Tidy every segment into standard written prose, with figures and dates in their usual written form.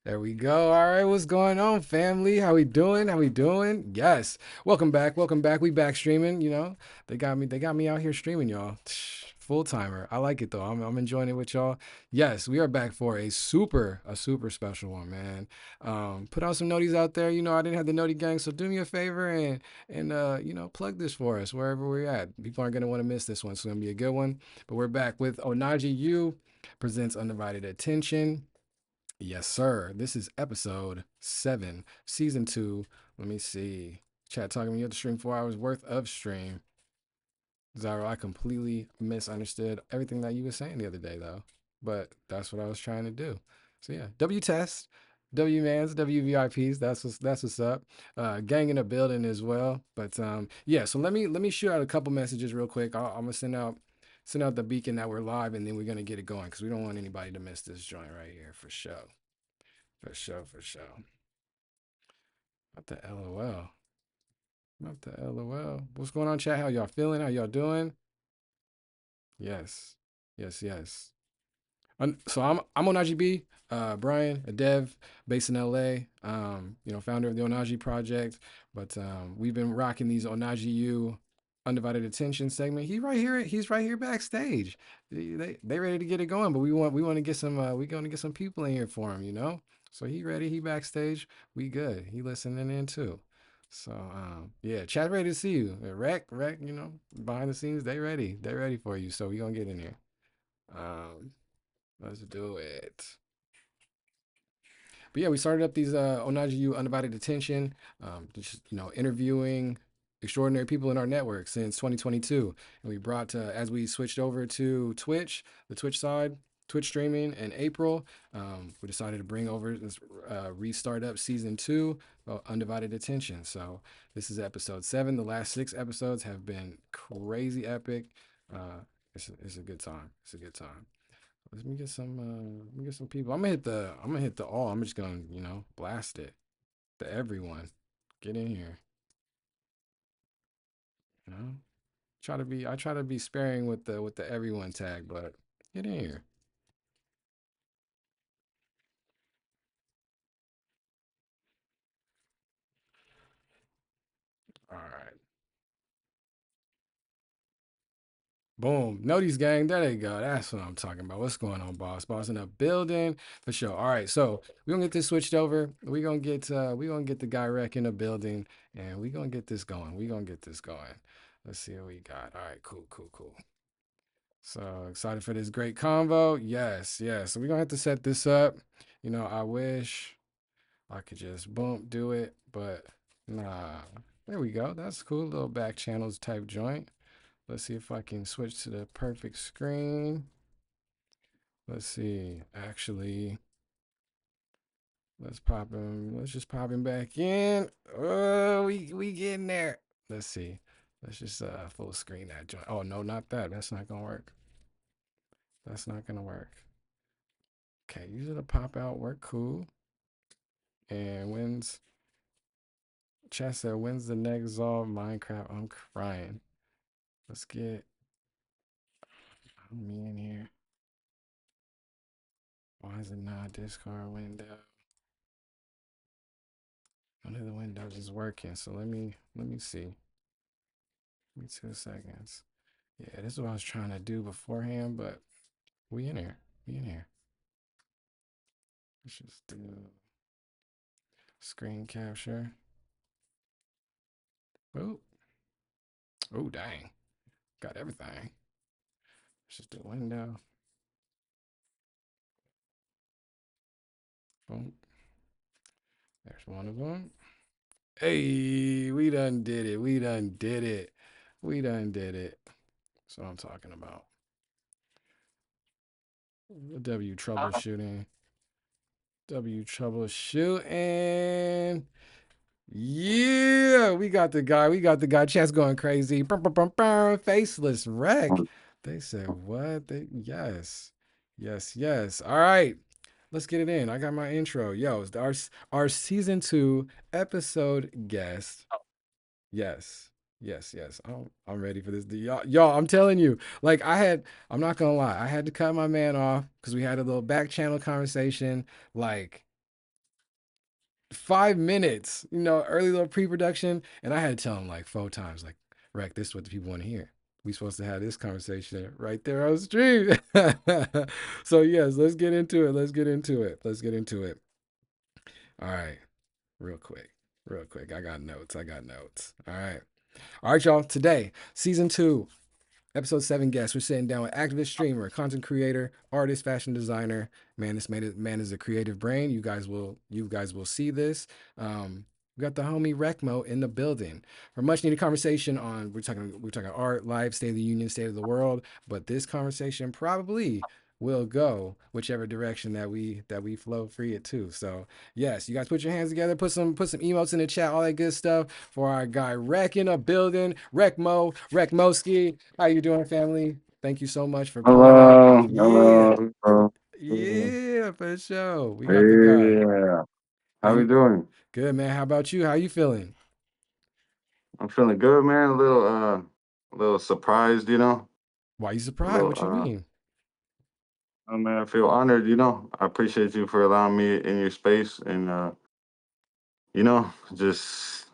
There we go. All right, what's going on, family? How we doing? How we doing? Yes. Welcome back. Welcome back. We back streaming, They got me out here streaming, y'all. Full timer. I like it though. I'm enjoying it with y'all. Yes, we are back for a super special one, man. Put out some noties out there. I didn't have the noti gang, so do me a favor and plug this for us wherever we're at. People aren't gonna want to miss this one. So it's gonna be a good one. But we're back with Onaji U presents Undivided Attention. Yes, sir. This is episode 7, season 2. Let me see. Chat talking me. You have to stream 4 hours worth of stream. Zyro, I completely misunderstood everything that you were saying the other day, though. But that's what I was trying to do. So yeah, W test, W mans, W VIPs. That's what's up. Gang in the building as well. But yeah. So let me shoot out a couple messages real quick. I'm gonna send out the beacon that we're live, and then we're gonna get it going because we don't want anybody to miss this joint right here for sure. For sure, for sure. Not the LOL. Not the LOL. What's going on, chat? How y'all feeling? How y'all doing? Yes. Yes, yes. So I'm Onaji B, Brian, a dev based in LA, founder of the Onaji project. But we've been rocking these Onaji U undivided attention segment. He's right here backstage. They ready to get it going, but we want to get some people in here for him. So he ready, he backstage. We good. He listening in too. So yeah, chat ready to see you. Rec, behind the scenes, they ready. They ready for you. So we gonna get in here. Um Let's do it. But yeah, we started up these Onaji U Undivided Attention, just interviewing extraordinary people in our network since 2022, and we brought as we switched over to Twitch, the Twitch side, Twitch streaming in April. We decided to bring over this restart up season 2, Undivided Attention. So this is episode 7. The last 6 episodes have been crazy epic. It's a good time. It's a good time. Let me get some people. I'm gonna hit the all. I'm just gonna, blast it to everyone. Get in here. You know? I try to be sparing with the everyone tag, but get in here. All right. Boom. Notice gang. There they go. That's what I'm talking about. What's going on, boss? Boss in the building for sure. All right. So we're gonna get this switched over. We're gonna get the guy wreck in the building and we're gonna get this going. We're gonna get this going. Let's see what we got. All right, cool, cool, cool. So excited for this great convo. Yes, yes. So we're gonna have to set this up. I wish I could just boom do it, but nah. There we go. That's cool. Little back channels type joint. Let's see if I can switch to the perfect screen. Let's see. Actually, let's just pop him back in. Oh, we getting there. Let's see. Let's just full screen that joint. Oh no, not that. That's not gonna work. That's not gonna work. Okay, use it to pop out, work cool. And when's chat said when's the next Zol Minecraft? I'm crying. Let's get me in here. Why is it not Discord window? One of the windows is working, so let me see. Give me 2 seconds. Yeah, this is what I was trying to do beforehand, but we in here. We in here. Let's just do screen capture. Oh, oh dang. Got everything. Let's just do window. Boom. There's one of them. Hey, we done did it. We done did it. We done did it. That's what I'm talking about. W troubleshooting. W troubleshooting. Yeah, we got the guy. We got the guy. Chat's going crazy. Brum, brum, brum, brum. Faceless wreck. They said what? Yes, yes, yes. All right, let's get it in. I got my intro. Yo, it's our season 2 episode guest. Yes. Yes, yes. I'm ready for this. Y'all, I'm telling you, like I'm not gonna lie, I had to cut my man off because we had a little back channel conversation. Like 5 minutes, early little pre-production, and I had to tell him like 4 times, like, Rec, this is what the people want to hear. We supposed to have this conversation right there on stream. So yes, let's get into it. Let's get into it. Let's get into it. All right, real quick, real quick. I got notes. I got notes. All right, y'all. Today, season two, episode 7 guest. We're sitting down with activist, streamer, content creator, artist, fashion designer. Man, this man is a creative brain. You guys will see this. We got the homie Rekmo in the building for much needed conversation on we're talking art, life, state of the union, state of the world. But this conversation probably will go whichever direction that we flow free it to. So yes, you guys put your hands together, put some emotes in the chat, all that good stuff for our guy Rek in the building, Rekmoskii. How you doing, family? Thank you so much for pulling up. Hello, Yeah, hello, hello. yeah, for sure. We got the guy. Yeah, How how we you? doing? Good, man. How about you? How you feeling? I'm feeling good, man. A little surprised, Why you A surprised? little, What you mean? oh man, I feel honored, I appreciate you for allowing me in your space and, just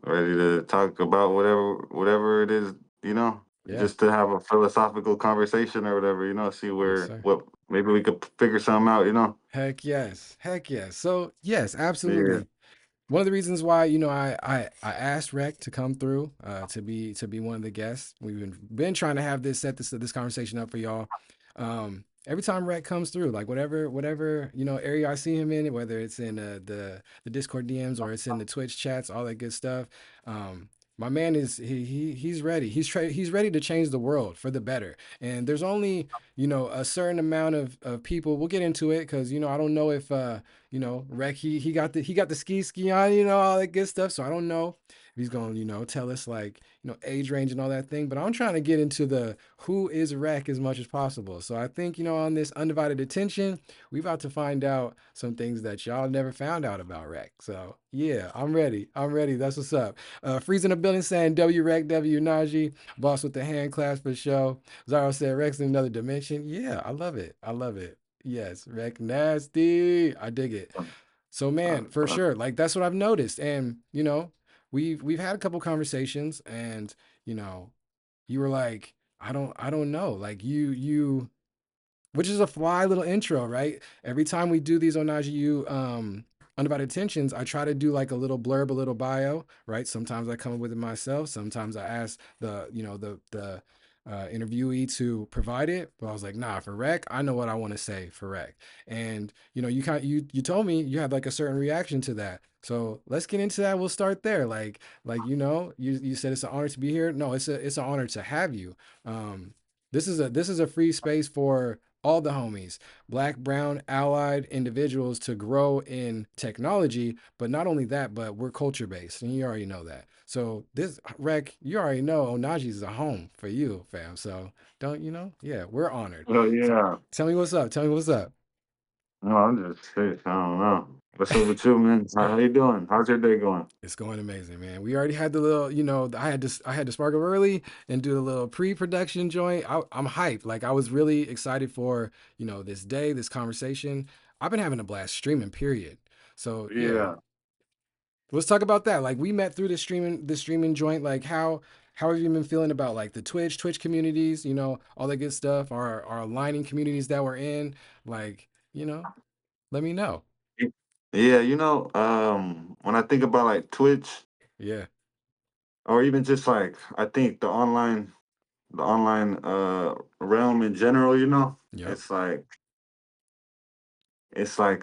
ready to talk about whatever it is, you know, Yeah. just to have a philosophical conversation or whatever, see Yes, where, sir. what, maybe we could figure something out. Heck yes. Heck yes. So yes, Yeah, absolutely. One of the reasons why I asked Rec to come through to be one of the guests. We've been trying to have this conversation up for y'all. Every time Rec comes through, like whatever area I see him in, whether it's in the Discord DMs or it's in the Twitch chats, all that good stuff. Um, my man he's ready. He's ready to change the world for the better. And there's only a certain amount of people. We'll get into it because I don't know if Rec he got the ski on, all that good stuff. So I don't know if he's gonna, tell us like, age range and all that thing. But I'm trying to get into the who is Rec as much as possible. So I think, on this undivided attention, we about to find out some things that y'all never found out about Rec. So yeah, I'm ready. I'm ready. That's what's up. Freezing the building saying W Rec, W Najee, boss with the hand claps for show. Zaro said Rex in another dimension. Yeah, I love it. I love it. Yes, Rec nasty. I dig it. So man, for uh, sure. Like that's what I've noticed. And we've had a couple conversations and you know, you were like, I don't know. Like you which is a fly little intro, right? Every time we do these Onaji U undivided attentions, I try to do like a little blurb, a little bio, right? Sometimes I come up with it myself. Sometimes I ask the interviewee to provide it. But I was like, nah, for Rec, I know what I want to say for Rec. And you told me you had like a certain reaction to that. So let's get into that. We'll start there. You said it's an honor to be here. No, it's an honor to have you. Um, this is a free space for all the homies, black, brown, allied individuals to grow in technology. But not only that, but we're culture based, and you already know that. So this Rec, you already know Onaji's is a home for you, fam. So don't you know? Yeah, we're honored. well, So yeah. tell me what's up. Tell me what's up. No, I'm just sick. I don't know. What's up with you, man? How you doing? How's your day going? It's going amazing, man. We already had the little, I had to spark up early and do a little pre-production joint. I'm hyped. Like I was really excited for, this day, this conversation. I've been having a blast streaming, period. So yeah, Yeah. let's talk about that. Like we met through the streaming joint. Like how have you been feeling about like the Twitch communities, all that good stuff, our aligning communities that we're in? Like, let me know. Yeah, when I think about like Twitch Yeah. or even just like I think the online realm in general, Yep. it's like it's like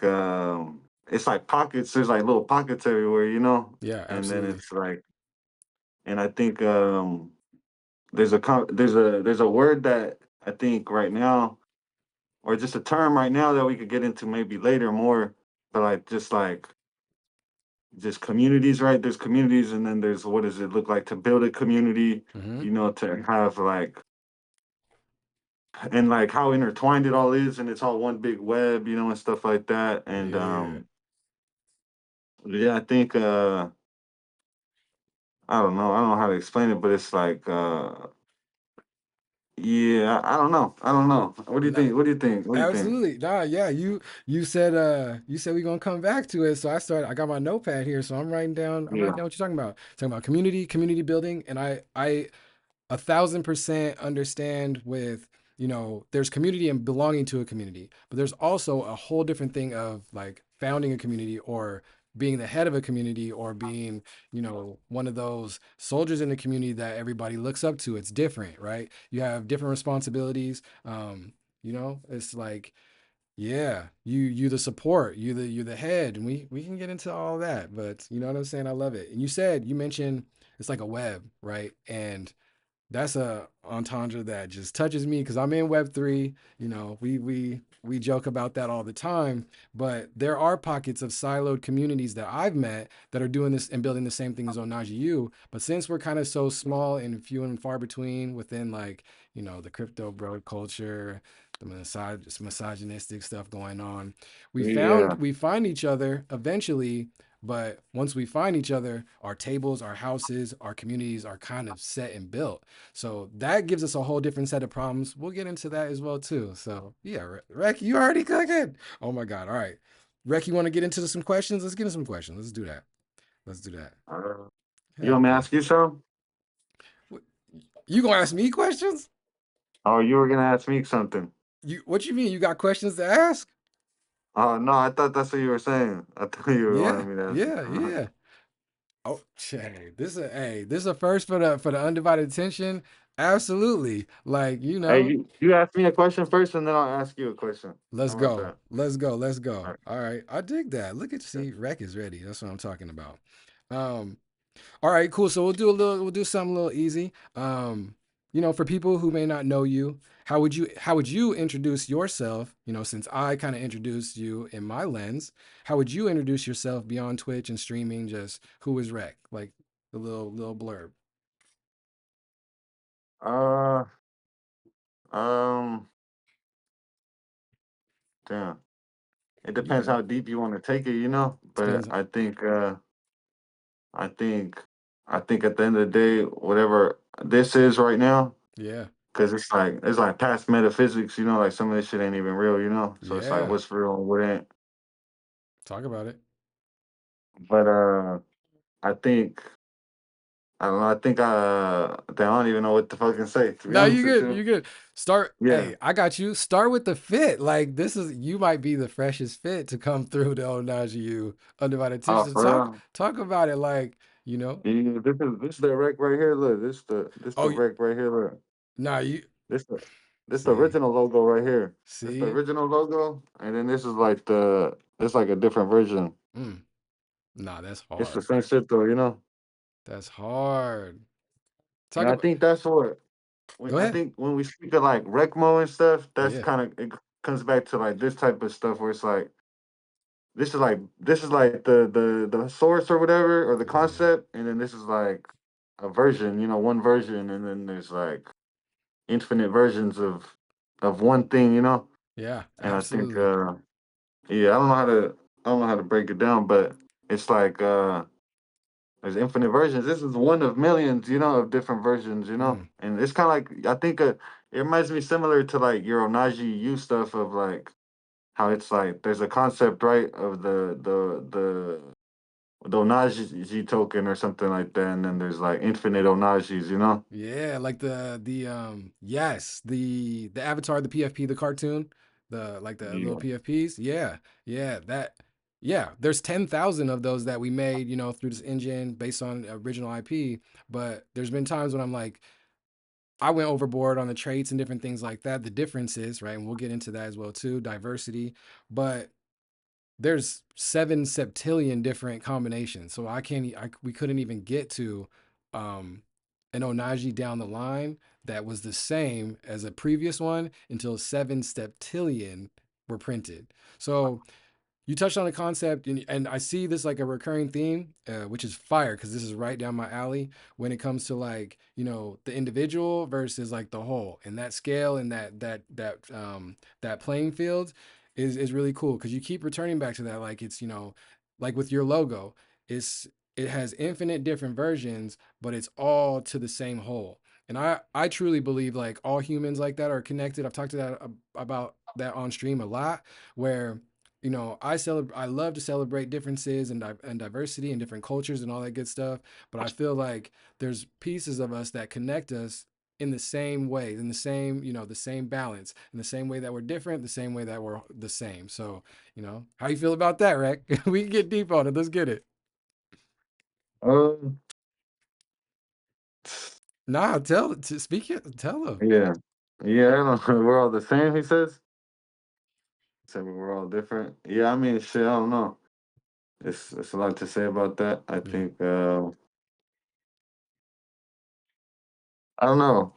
it's like pockets, there's like little pockets everywhere, Yeah, And then absolutely. it's like and I think there's a word that I think right now or just a term right now that we could get into maybe later more, but just communities, right? There's communities, and then there's what does it look like to build a community, Mm-hmm. to have and like how intertwined it all is, and it's all one big web, and stuff like that. And Yeah. yeah, I think I don't know how to explain it, but it's like Yeah, I don't know. I don't know. What do you Nah, think? What do you think? What do you think? absolutely. Nah, yeah, you said we're gonna come back to it. So I got my notepad here, so I'm writing Yeah. down what you're talking about. Talking about community building, and I 1,000% understand with, there's community and belonging to a community, but there's also a whole different thing of like founding a community or being the head of a community or being, one of those soldiers in the community that everybody looks up to. It's different, right? You have different responsibilities. It's like, yeah, you the support, you the head, and we can get into all that, but you know what I'm saying? I love it. And you mentioned it's like a web, right? And that's a entendre that just touches me because I'm in Web3. We joke about that all the time, but there are pockets of siloed communities that I've met that are doing this and building the same thing as Onaji U. But since we're kind of so small and few and far between within like, the crypto bro culture, the misogynistic stuff going on, Yeah. we find each other eventually, but once we find each other, our tables, our houses, our communities are kind of set and built. So that gives us a whole different set of problems. We'll get into that as well too. So yeah, Rec, you already cooking? Oh my God! All right, Rec, you want to get into some questions? Let's get into some questions. Let's do that. Let's do that. Uh, you Heck want me to yeah. ask you some? You gonna ask me questions? Oh, you were gonna ask me something. What you mean? You got questions to ask? Oh no, I thought that's what you were saying. I thought you were Yeah, wanting me to ask you yeah, something. yeah. Oh, hey, this is a first for the undivided attention. Absolutely. Like, Hey, you ask me a question first, and then I'll ask you a question. let's How about go. that? Let's go. Let's All go. right. All right. I dig that. Look at Okay. see, Rec is ready. That's what I'm talking about. Um, all right, cool. So we'll do something a little easy. For people who may not know you, how would you introduce yourself? Since I kind of introduced you in my lens, how would you introduce yourself beyond Twitch and streaming? Just who is Rec? Like the little blurb. Uh, um, damn. It You depends good? how deep you want to take it, you know. But Depends. I think, I think at the end of the day, whatever this is right now, Yeah. because it's like past metaphysics, you know. Like some of this shit ain't even real, you know. So it's like Yeah. what's real and what ain't. Talk about it. But I think I don't know. I don't even know what to fucking say. To be No, you honest with good. you, You good. Start. yeah. Hey, I got you. Start with the fit. Like this is you might be the freshest fit to come through the Onaji U undivided Oh, attention. for Talk real. talk about it. Like you know. Yeah, this the wreck right here. Look, this the Oh, wreck right here. Look, nah. You this the this the see original logo right here. This the see. original logo, and then this is like the this like a different version. Mm, nah, that's It's the hard. same shit though, you know. That's hard. And Talk I about. think that's what Go I ahead. think when we speak of like Rekmo and stuff, that's Yeah. kind of it comes back to like this type of stuff where it's like this is like the source or whatever or the Yeah. concept, and then this is like a version, you know, one version, and then there's like infinite versions of one thing, you know. Yeah. And I think Absolutely. yeah, I don't know how to break it down, but it's like there's infinite versions. This is one of millions, you know, of different versions, you know. Mm, And it's kind of like I think it reminds me similar to like your Onaji U stuff of like how it's like there's a concept right of the Onaji token or something like that, and then there's like infinite Onajis, you know. yeah. Like yes the avatar the PFP the cartoon the like the little Yeah. PFPs. Yeah. Yeah. That. Yeah, there's 10,000 of those that we made, through this engine based on original IP. But there's been times when I'm like, I went overboard on the traits and different things like that. The differences, right? And we'll get into that as well too, diversity. But there's 7 septillion different combinations. So we couldn't even get to um an Onaji down the line that was the same as a previous one until 7 septillion were printed. So you touched on a concept, and I see this like a recurring theme, which is fire, because this is right down my alley when it comes to like the individual versus like the whole, and that scale and that playing field is really cool because you keep returning back to that. Like it's like with your logo, it's it has infinite different versions, but it's all to the same whole. And I truly believe like all humans like that are connected. I've talked to that about that on stream a lot, where I love to celebrate differences and diversity and different cultures and all that good stuff. But I feel like there's pieces of us that connect us in the same way, in the same, the same balance, in the same way that we're different, the same way that we're the same. So, how you feel about that, Rec? We can get deep on it. Let's get it. Um, Nah, speak it, tell them. yeah, yeah. I don't know. We're all the same. He says. He said we're all different. Yeah, I mean, shit. I don't know. It's a lot to say about that. I Yeah. think. I don't know.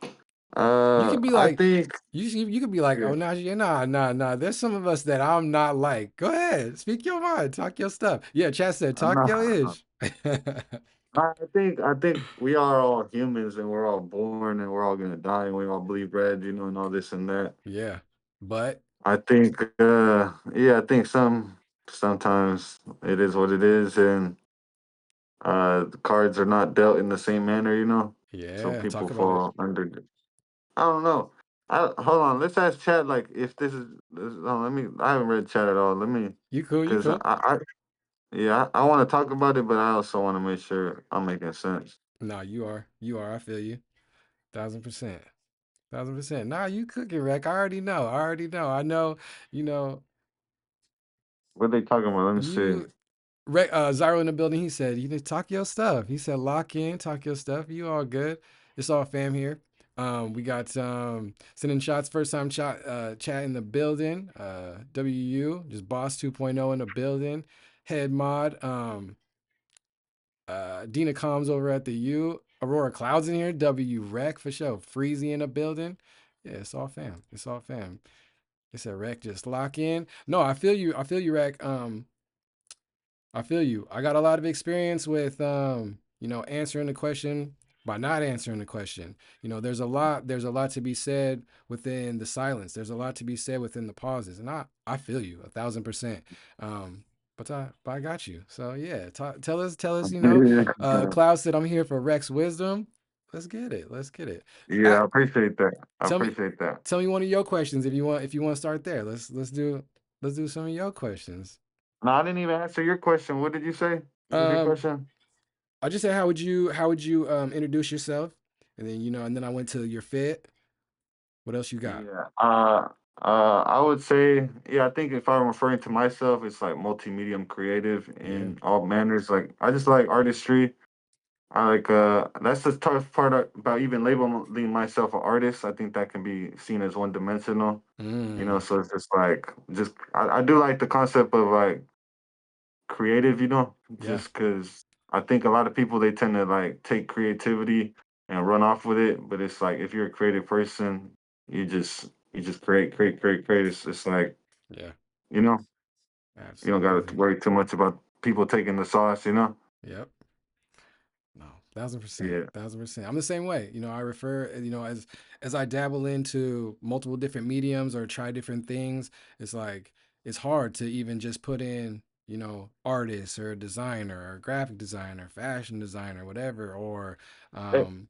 You could be I like, think. you could be like, Yeah. oh, Najee, nah. There's some of us that I'm not like. Go ahead, speak your mind, talk your stuff. Yeah, Chad said, talk your Nah. ish. I think we are all humans and we're all born and we're all gonna die and we all bleed red, and all this and that. Yeah, but I think yeah, I think sometimes it is what it is and the cards are not dealt in the same manner. So yeah, people talk about it. fall under I don't know. Hold on, let's ask Chad like if let me I haven't read Chat at all. Let me You cool, you because cool. yeah, I want to talk about it, but I also want to make sure I'm making sense. Nah, you are. I feel you, 1000%, 1000%. Nah, you cooking, Rec. I already know. I already know. I know. You know What are they talking about? Let me see. you. Zyro in the building, he said, you need to talk your stuff. He said, lock in, talk your stuff. You all good. It's all fam here. We got sending shots, first time chat in the building. WU, just boss 2.0 in the building. Head mod, Dina Combs over at the U. Aurora Clouds in here. W Rec for sure. Freezy in the building. Yeah, it's all fam. It's all fam. It said Rec, just lock in. No, I feel you. I feel you, Rec. I feel you. I got a lot of experience with answering the question by not answering the question. There's a lot to be said within the silence. There's a lot to be said within the pauses. And I feel you 1000%. But I got you. So yeah, tell us, Yeah, Cloud said I'm here for Rex wisdom. Let's get it. Let's get it. yeah, I Chat, appreciate that. I tell me appreciate that. tell me one of your questions if you want to start there. Let's do some of your questions. No, I didn't even answer your question. What did you say? What was your Um question? I just said, how would you introduce yourself, and then I went to your fit. What else you got? Yeah. I would say, yeah, I think if I'm referring to myself, it's like multimedia creative Yeah. in all manners. Like I just like artistry. I like that's the tough part about even labeling myself an artist. I think that can be seen as one dimensional. Mm, So it's just like I do like the concept of like creative, yeah. just because I think a lot of people they tend to like take creativity and run off with it, but it's like if you're a creative person, you just create, create, create, create. It's like Yeah. you know you don't got to Absolutely. worry too much about people taking the sauce. Yep. No, 1000%, Yeah. 1000%. I'm the same way. I refer, as I dabble into multiple different mediums or try different things. It's like it's hard to even just put in, artist or designer or graphic designer, fashion designer, whatever, or Hey, um,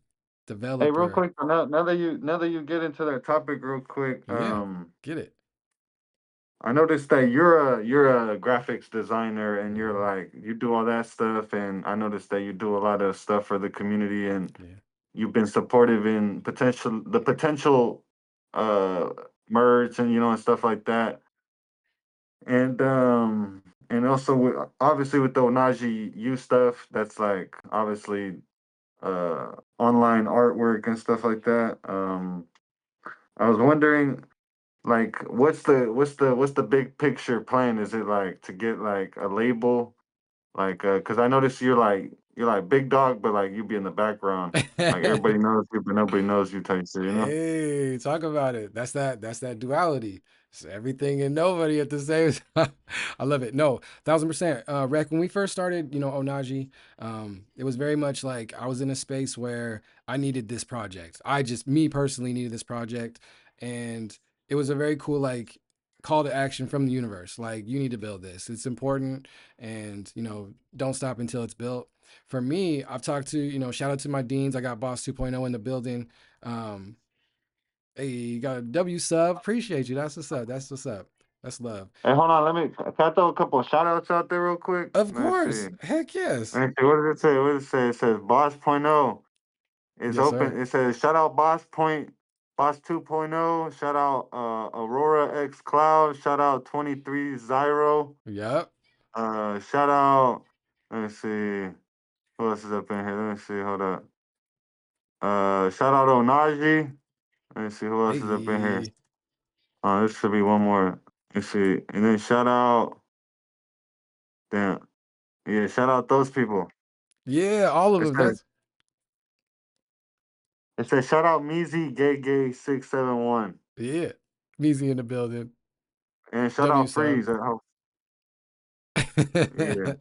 hey, real developer. quick, now that you get into that topic real quick, Yeah, get it. I noticed that you're a graphics designer and you're Hmm. like you do all that stuff, and I noticed that you do a lot of stuff for the community, and Yeah. you've been supportive in the potential uh merge and stuff like that, and also obviously with the Onaji U stuff, that's like obviously online artwork and stuff like that. I was wondering like, what's the big picture plan? Is it like to get like a label? Like, cause I noticed you're like big dog, but like you be in the background. Like everybody knows you, but nobody knows you type shit. Hey, talk about it. That's that duality. It's everything and nobody at the same time. I love it. No, 1000%. Rec, when we first started, Onaji, it was very much like I was in a space where I needed this project. Me personally needed this project. And it was a very cool, like, call to action from the universe. Like, you need to build this. It's important, and don't stop until it's built. For me, I've talked to shout out to my deans. I got Boss 2.0 in the building. Um, hey, you got a W sub. Appreciate you. That's what's up. That's what's up. That's love. Hey, hold on. Can I throw a couple of shout outs out there real quick? Of Let me see. course. Heck yes. Let me see. What does it say? What does it say? It says Boss Point oh is Yes, sir. open. It says shout out Boss 2.0. Shout out Aurora X Cloud. Shout out 23 Zyro. Yep. Shout out. Let me see. Who else is up in here? Let me see. Hold up. Shout out Onaji. Let me see who else is up in here. Hey. This should be one more. Let's see. And then shout out. Damn. Yeah, shout out those people. Yeah, all of It them. says That's it says shout out Meezy Gay 671. yeah. Measy in the building. And shout W out sub. Freeze. Yeah,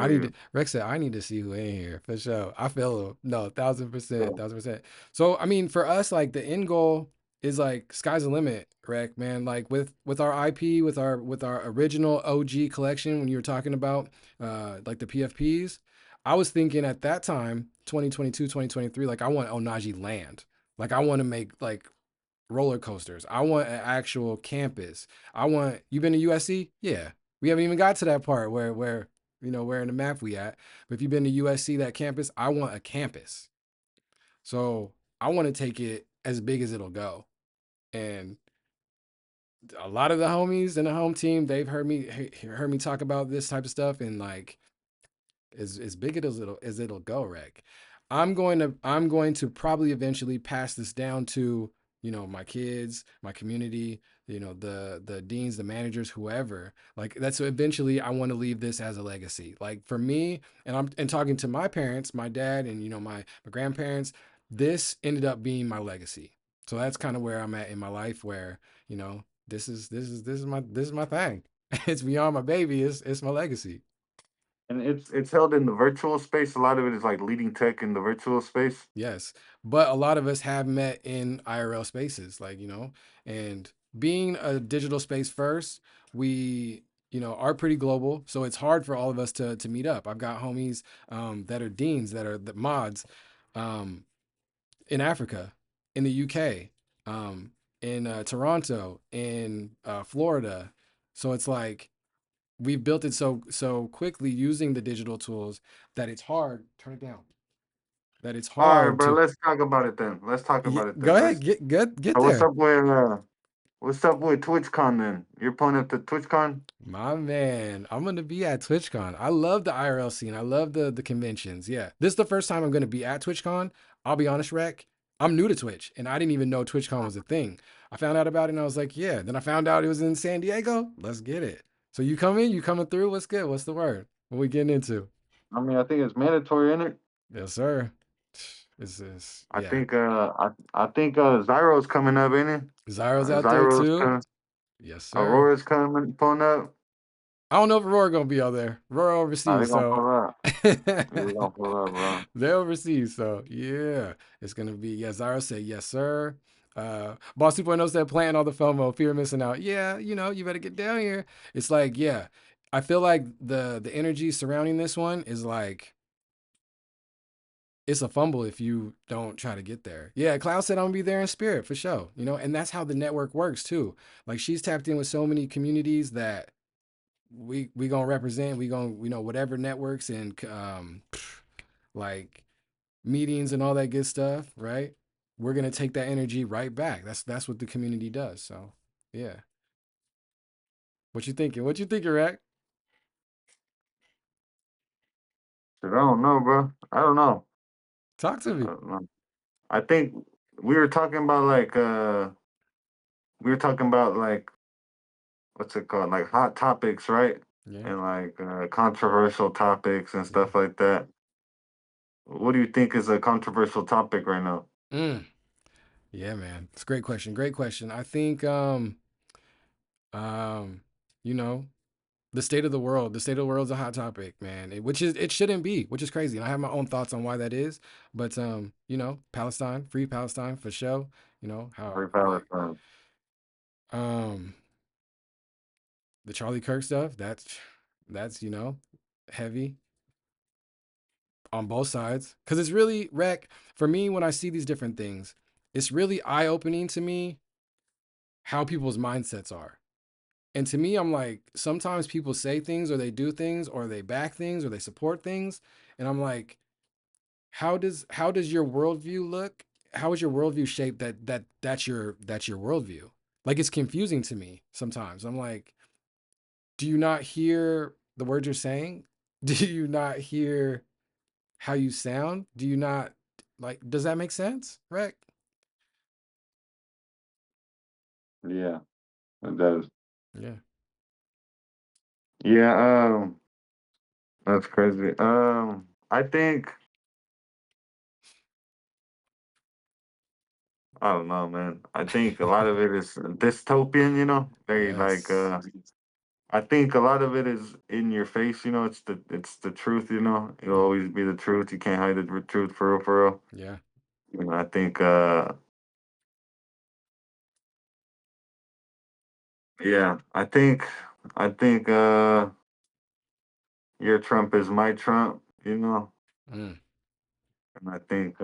W. Rex said I need to see who in here for sure. I feel him. No, 1000%, So, 1000%. So I mean, for us, like the end goal is like sky's the limit, Rec, man. Like with our IP, with our original OG collection, when you were talking about like the PFPs, I was thinking at that time, 2022, 2023, like I want Onaji land. Like I want to make like roller coasters. I want an actual campus. I want you been to USC? Yeah. We haven't even got to that part where in the map we at. But if you've been to USC, that campus, I want a campus. So I want to take it as big as it'll go. And a lot of the homies in the home team, they've heard me talk about this type of stuff, and like as big as it'll go, Rec. I'm going to probably eventually pass this down to my kids, my community, the deans, the managers, whoever. Like that's eventually I want to leave this as a legacy. Like for me, and talking to my parents, my dad, and my grandparents, this ended up being my legacy. So that's kind of where I'm at in my life, where this is my thing. It's beyond my baby. It's my legacy. and it's held in the virtual space. A lot of it is like leading tech in the virtual space. Yes. But a lot of us have met in IRL spaces, like, and being a digital space first, we, are pretty global. So it's hard for all of us to meet up. I've got homies that are deans, that are the mods um, in Africa, in the UK, in Toronto, in Florida. So it's like we've built it so quickly using the digital tools that it's hard. Turn it down. That it's All right, hard bro. to. Let's talk about it then. Let's talk Yeah, about it go then. ahead, Let's. get So there, what's up with TwitchCon then? You're pulling up to TwitchCon? my man. I'm gonna be at TwitchCon. I love the IRL scene. I love the conventions. Yeah, this is the first time I'm gonna be at TwitchCon. I'll be honest, Rec. I'm new to Twitch, and I didn't even know TwitchCon was a thing. I found out about it, and I was like, yeah. Then I found out it was in San Diego. Let's get it. So you coming? You coming through? What's good? What's the word? What we getting into? I mean, I think it's mandatory in it. Yes, sir. This I yeah. think I think Zyro's coming up, ain't it? Zyro's out there Zyro's too. coming. Yes, sir. Aurora's coming, pulling up. I don't know if Aurora gonna be out there. Aurora Nah, they overseas, gonna so pull up. Yeah, they gonna pull up, bro. they're overseas, so yeah, it's gonna be. Yeah, Zara said yes, sir. Boss 2.0 said planting all the FOMO, fear of missing out. Yeah, you better get down here. It's like, yeah, I feel like the energy surrounding this one is like it's a fumble if you don't try to get there. Yeah, Cloud said I'm gonna be there in spirit for sure. And that's how the network works too. Like she's tapped in with so many communities that we gonna represent. We gonna whatever networks and like meetings and all that good stuff, right? We're gonna take that energy right back. That's what the community does. So yeah, what you thinking? What you thinking, Rack? Shit, I don't know, bro. I don't know. Talk to I me. don't know. I think we were talking about like what's it called? Like hot topics, right? Yeah, And like controversial topics and yeah, stuff like that. What do you think is a controversial topic right now? mm. Yeah, man. It's a great question. Great question. I think um you know the state of the world. The state of the world is a hot topic, man. It shouldn't be, which is crazy. And I have my own thoughts on why that is. But Palestine, free Palestine for sure. How Free like Palestine. um The Charlie Kirk stuff, that's heavy on both sides. Cause it's really wreck for me when I see these different things, it's really eye-opening to me how people's mindsets are. And to me, I'm like, sometimes people say things or they do things or they back things or they support things. And I'm like, how does your worldview look? How is your worldview shaped that's your worldview? Like it's confusing to me sometimes. I'm like, do you not hear the words you're saying? Do you not hear how you sound? Do you not like does that make sense? Right? Yeah, it does. Yeah. Yeah, that's crazy. I think I don't know, man. I think a lot of it is dystopian, very like Yes. I think a lot of it is in your face, it's the truth, It'll Yeah. always be the truth. You can't hide the truth for real, for real. Yeah. I think yeah, I think your Trump is my Trump, Mm, and I think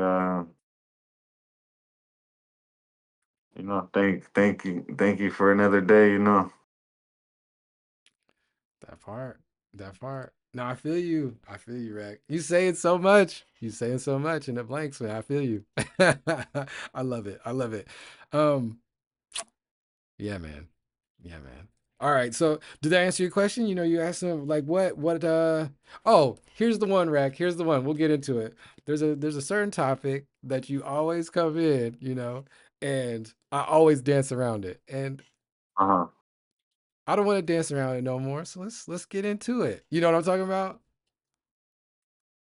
thank you for another day. that part. That part. No, I feel you. I feel you, Rack. You say it so much. You saying so much in the blanks, man. I feel you. I love it. I love it. Um, yeah, man. Yeah, man. All right. So did that answer your question? You asked him like what oh, here's the one, Rack. Here's the one. We'll get into it. There's a certain topic that you always come in, and I always dance around it. And Uh-huh. I don't want to dance around it no more. So let's get into it. You know what I'm talking about?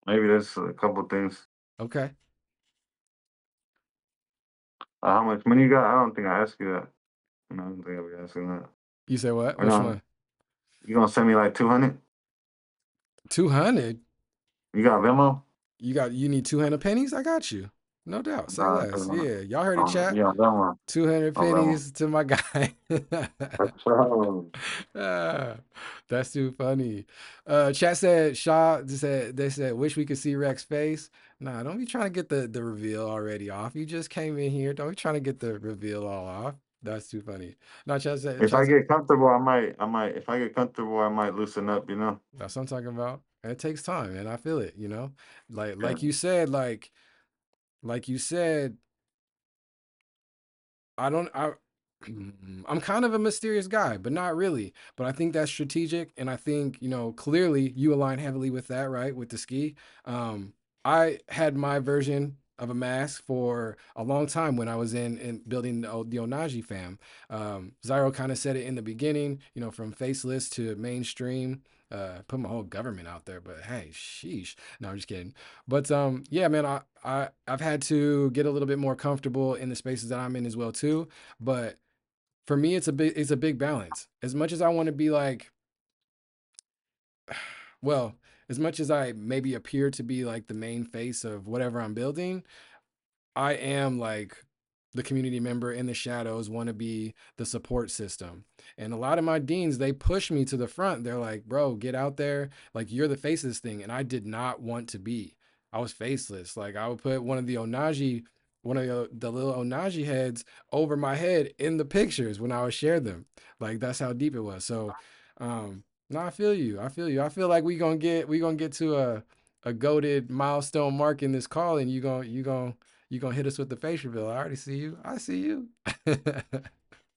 Maybe there's a couple things. Okay. How much money you got? I don't think I asked you that. No, I don't think I'll be asking that. You say what? Or Which no, one? you gonna send me like 200? 200. You got Venmo? You need 200 pennies? I got you. No doubt. Say Nah, less. Yeah. Y'all heard it, chat. yeah, Venmo. 200 On Venmo. pennies to my guy. So, Ah, that's too funny. Chat said Shaw said they said wish we could see Rex's face. Nah, don't be trying to get the reveal already off. You just came in here. Don't be trying to get the reveal all off. That's too funny. No, if I Chat said get comfortable, if I get comfortable, I might loosen up. that's what I'm talking about. And it takes time, and I feel it. Like Yeah. like you said, like you said, I don't I I'm kind of a mysterious guy, but not really. But I think that's strategic, and I think clearly you align heavily with that, right? With the ski. Um, I had my version of a mask for a long time when I was in building the Onaji fam. Zyro kind of said it in the beginning, from faceless to mainstream. Put my whole government out there, but hey, sheesh. No, I'm just kidding. But yeah, man, I've had to get a little bit more comfortable in the spaces that I'm in as well too. But for me, it's a big balance. As much as I want to be like, well, as much as I maybe appear to be like the main face of whatever I'm building, I am like the community member in the shadows, want to be the support system. And a lot of my deans, they push me to the front. They're like, bro, get out there. Like, you're the face of this thing. And I did not want to be. I was faceless. Like, I would put one of the little Onaji heads over my head in the pictures when I would share them. Like, that's how deep it was. So, no, I feel you. I feel you. I feel like we gonna get to a goaded milestone mark in this call, and you gonna hit us with the face reveal. I already see you. I see you.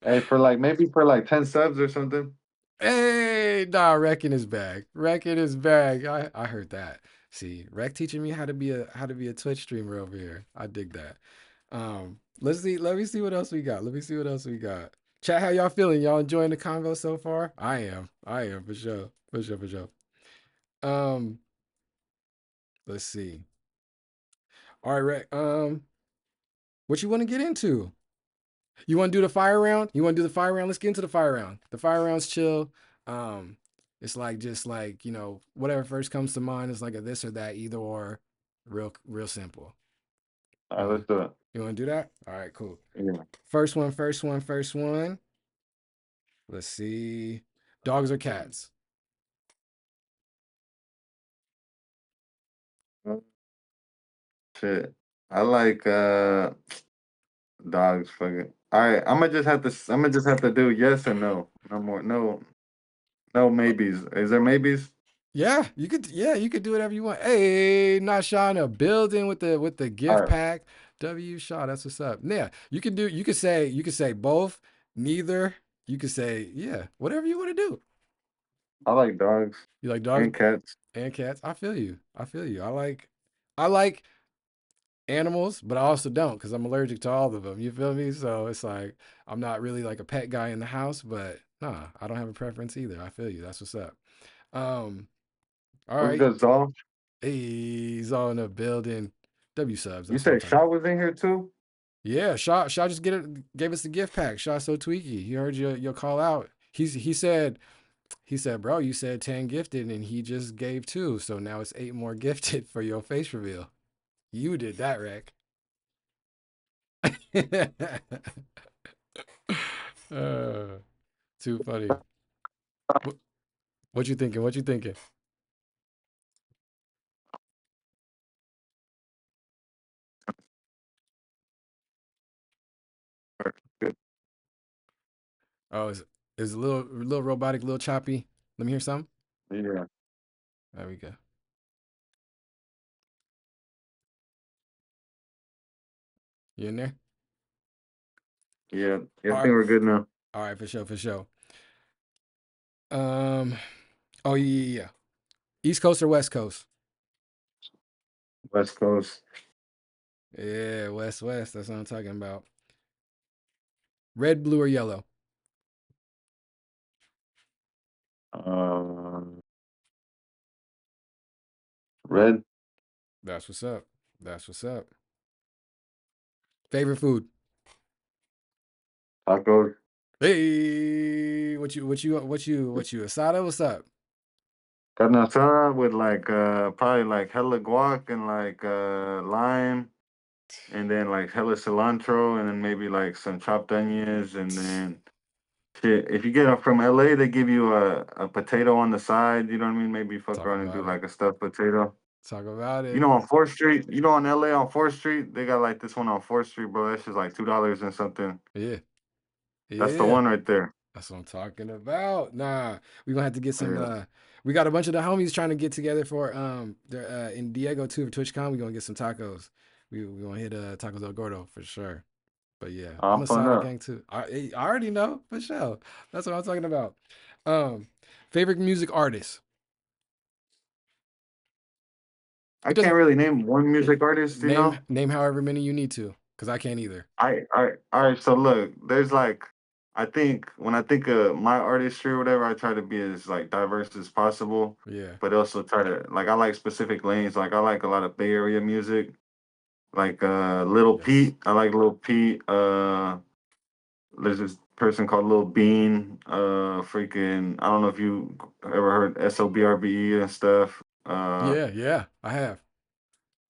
Hey, maybe for like 10 subs or something. Hey, nah, wrecking his bag. Wrecking his bag. I heard that. See, Rec teaching me how to be a Twitch streamer over here. I dig that. Let's see. Let me see what else we got. Let me see what else we got. Chat, how y'all feeling? Y'all enjoying the convo so far? I am. I am for sure. For sure. For sure. Um, let's see. All right, Rec. What you want to get into? You want to do the fire round? You want to do the fire round? Let's get into the fire round. The fire round's chill. Um, it's like just like whatever first comes to mind is like a this or that, either or, real simple. All You right, want let's do it. you want to do that? All right, cool. Yeah. First one, first one, first one. Let's see. Dogs or cats? Uh, Shit. I like dogs. Fucking. All right, I'm gonna just have to do yes or no. No more. No. No maybes. Is there maybes? Yeah, you could. Yeah, you could do whatever you want. Hey, not Shaw in a building with the All gift right. pack. W Shaw, that's what's up. Yeah, you can do. You could say both, neither. You could say yeah, whatever you want to do. I like dogs You like dogs and cats. and cats? I feel you. I feel you. I like animals, but I also don't because I'm allergic to all of them. You feel me? So it's like I'm not really like a pet guy in the house, but nah, I don't have a preference either. I feel you. That's what's up. Um, all What's right. good, Zal? Hey, he's all in the building. W subs. You That's what I'm said talking. Shaw was in here too? Yeah, Shaw just gave us the gift pack. Shaw so tweaky. He heard your call out. He said, bro, you said 10 gifted and he just gave two. So now it's eight more gifted for your face reveal. You did that, Rec. uh, too funny. What, what you thinking? What you thinking? Good. Oh, is a little robotic, a little choppy. Let me hear some. Yeah. There we go. You in there? Yeah. Yeah, I All think right. we're good now. All right, for sure, for sure. Um, oh yeah. East Coast or West Coast? West Coast. Yeah, West. That's what I'm talking about. Red, blue, or yellow? Um, red That's what's up. That's what's up. Favorite food? tacos. Hey, what you asada? What's up? Carne asada with like probably like hella guac and like lime and then like hella cilantro and then maybe like some chopped onions and then shit. If you get it from LA, they give you a potato on the side. You know what I mean? Maybe fuck Talk around and do about it. like a stuffed potato. Talk about You it. know, on Fourth Street. You know, on LA on Fourth Street, they got like this one on Fourth Street, bro. That's just like $2 and something. Yeah, That's the yeah. one right there. That's what I'm talking about. Nah, we gonna have to get some. Yeah, We got a bunch of the homies trying to get together for they're in Diego too for TwitchCon. We gonna get some tacos. We gonna hit Tacos El Gordo for sure. But yeah, I'm I'm a pulling Sada up. gang too. I already know for sure. That's what I'm talking about. Um, favorite music artist. I It can't doesn't really name one music artist, you know. name however many you need to, cause I can't either. All right. So look, there's like, I think when I think of my artistry or whatever, I try to be as like diverse as possible, Yeah. but also try to like I like specific lanes. Like I like a lot of Bay Area music, like Little Yes. Pete. I like Little Pete. There's this person called Lil Bean. Freaking, I don't know if you ever heard SOBRBE and stuff. Yeah. Yeah. I have.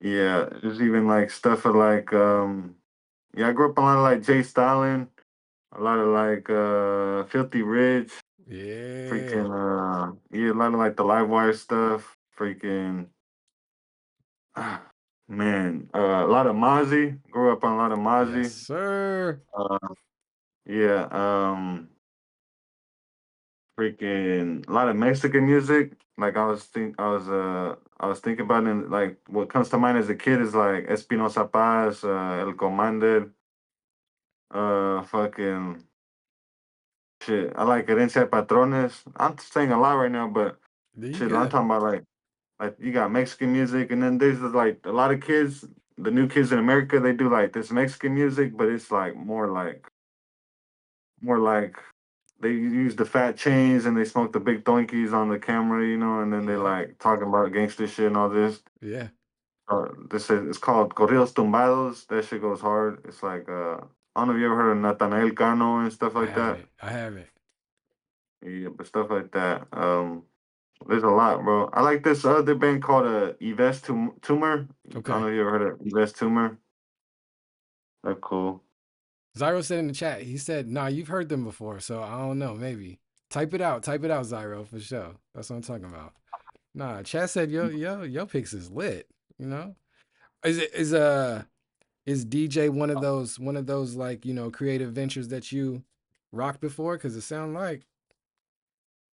Yeah, there's even like stuff of like yeah, I grew up on a lot of like Jay Stalin, a lot of like Filthy Rich, Yeah. freaking yeah, a lot of like the Livewire stuff, freaking man, a lot of Mozzie. Grew up on a lot of Yes, Mozzie. sir. Uh yeah, freaking a lot of Mexican music. Like I was thinking about it, like what comes to mind as a kid is like Espinosa Paz, El Commander, fucking shit. I like Herencia Patrones. I'm saying a lot right now, but There you shit, I'm go. talking about like you got Mexican music, and then there's like a lot of kids, the new kids in America, they do like this Mexican music, but it's like more like they use the fat chains and they smoke the big doinkies on the camera, you know, and then they Yep. like talking about gangster shit and all this. Yeah. This is it's called Corridos Tumbados. That shit goes hard. It's like I don't know if you ever heard of Natanael Cano and stuff I like that. haven't. I haven't. Yeah, but stuff like that. There's a lot, bro. I like this other band called Yves Tumor. I don't Okay. know if you ever heard of Yves Tumor. They're cool. Zyro said in the chat, he said, nah, you've heard them before, so I don't know, maybe. Type it out, Zyro, for sure. That's what I'm talking about. Nah, Chad said your picks is lit. You know, is it is DJ one of those like creative ventures that you rocked before? Because it sound like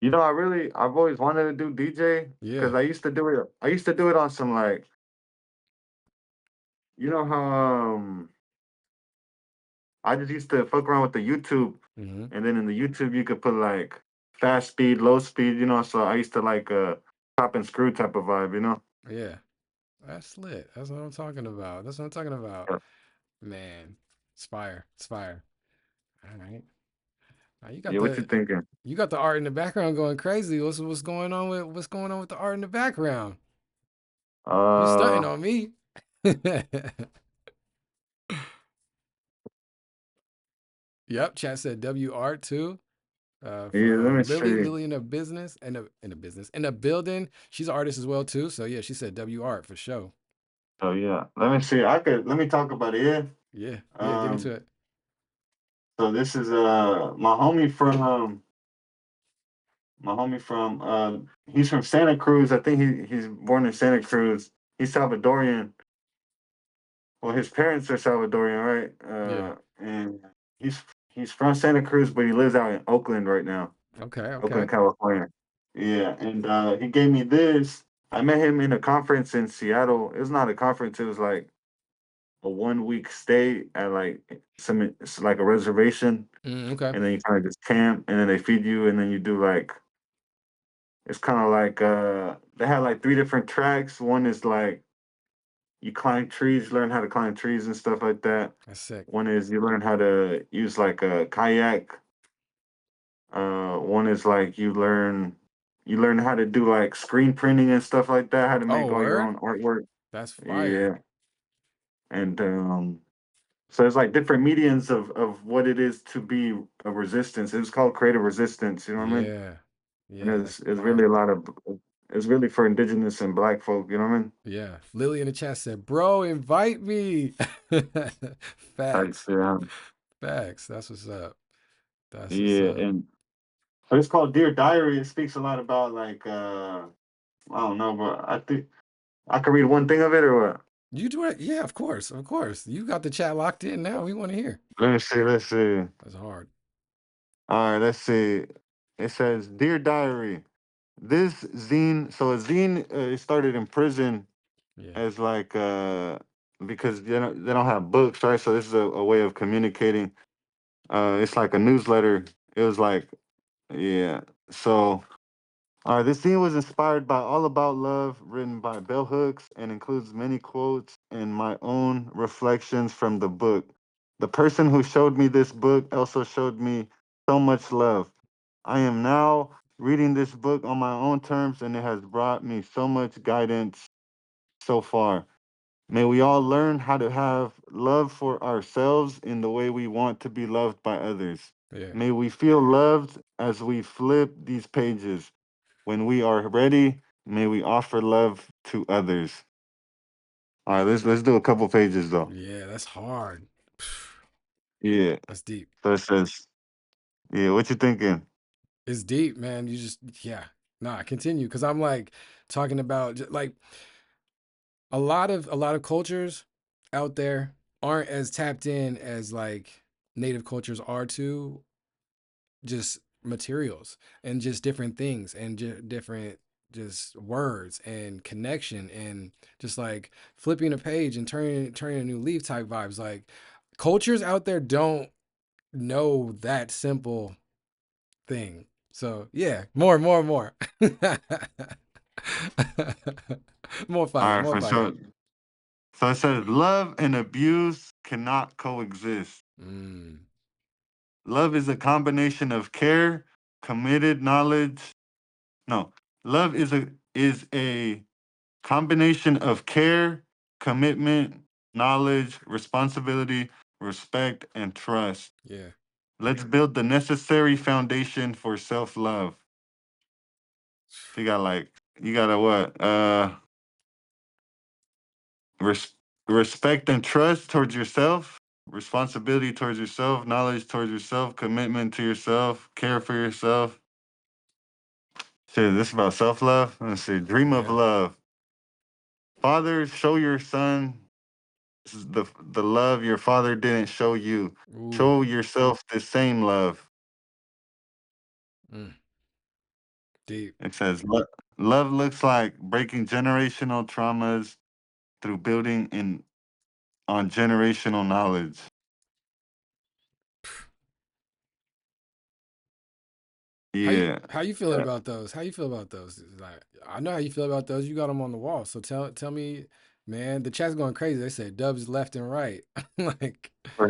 You know, I've always wanted to do DJ yeah. because I used to do it. I used to do it on some like, you know how I just used to fuck around with the YouTube, Hmm. and then in the YouTube you could put like fast speed, low speed, you know. So I used to like chop and screw type of vibe, you know. Yeah, that's lit. That's what I'm talking about. That's what I'm talking about. Yeah, Man, it's fire. It's fire. All right. Now yeah, what you thinking? you got the art in the background going crazy. What's going on with the art in the background? You stunting Uh, on me. Yep, chat said W art too. yeah, let From me Lily, see. Lily in a business in a business in a building. She's an artist as well too. So yeah, she said W art for sure. Oh yeah, let me see. I could let me talk about it. Yeah. Yeah, yeah, get into Um. it. So this is my homie from he's from Santa Cruz. I think he's born in Santa Cruz. He's Salvadorian. Well, his parents are Salvadorian, right? Yeah. And he's he's from Santa Cruz, but he lives out in Oakland right now, Okay. Oakland, Okay. California. Yeah, and he gave me this. I met him in a conference in Seattle. It was not a conference. It was like a 1 week stay at like it's like a reservation, Okay. and then you kind of just camp, and then they feed you, and then you do like it's kind of like they had like three different tracks. One is like you climb trees, learn how to climb trees and stuff like that. That's sick. One is you learn how to use like a kayak. One is like you learn how to do like screen printing and stuff like that, how to Oh, make all your word. own artwork. That's fire. Yeah. And so it's like different mediums of what it is to be a resistance. It's called creative resistance, you know what I mean? Yeah. And Yeah. That's it's really a fire. lot of it's really for indigenous and black folk, you know what I mean? Yeah. Lily in the chat said, "Bro, invite me." Like, Facts. yeah. Facts. That's what's up. That's what's Yeah, up. and but it's called Dear Diary. It speaks a lot about like I don't know, but I think I could read one thing of it or what? You do it? Yeah, of course. Of course. You got the chat locked in now. We want to hear. Let me see, let's see. That's hard. All right, let's see. It says, Dear Diary, this zine, so a zine it started in prison Yeah. as like because they don't have books, right? So this is a way of communicating. It's like a newsletter. It was like, yeah. So this scene was inspired by All About Love, written by Bell Hooks, and includes many quotes and my own reflections from the book. The person who showed me this book also showed me so much love. I am now reading this book on my own terms, and it has brought me so much guidance so far. May we all learn how to have love for ourselves in the way we want to be loved by others. Yeah. May we feel loved as we flip these pages. When we are ready, may we offer love to others. All right, let's do a couple pages though. Yeah. That's hard. Yeah. That's deep. So it says, yeah, what you thinking? It's deep, man. You just, yeah. Nah, continue. Cause I'm like talking about like a lot of cultures out there aren't as tapped in as like native cultures are to just materials and just different things and different just words and connection and just like flipping a page and turning a new leaf type vibes. Like cultures out there don't know that simple thing. So yeah, more. All right, more for fire. sure. So it says, love and abuse cannot coexist. Mm, Love is a combination of care, committed knowledge. No, love is a combination of care, commitment, knowledge, responsibility, respect, and trust. yeah, Let's build the necessary foundation for self-love. So you gotta what? Res- respect and trust towards yourself, responsibility towards yourself, knowledge towards yourself, commitment to yourself, care for yourself. Shit, this about self love. Let's see. Dream of Yeah. love. Father, show your son the love your father didn't show you. Ooh. Show yourself the same love. Mm, deep. It says love looks like breaking generational traumas through building in on generational knowledge. How you Yeah. how you feeling about those? How you feel about those? Like, I know how you feel about those. You got them on the wall. So tell me, man. The chat's going crazy. They said dubs left and right. Like For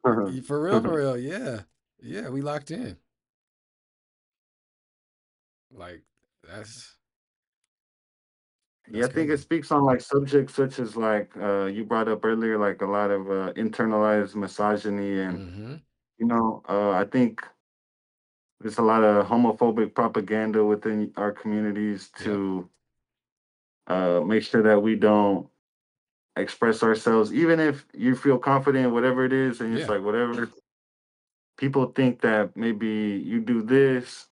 for real, for real. real. Yeah, yeah. We locked in. Like that's Yeah, that's I think it crazy. speaks on like subjects such as like you brought up earlier, like a lot of internalized misogyny and Mm-hmm. I think there's a lot of homophobic propaganda within our communities Yep. to make sure that we don't express ourselves, even if you feel confident, whatever it is, and it's Yeah. like whatever people think that maybe you do this,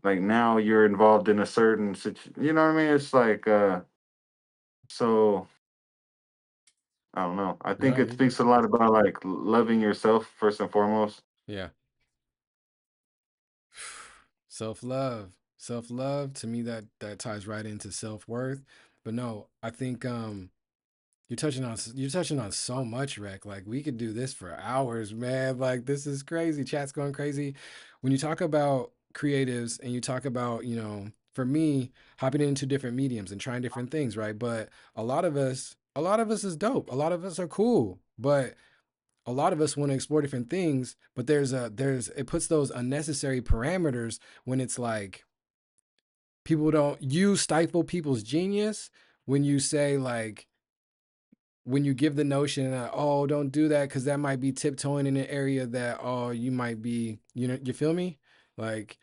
like now you're involved in a certain situation. You know what I mean? It's like so I don't know. I think No, it you're good. speaks a lot about like loving yourself first and foremost. Yeah. Self love. Self love. To me, that ties right into self worth. But no, I think you're touching on so much, Rec. Like we could do this for hours, man. Like this is crazy. Chat's going crazy. When you talk about creatives and you talk about, for me, hopping into different mediums and trying different things, right? But a lot of us is dope. A lot of us are cool. But a lot of us want to explore different things, but there's it puts those unnecessary parameters when it's like people don't you stifle people's genius when you say like when you give the notion that, oh, don't do that because that might be tiptoeing in an area that, oh, you might be, you feel me, like,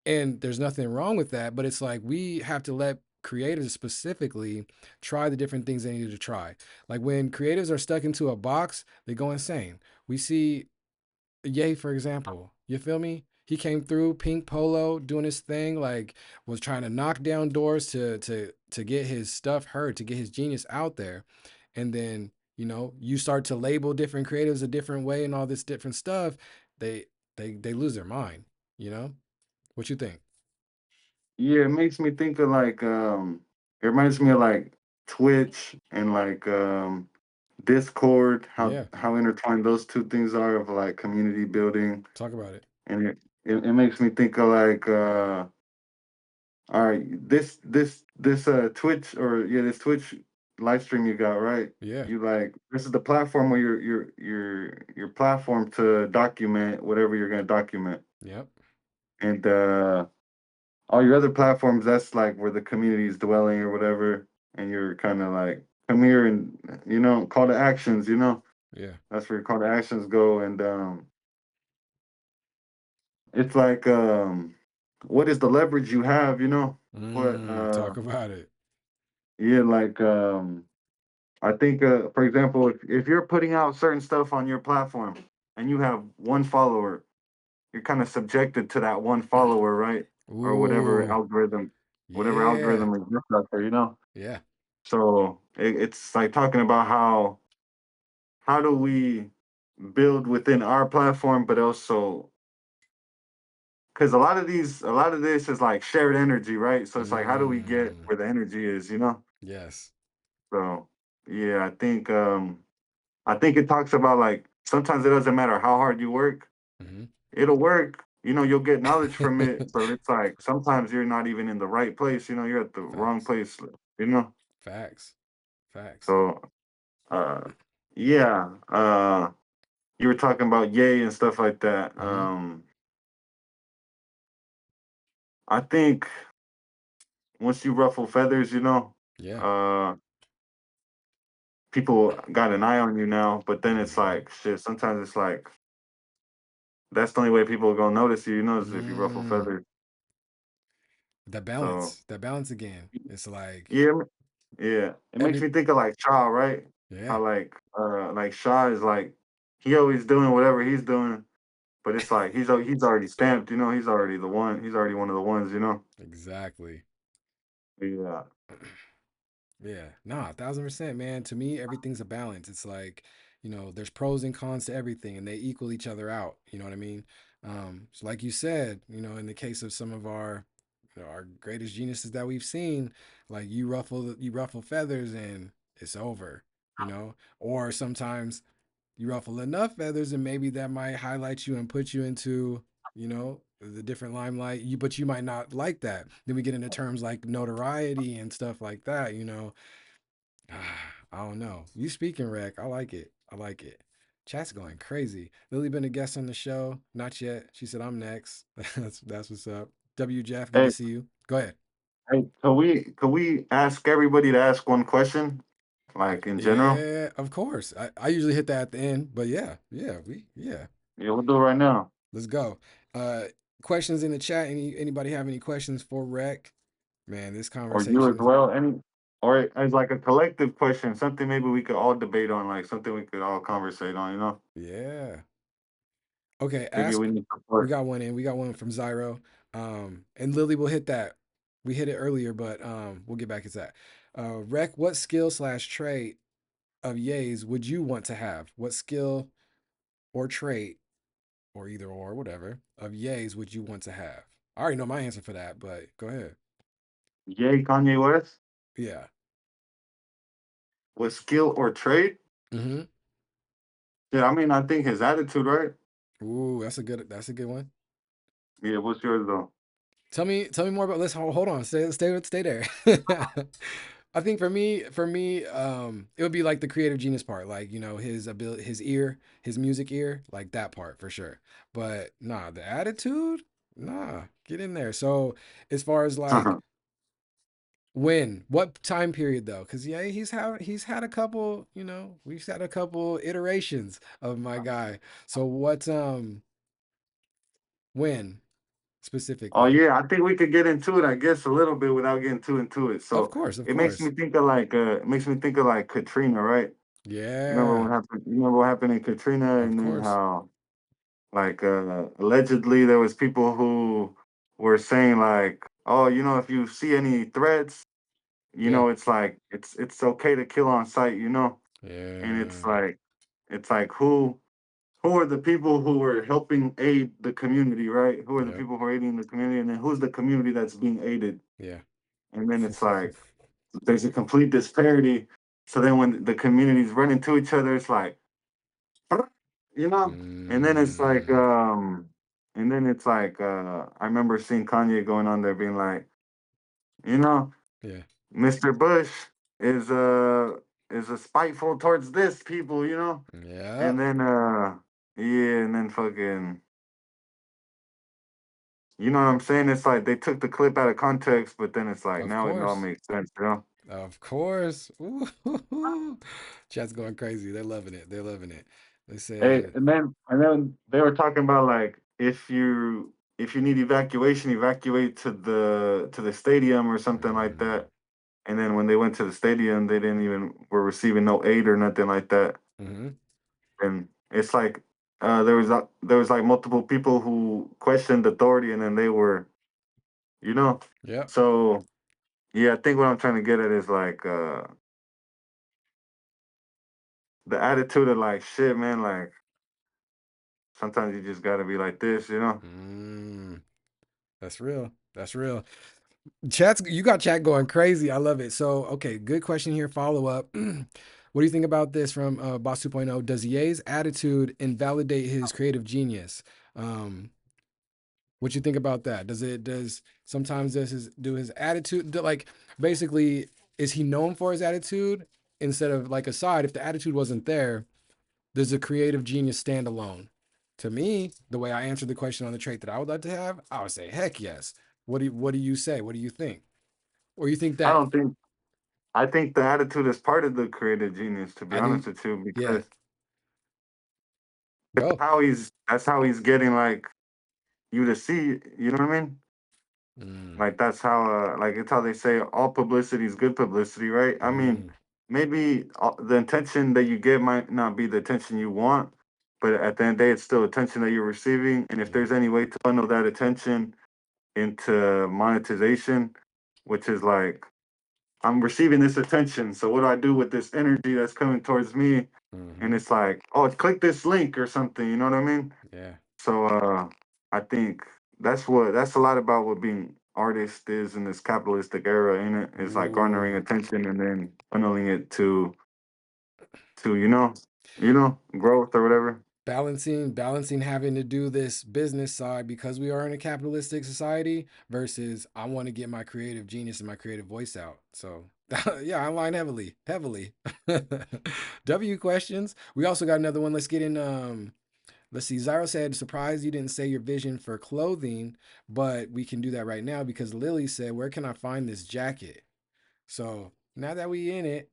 and there's nothing wrong with that, but it's like we have to let creators specifically try the different things they need to try. Like when creatives are stuck into a box, they go insane. We see Ye, for example, you feel me? He came through pink polo doing his thing, like was trying to knock down doors to get his stuff heard, to get his genius out there. And then, you start to label different creatives a different way and all this different stuff. They they lose their mind, you know? What you think? Yeah, it makes me think of like it reminds me of like Twitch and like Discord, Yeah, how intertwined those two things are of like community building. talk about it. And it makes me think of like all right, this Twitch or yeah, this Twitch live stream you got, right? Yeah. You like this is the platform where your platform to document whatever you're gonna document. Yep. And all your other platforms, that's like where the community is dwelling or whatever, and you're kind of like come here and call to actions. Yeah. That's where your call to actions go, and it's like what is the leverage you have? What Talk about it. yeah, like I think for example, if you're putting out certain stuff on your platform and you have one follower, you're kind of subjected to that one follower, right? Or Ooh. whatever Yeah. algorithm exists out there. Yeah. So it's like talking about how do we build within our platform, but also because a lot of this is like shared energy, right? So it's like how do we get Mm. where the energy is? Yes. So yeah, I think it talks about like sometimes it doesn't matter how hard you work, Hmm. it'll work. You'll get knowledge from it, but it's like sometimes you're not even in the right place. You're at the wrong Facts. place. You know. Facts. Facts. So uh, yeah. You were talking about yay and stuff like that. Hmm. I think once you ruffle feathers, Yeah. uh, people got an eye on you now. But then it's Hmm. like shit. Sometimes it's like that's the only way people are gonna notice you. Is if you ruffle Mm. feathers. That So balance. That balance again. It's like yeah, yeah. It makes every. me think of like Shaw, right? Yeah. How like Shaw is like he always doing whatever he's doing, but it's like he's already stamped, you know, he's already the one, he's already one of the ones, you know. Exactly. Yeah. Yeah, nah, 1,000%, man. To me, everything's a balance. It's like, there's pros and cons to everything, and they equal each other out. You know what I mean? So, like you said, in the case of some of our greatest geniuses that we've seen, like you ruffle feathers, and it's over. Or sometimes you ruffle enough feathers, and maybe that might highlight you and put you into, the different limelight. But you might not like that. Then we get into terms like notoriety and stuff like that. I don't know. You speaking, Rec. I like it. I like it. Chat's going crazy. Lily been a guest on the show. Not yet. She said I'm next. That's what's up. W Jeff, good to Hey, see you. Go ahead. hey, could we ask everybody to ask one question, like in general? Yeah, of course. I usually hit that at the end, but yeah. Yeah, we'll do it right now. Let's go. Uh Questions in the chat. Anybody have any questions for Rec? Man, this Or you as conversation is well. Any, or as like a collective question, something maybe we could all debate on, like something we could all conversate on, you know? yeah. Okay, Maybe ask. we need We support. got one in. We got one from Zyro. And Lily will hit that. We hit it earlier, but we'll get back to that. Rec, what skill slash trait of Ye's would you want to have? What skill or trait, or either or, whatever, of Ye's would you want to have? I already know my answer for that, but go ahead. Yay, Kanye West. Yeah. With skill or trade? Mm-hmm. Yeah, I mean, I think his attitude, right? Ooh, that's a good one. Yeah, what's yours though? Tell me more about. Let's hold on. Stay there. I think for me, it would be like the creative genius part, like his ability, his ear, his music ear, like that part for sure. But nah, the attitude, nah, get in there. So as far as like what time period though? Because yeah, he's had a couple, we've had a couple iterations of my guy. So when Oh specifically? yeah, I think we could get into it, I guess, a little bit without getting too into it. Of So course, of it makes course. me think of like Katrina, right? You remember Yeah, what happened? You remember what happened in Katrina, of and then course. how like allegedly there was people who were saying like, oh, you know, if you see any threats, you Yeah. know, it's like it's okay to kill on sight, you know, and Yeah. it's like who are the people who are helping aid the community, right? Who are the Yep. people who are aiding the community, and then who's the community that's being aided? Yeah. And then it's like there's a complete disparity. So then when the communities run into each other, it's like, you know, and then it's like, Mm, I remember seeing Kanye going on there being like, you know, yeah. Mr. Bush is is a spiteful towards this people, you know, Yeah. and then yeah, and then fucking, you know what I'm saying? It's like they took the clip out of context, but then it's like Of now it all course. makes sense, you know. Of course. Ooh. Chat's going crazy. They're loving it. They're loving it. They Hey, said, and then they were talking about like if you need evacuation, evacuate to the stadium or something like mm, that. And then when they went to the stadium, they didn't even were receiving no aid or nothing like that. mm-hmm. And it's like there was like multiple people who questioned authority, and then they were, you know. Yep. So yeah, I think what I'm trying to get at is like the attitude of like shit, man. Like sometimes you just gotta be like this, you know. Mm, that's real. That's real. You got chat going crazy. I love it. So, okay, good question here. Follow up. What do you think about this from Boss 2.0? Does Ye's attitude invalidate his creative genius? Um, What you think about that? Does sometimes do his attitude like basically is he known for his attitude instead of like aside if the attitude wasn't there, does a creative genius stand alone? To me, the way I answered the question on the trait that I would like to have, I would say heck yes. What do you say? What do you think? Or you think I that don't think I think the attitude is part of the creative genius, to be I think honest with you, yeah, because go. that's how he's getting like you to see, you know what I mean? Mm, Like that's how like it's how they say all publicity is good publicity, right? I mean, mm, maybe the attention that you get might not be the attention you want, but at the end of the day, it's still attention that you're receiving. And if Mhm. there's any way to funnel that attention into monetization, which is like I'm receiving this attention. So what do I do with this energy that's coming towards me? And Mhm. it's like, oh, click this link or something. You know what I mean? Yeah. So I think that's a lot about what being artist is in this capitalistic era, ain't it? It's like garnering Ooh. attention and then funneling it to growth or whatever. Balancing having to do this business side because we are in a capitalistic society versus I want to get my creative genius and my creative voice out. So yeah, I line heavily. W questions. We also got another one. Let's get in. Let's see. Zyro said, "Surprised you didn't say your vision for clothing, but we can do that right now because Lily said, where can I find this jacket?" So now that we in it,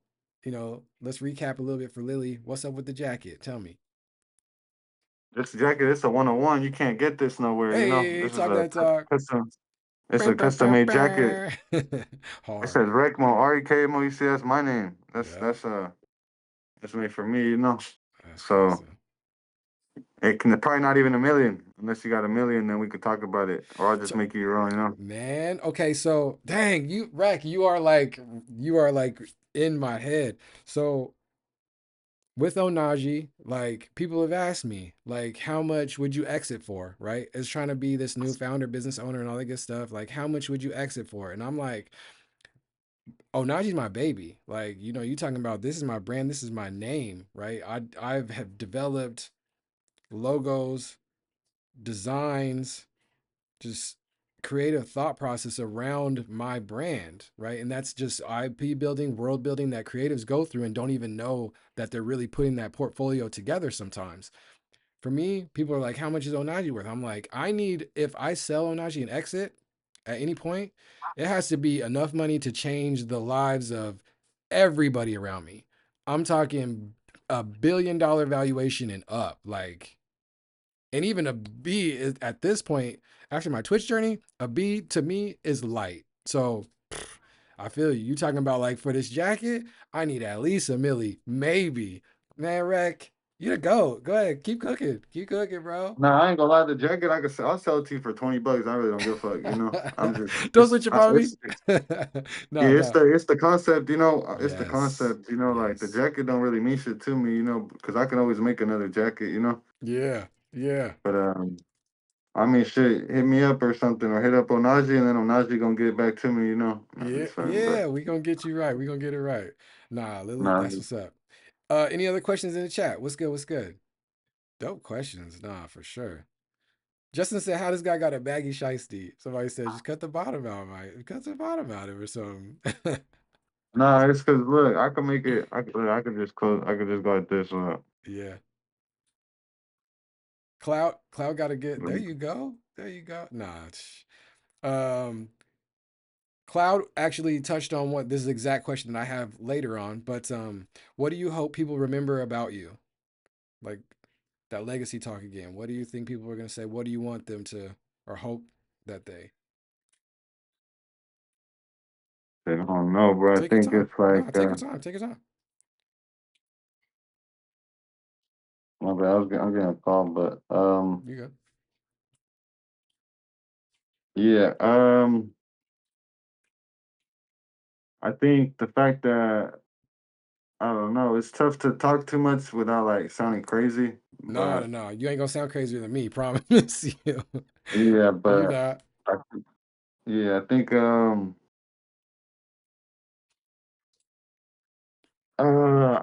let's recap a little bit for Lily. What's up with the jacket? Tell me. This jacket, it's a 101. You can't get this nowhere, you know. Hey, This is talk a that talk. custom it's Bam, a bam, custom bam, made jacket. bam. It Hard. says Rekmo, REKMO, you see that's my name. That's Yep. that's uh that's made for me, you know. That's So custom. it can probably not even a million. Unless you got a million, then we could talk about it. Or I'll just So, make you your own, you know. man, okay, so dang, you are like in my head. So with Onaji, like people have asked me, like, how much would you exit for? Right? As trying to be this new founder, business owner, and all that good stuff. Like, how much would you exit for? And I'm like, Onaji's my baby. Like, you talking about this is my brand, this is my name, right? I have developed logos, designs, just creative thought process around my brand, right? And that's just IP building, world building that creatives go through and don't even know that they're really putting that portfolio together sometimes. For me, people are like, how much is Onaji worth? I'm like, if I sell Onaji and exit at any point, it has to be enough money to change the lives of everybody around me. I'm talking $1 billion valuation and up. Like, and even a B is at this point, after my Twitch journey, a B to me is light. So I feel you. You talking about like for this jacket, I need at least a milli, maybe. Man, Rec, you the go. Go ahead, keep cooking, bro. Nah, I ain't gonna lie. The jacket I'll sell it to you for 20 bucks. I really don't give a fuck. You know, I'm just Don't switch up on me. yeah, No, no. it's the concept. You know, it's the Yes, concept. You know, like the yes, jacket don't really mean shit to me. You know, because I can always make another jacket. You know, yeah, yeah, but I mean, shit, hit me up or something, or hit up Onaji, and then Onaji gonna get back to me. You know, nah, yeah, just fine, but yeah. We gonna get you right. We gonna get it right. Nah, Lily, nah, that's what's up. Any other questions in the chat? What's good? What's good? Dope questions. Nah, for sure. Justin said, "How this guy got a baggy shiesty?" Somebody said, "Just cut the bottom out, Mike. Cut the bottom out of it or something." nah. It's because look, I can make it. I could just close. I could just go like this. Yeah. Cloud got to get. There you go. There you go. Nah. Um, Cloud actually touched on what this is the exact question that I have later on. But what do you hope people remember about you? Like that legacy talk again. What do you think people are gonna say? What do you want them to or hope that they I don't know, bro. I take your think time? it's like, No, take your time. Take your time. my bad. I'm getting a call, but You good? yeah. I think the fact that I don't know, it's tough to talk too much without like sounding crazy. No, no, But no. You ain't gonna sound crazier than me. Promise you. yeah, You but not. I, yeah, I think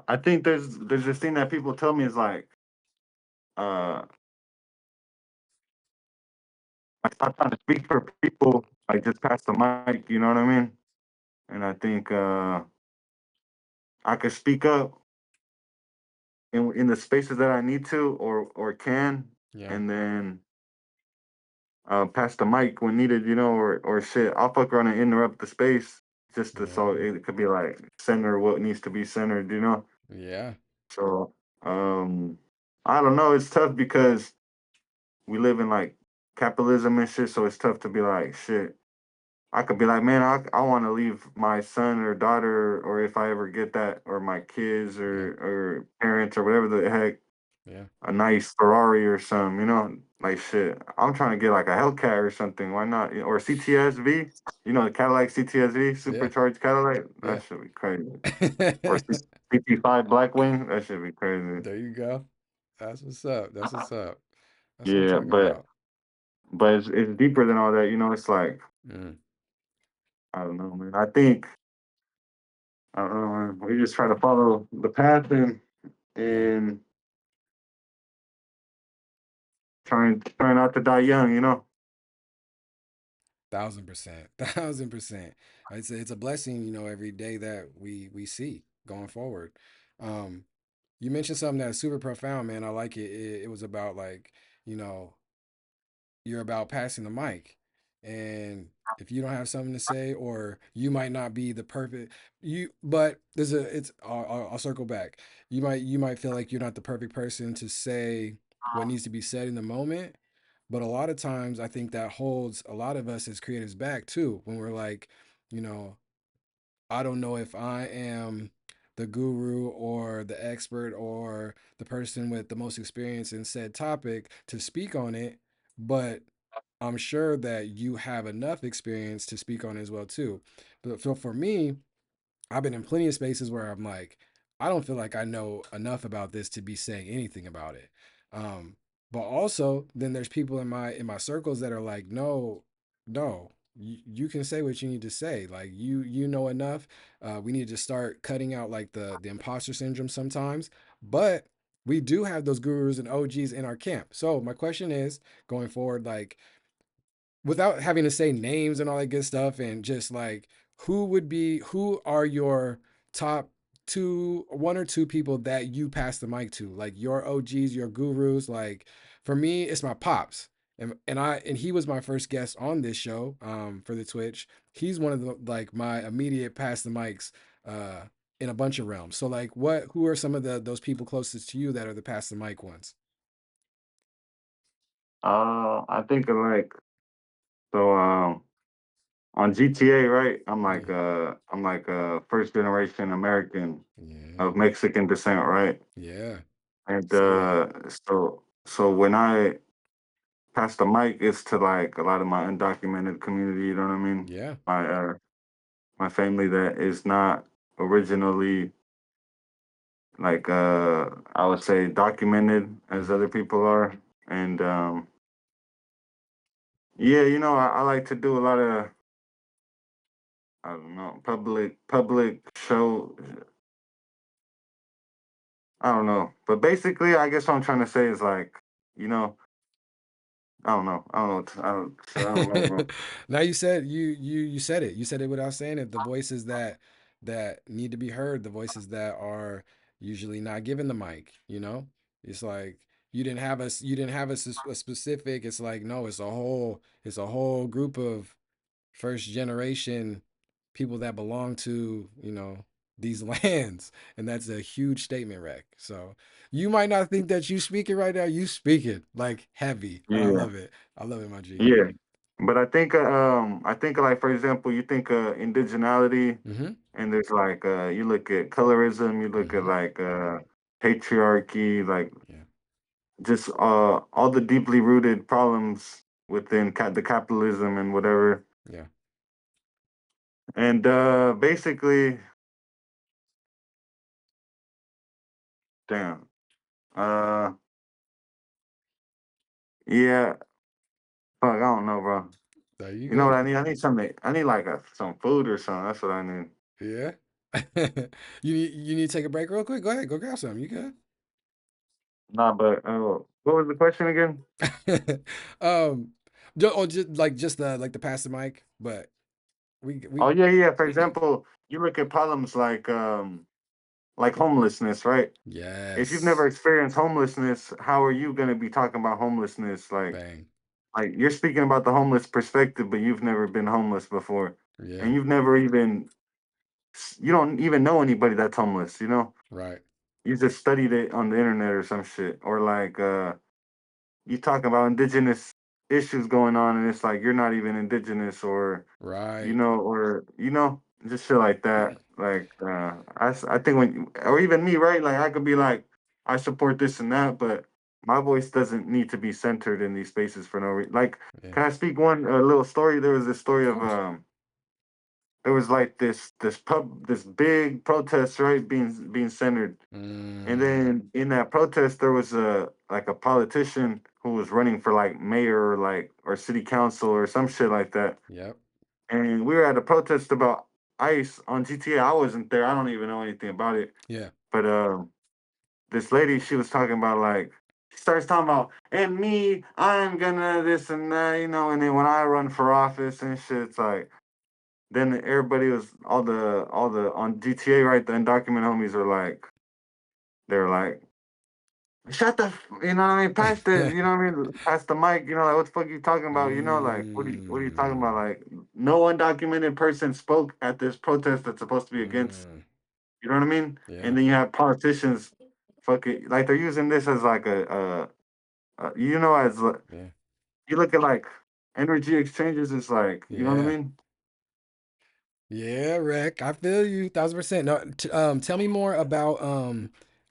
I think there's this thing that people tell me is like uh I stop trying to speak for people, like just pass the mic, you know what I mean? And I think I could speak up in the spaces that I need to or can, Yeah. and then pass the mic when needed, you know, or shit. I'll fuck around and interrupt the space just to Yeah. so it could be like center what needs to be centered, you know. Yeah. So I don't know. It's tough because we live in like capitalism and shit. So it's tough to be like shit. I could be like, man, I want to leave my son or daughter, or if I ever get that, or my kids Yeah. or parents or whatever the heck. Yeah. a nice Ferrari or something, like shit. I'm trying to get like a Hellcat or something. Why not? Or CTSV, the Cadillac CTSV, Yeah. supercharged Cadillac. Yeah. That should be crazy. Or CT5 Blackwing. That should be crazy. There you go. That's what's up. That's what's up. That's what I'm Yeah, talking but about. it's deeper than all that. It's like Mm, I don't know, man. I don't know, man. We just try to follow the path yeah. and try not to die young. 1,000%. 1,000%. It's a blessing, every day that we see going forward. Um, you mentioned something that's super profound, man. I like it. It was about like, you know, you're about passing the mic. And if you don't have something to say, or you might not be the perfect but I'll circle back. You might feel like you're not the perfect person to say what needs to be said in the moment. But a lot of times I think that holds a lot of us as creatives back too, when we're like, you know, I don't know if I am the guru or the expert or the person with the most experience in said topic to speak on it, but I'm sure that you have enough experience to speak on it as well too. But so for me, I've been in plenty of spaces where I'm like, I don't feel like I know enough about this to be saying anything about it. Um, but also, then there's people in my circles that are like, no, no, you can say what you need to say. Like you know enough. We need to start cutting out like the imposter syndrome sometimes. But we do have those gurus and OGs in our camp. So my question is, going forward, like without having to say names and all that good stuff, and just like who are your top two, one or two people that you pass the mic to, like your OGs, your gurus. Like for me, it's my pops. And he was my first guest on this show, for the Twitch. He's one of the like my immediate pass the mics, uh in a bunch of realms. So like who are some of those people closest to you that are the pass the mic ones? I think of like so on GTA, right? Yeah. I'm like a first generation American Yeah. of Mexican descent, right? Yeah. And Same. so when I pass the mic, it's to like a lot of my undocumented community. You know what I mean? Yeah. My family that is not originally like I would say documented as Hmm. other people are, and yeah, I like to do a lot of I don't know public show. I don't know, but basically, I guess what I'm trying to say is like, you know, I don't know, I don't know, I don't know, bro. Now you said it. You said it without saying it. The voices that need to be heard, the voices that are usually not given the mic. It's like you didn't have a specific. It's like no, it's a whole group of first generation people that belong to these lands, and that's a huge statement, Rec. So you might not think that you speak it right now. You speak it like heavy, and I Yeah, love it. I love it, my G. yeah. But I think like for example, you think indigeneity, Mm-hmm. and there's like you look at colorism, you look at Mm-hmm. like patriarchy, like Yeah. just all the deeply rooted problems within the capitalism and whatever. Yeah. And basically, damn, uh, yeah, fuck, I don't know, bro. There you You know what I go. need? I need something. I need like some food or something. That's what I need. Yeah. You need to take a break real quick. Go ahead. Go grab something. You Nah, but what was the question again? good. Just the pass the mic, but we Oh yeah, yeah. For example, you look at problems like homelessness, right? If you've never yes. experienced homelessness, how are you going to be talking about homelessness? Bang. Like you're speaking about the homeless perspective, but you've never been homeless before, Yeah. and you don't even know anybody that's homeless. Right. You just studied it on the internet or some shit, or like you talk about indigenous issues going on, and it's like you're not even indigenous, or Right. just shit like that. Like I think or even me, right? Like I could be like, I support this and that, but my voice doesn't need to be centered in these spaces for no reason. Like, Yeah. can I speak one a little story? There was this Of story of course. there was like this big protest, right, being centered. And Mm, then in that protest, there was a like a politician who was running for like mayor or like or city council or some shit like that. yep. And we were at a protest about ICE on GTA. I wasn't there. I don't even know anything about it. Yeah. But this lady, she was talking about like she starts talking about and me, I'm gonna this and that, you know. And then when I run for office and shit, it's like then everybody was all the on GTA, right? The undocumented homies are like they're like shut the, you know what I mean? Pass the, you know what I mean? Pass the mic, you know, like what the fuck you talking about? You know, like what are you talking about? mm, Like no undocumented person spoke at this protest that's supposed to be against. mm, You know what I mean? yeah. And then you have politicians, fucking like they're using this as like you know, as Yeah. you look at like energy exchanges. It's like you know what I Yeah. mean? Yeah, Rick. I feel you 1000%. No, tell me more about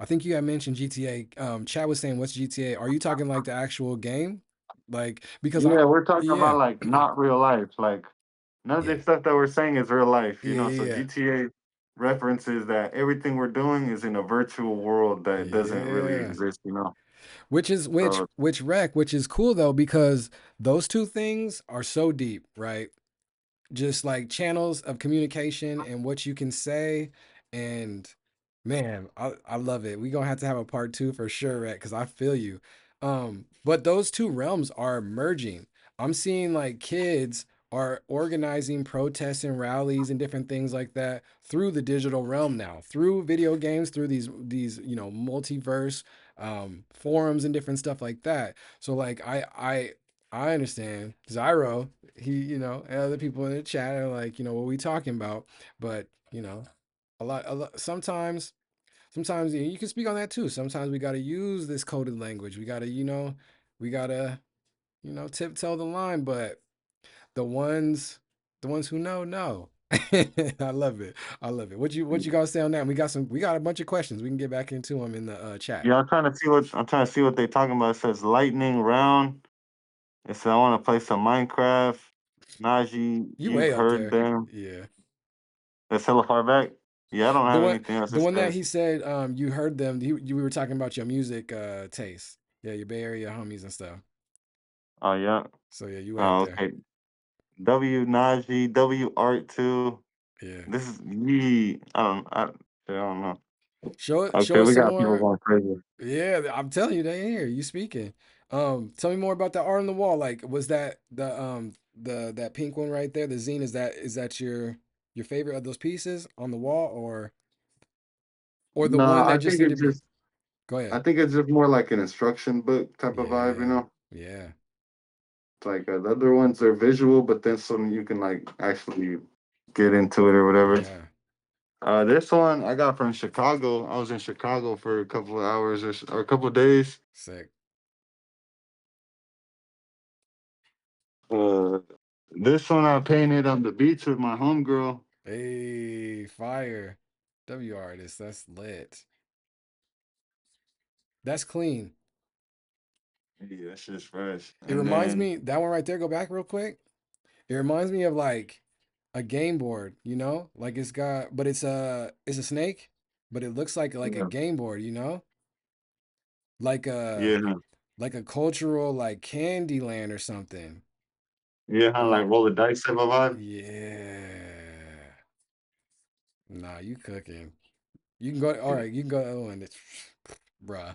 I think you had mentioned GTA. Chad was saying what's GTA? Are you talking like the actual game? Like because I Yeah, we're talking about yeah. like not real life. Like none of Yeah. this stuff that we're saying is real life. You Yeah, know, so yeah, GTA references that everything we're doing is in a virtual world that yeah. doesn't really Yeah. exist. You know, Which is so which is cool though because those two things are so deep, right? Just like channels of communication and what you can say. And man, I love it. We're gonna have to have a part two for sure, right? Because I feel you. But those two realms are merging. I'm seeing like kids are organizing protests and rallies and different things like that through the digital realm now, through video games, through these multiverse forums and different stuff like that. So like I understand Zyro, he, and other people in the chat are like, what we talking about? But, a lot sometimes you can speak on that too. Sometimes we got to use this coded language. We got to tiptoe the line, but the ones, the ones who know. I love it. I love it. What you got to say on that? We got a bunch of questions. We can get back into them in the chat. yeah, I'm trying to see what they talking about. It says lightning round. It said I want to play some Minecraft. Najee, You you've way up heard there. them. Yeah. That's hella far back. Yeah, I don't The have one, anything else. the It one that says, he said, you heard them. We were talking about your music taste. Yeah, your Bay Area homies and stuff. oh yeah, So yeah, you way up oh there. okay. W Najee, W Art two. Yeah. This is me. I don't know. Show Okay, us we some got people more. going crazy. Yeah, I'm telling you, they ain't here. You speaking. Tell me more about the art on the wall. Like, was that the that pink one right there, the zine? Is that your favorite of those pieces on the wall, or the No, one that just seemed to be? Go I ahead. think it's just more like an instruction book type of vibe, you Yeah. know? Yeah. It's like the other ones are visual, but then some you can like actually get into it or whatever. Yeah. This one I got from Chicago. I was in Chicago for a couple of hours or a couple of days. Sick. Uh, this one I painted on the beach with my homegirl. Hey, fire. W artist. That's lit. That's clean. Yeah, that shit's fresh. It And reminds then me, that one right there, go back real quick. It reminds me of like a game board, Like but it's a snake, but it looks like a yeah, game board. Like a yeah, like a cultural like candy land or something. yeah, like roll the dice type of vibe. Yeah. Nah, you cooking. You can go, all right, you can go the other one. It's, bruh,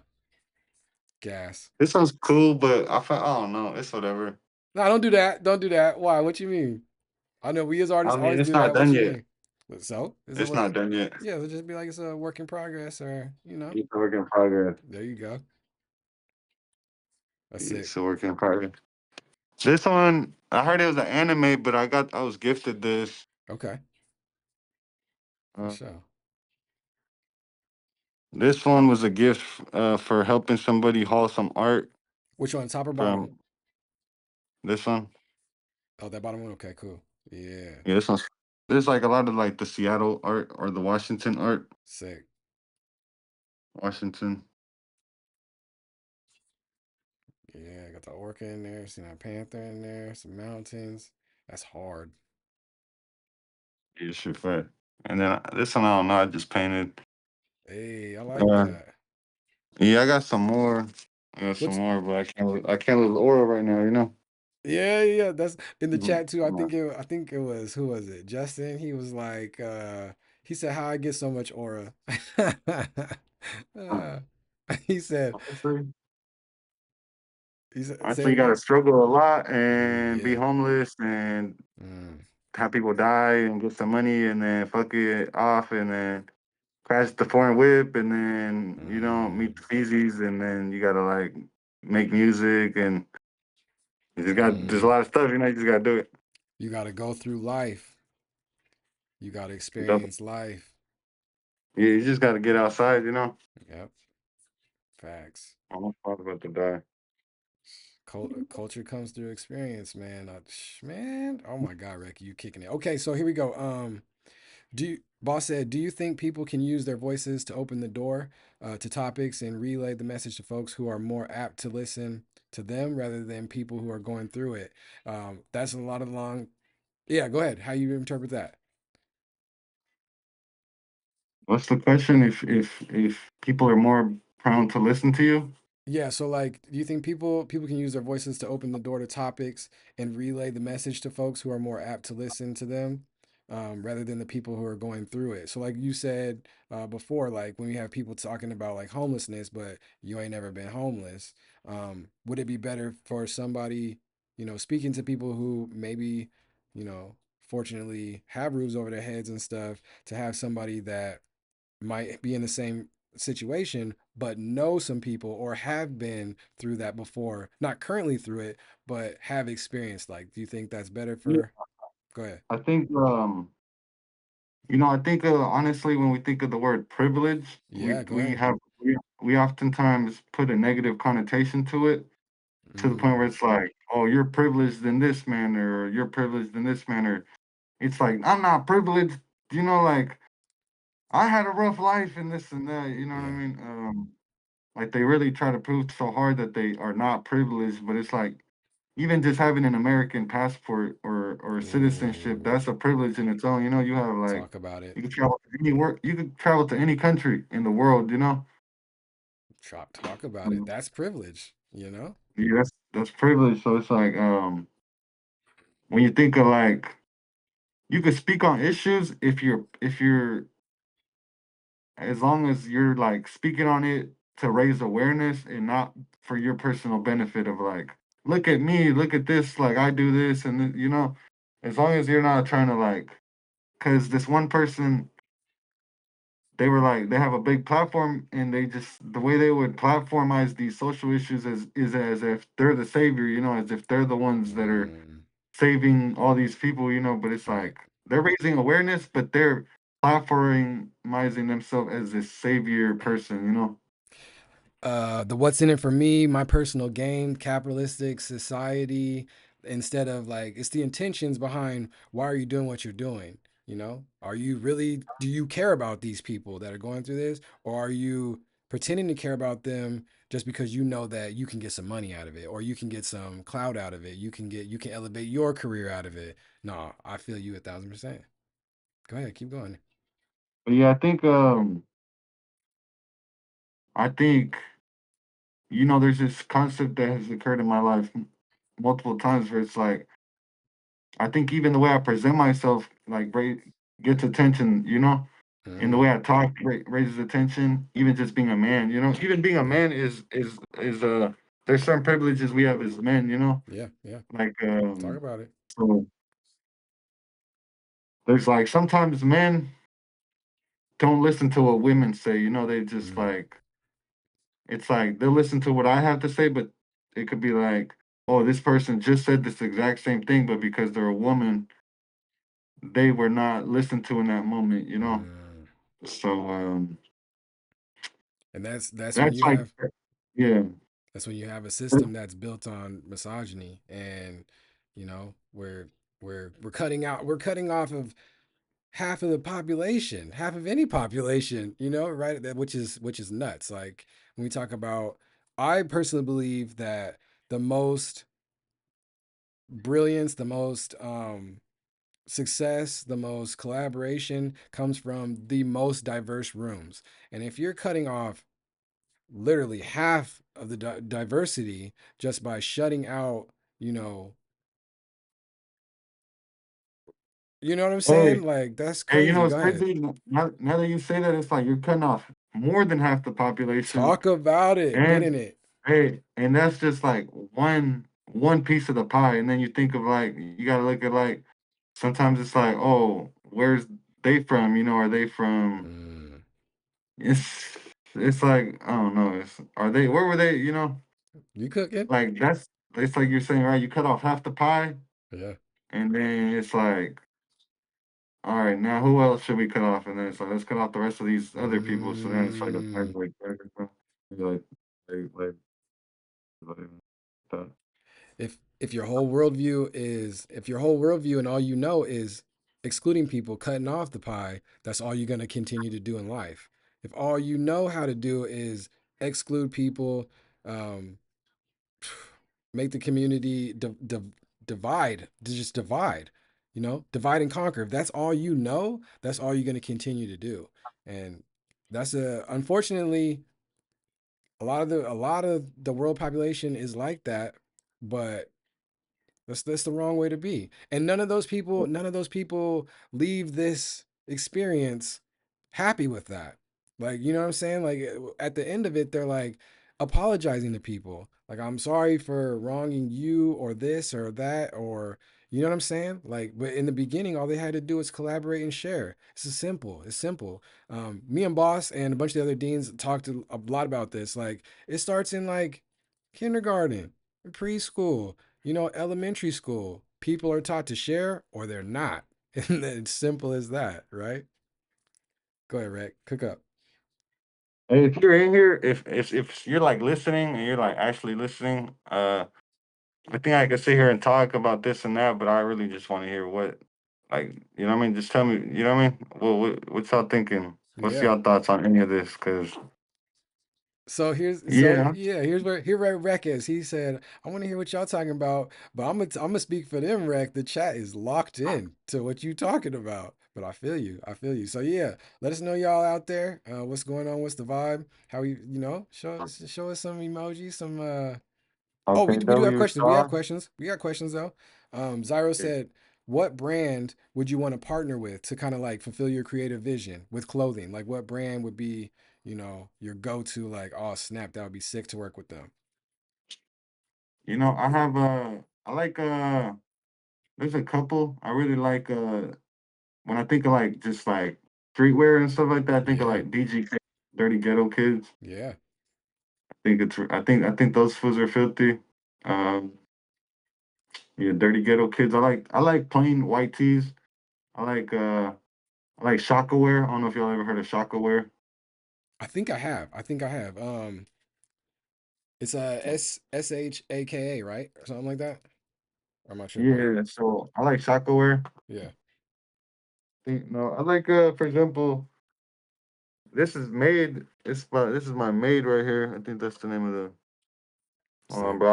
gas. This one's cool, but I don't know. It's whatever. No, don't do that. Don't do that. Why? What you mean? I know we as I artists mean, always it's do not that. What done you yet. mean? So, is it It's work? not done yet. Yeah, it'll just be like it's a work in progress, or It's a work in progress. there you go. That's it. It's a work in progress. This one, I heard it was an anime, but I was gifted this. Okay, for Uh, sure. this one was a gift for helping somebody haul some art Which one, top or bottom? from this one. Oh, that bottom one. Okay, cool. Yeah, Yeah, this one's. There's like a lot of like the Seattle art or the Washington art. sick. Washington. Yeah, got the orca in there, seen a panther in there, some mountains. That's hard. Yeah, shit fat. And then this one I don't know. I just painted. Hey, I like Uh, that. yeah, I got some more. I got some What's more, but I can't lose aura right now. You know. Yeah, yeah, that's in the Mhm. chat too. I think it was who was it? Justin. He was like he said how I get so much aura. Uh, he said Honestly, he said say honestly, it you got to again. struggle a lot Ooh, and be yeah. homeless and Mm, have people die and get some money and then fuck it off and then crash the foreign whip and then you don't mm, meet the feezies and then you gotta like make music and you just got there's a mm. lot of stuff, you just gotta do it. You got to go through life. You got to Double. experience life. Yeah, you just gotta get outside. Yep, facts. I'm about to die. Culture comes through experience, man. Man, oh my God, Ricky, you kicking it. Okay, so here we go. Boss said, do you think people can use their voices to open the door to topics and relay the message to folks who are more apt to listen to them rather than people who are going through it? That's a lot of long. Yeah, go ahead. How you interpret that? What's the question? If people are more prone to listen to you? Yeah, so like, do you think people can use their voices to open the door to topics and relay the message to folks who are more apt to listen to them, rather than the people who are going through it? So like you said before, like when we have people talking about like homelessness, but you ain't never been homeless, would it be better for somebody, speaking to people who maybe, fortunately have roofs over their heads and stuff, to have somebody that might be in the same situation but know some people or have been through that before, not currently through it, but have experienced, like, do you think that's better Yeah, for go ahead. I think I think honestly when we think of the word privilege, Yeah, go we ahead. have we oftentimes put a negative connotation to it to the point where Mm, it's like, "Oh, you're privileged in this manner, or you're privileged in this manner." It's like, "I'm not privileged." Like, I had a rough life and this and that, you know what I yeah. mean? Like, they really try to prove so hard that they are not privileged, but it's like, even just having an American passport or citizenship, Ooh, that's a privilege in its own, you have, like talk about it. you could travel to anywhere you could travel to any country in the world. Talk about it. Mm. That's privilege. Yeah, that's privilege, so it's like, when you think of, like you could speak on issues if you're as long as you're like speaking on it to raise awareness and not for your personal benefit of like, look at me, look at this, like I do this and as long as you're not trying to like, because this one person, they were like they have a big platform and they just the way they would platformize these social issues is as if they're the savior, as if they're the ones that are Mm, saving all these people, but it's right. like they're raising awareness, but they're platformizing themselves as this savior person. The what's in it for me, my personal gain, capitalistic society, instead of like, it's the intentions behind why are you doing what you're doing? Are you really, do you care about these people that are going through this? Or are you pretending to care about them just because you know that you can get some money out of it or you can get some clout out of it? You can elevate your career out of it. No, I feel you 1,000%. Go ahead, keep going. But yeah, I think there's this concept that has occurred in my life multiple times where it's like I think even the way I present myself like gets attention. And the Mm, way I talk raises attention. Even just being a man. Even being a yeah, man is there's certain privileges we have as men. yeah, yeah. Like Talk about it. so there's like sometimes men don't listen to what women say. They just Mm, like it's like they'll listen to what I have to say, but it could be like, oh, this person just said this exact same thing, but because they're a woman, they were not listened to in that moment. mm. So And that's when that's you like, have yeah. a system that's built on misogyny, and we're cutting off of half of the population, half of any population, right? Which is nuts. Like when we talk about, I personally believe that the most brilliance, the most success, the most collaboration comes from the most diverse rooms. And if you're cutting off literally half of the diversity just by shutting out, you know, you know what I'm Hey, saying? Like that's hey, you know crazy. what's Go ahead. crazy? Now that you say that, it's like you're cutting off more than half the population, Talk about it. Get and in it. hey, and that's just like one piece of the pie. And then you think of like you gotta look at like sometimes it's like, oh, where's they from? You know, are they from? Mm. It's like I don't know. It's are they? Where were they? You know, You cooking? like that's it's like you're saying, right? You cut off half the pie, Yeah. and then it's like, all right, now who else should we cut off? And then it's like, let's cut off the rest of these other people. So then it's like a Mm. like, like, like, like that. If your whole worldview is if your whole worldview and all you know is excluding people, cutting off the pie, that's all you're going to continue to do in life. If all you know how to do is exclude people, um, make the community divide, just divide, divide and conquer. If that's all you know, that's all you're going to continue to do. And that's unfortunately a lot of the world population is like that, but that's the wrong way to be. And none of those people leave this experience happy with that. Like, you know what I'm saying? Like at the end of it, they're like apologizing to people. Like, I'm sorry for wronging you or this or that, or you know what I'm saying? Like, but in the beginning, all they had to do was collaborate and share. It's simple. It's simple. Me and Boss and a bunch of the other deans talked a lot about this. Like, it starts in like kindergarten, preschool, elementary school. People are taught to share or they're not. And it's simple as that, right? Go ahead, Rick. Cook up. Hey, if you're in here, if you're like listening and you're like actually listening, I think I could sit here and talk about this and that, but I really just want to hear what, like, you know what I mean? Just tell me, you know what I mean? What's y'all thinking? What's Yeah. y'all thoughts on any of this? Cause So yeah, yeah, where Rec is. He said, I want to hear what y'all talking about, but I'm gonna speak for them, Rec. The chat is locked in to what you talking about. But I feel you. I feel you. So yeah, let us know y'all out there. What's going on? What's the vibe? How show us some emojis, some Oh, we, okay, we do have W questions. We have star. questions. We got questions though. Zyro said, "What brand would you want to partner with to kind of like fulfill your creative vision with clothing? Like, what brand would be, your go-to? Like, oh snap, that would be sick to work with them." You know, I like there's a couple I really like when I think of like just like streetwear and stuff like that, I think of Yeah, like DGK, Dirty Ghetto Kids. yeah. I think those fools are filthy. Um, yeah, Dirty Ghetto Kids. I like plain white tees. I like uh I like Shaka wear. I don't know if y'all ever heard of Shaka wear. I think I have. I think I have. It's a SHAKA, right, or something like that. Or am I tripping? Yeah, so I like Shaka wear. Yeah. Think no, I like for example, this is my maid right here. I think that's the name of the Sick. but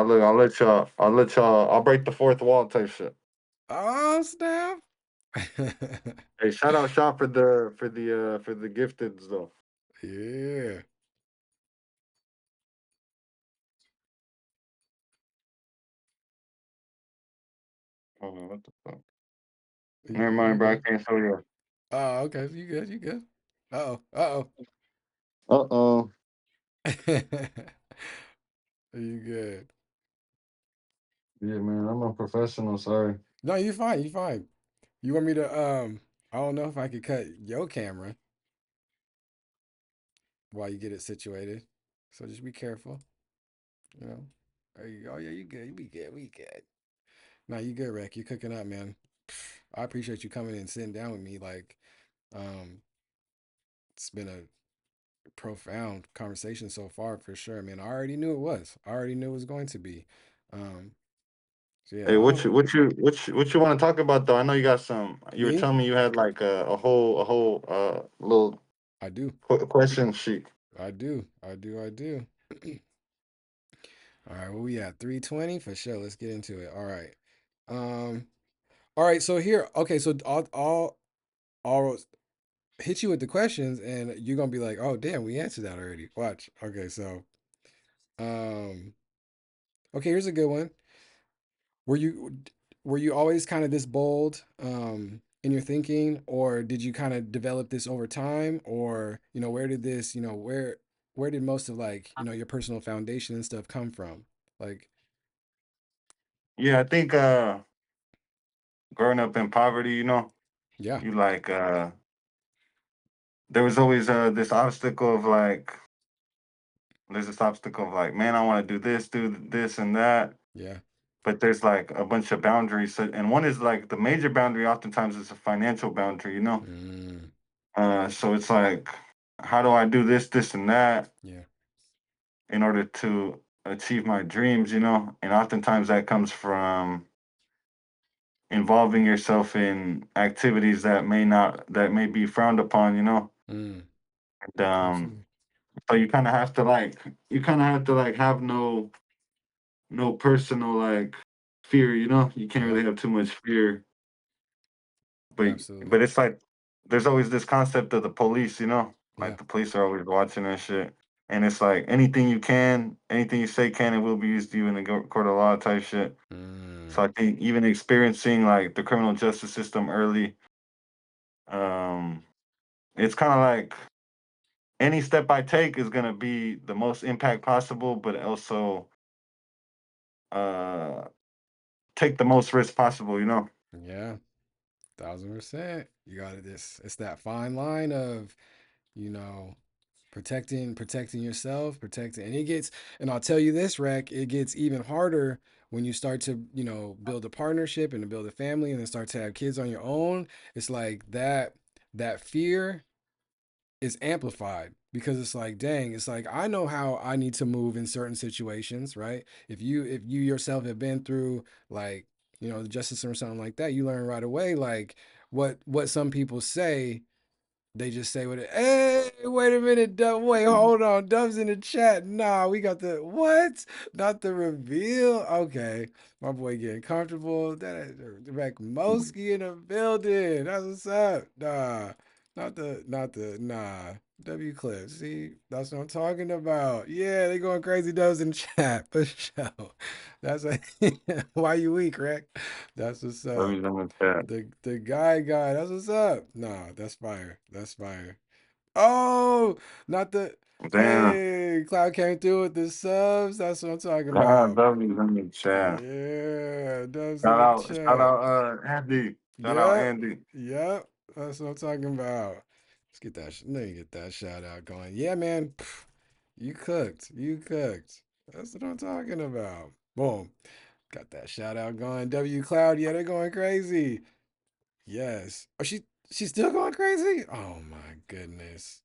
I'll break the fourth wall type shit. Oh snap. Hey, shout out shop for the gifteds though. Yeah. What the fuck? You Never good. You mind, bro. I good. can't show you. Oh, okay. You good. You good. Uh oh. Uh-oh. Uh oh. You good. Yeah, man, I'm a professional, sorry. No, you fine. You fine. You want me to I don't know if I could cut your camera while you get it situated. So just be careful, you know. There you go. Oh yeah, you good. You be good. We good. No, you good, Rick. You cooking up, man. I appreciate you coming and sitting down with me. Like, um, it's been a profound conversation so far for sure, man. I already knew it was. I already knew it was going to be. Um, so yeah, Hey, I don't what you want to talk about though? I know you got some. You were me. telling me you had like a whole little I do. question sheet. I do. I do. I do. All right, well we at 320 for sure. Let's get into it. All right. Um, all right, so here, okay, so I'll hit you with the questions and you're gonna be like, oh damn, we answered that already. Watch. Okay, so um okay, here's a good one. Were you were you always kind of this bold in your thinking, or did you kind of develop this over time, or where did this, where did most of like your personal foundation and stuff come from? Like, Yeah, I think growing up in poverty, yeah, you like there was always this obstacle of like there's this obstacle of like, man, I want to do this and that, yeah, but there's like a bunch of boundaries. So, and one is like the major boundary oftentimes is a financial boundary. mm, So it's like, how do I do this, and that yeah, in order to achieve my dreams? And oftentimes that comes from involving yourself in activities that may be frowned upon. mm, And absolutely, so you kind of have to like have no personal like fear. You can't yep, really have too much fear, but absolutely, but it's like there's always this concept of the police. yeah, Like the police are always watching that shit. And it's like anything you say can and will be used to you in the court of law type shit. mm, So I think even experiencing like the criminal justice system early, um, it's kind of like any step I take is gonna be the most impact possible, but also uh take the most risk possible. yeah, 1000%. You got it. This it's that fine line of you know protecting yourself, protecting, and it gets, and I'll tell you this, Rec, it gets even harder when you start to build a partnership and to build a family and then start to have kids on your own. It's like that fear is amplified because it's like, dang, it's like I know how I need to move in certain situations, right? If you yourself have been through like the justice system or something like that, you learn right away like what some people say. They just say with it, hey, wait a minute, Dub. Wait, hold on. Dub's in the chat. Nah, we got the what? Not the reveal. Okay. My boy getting comfortable. That Rekmoskii in the building. That's what's up. Nah. Nah. W clip. See, that's what I'm talking about. Yeah, they going crazy dubs in the chat for sure. That's like, why you weak, Rek? That's what's up. Everything in the chat. The guy, that's what's up. Nah, that's fire. That's fire. Oh, not the Damn. hey, Cloud came through with the subs. That's what I'm talking God, about. W's in the chat. Yeah, Dubs in the Shout chat. out, Andy. Shout out, Yep, Andy. yep. That's what I'm talking about. Let's get that. Let me get that shout out going. Yeah, man. You cooked. You cooked. That's what I'm talking about. Boom. Got that shout out going. W Cloud. Yeah, they're going crazy. Yes. Oh, she's still going crazy? Oh my goodness.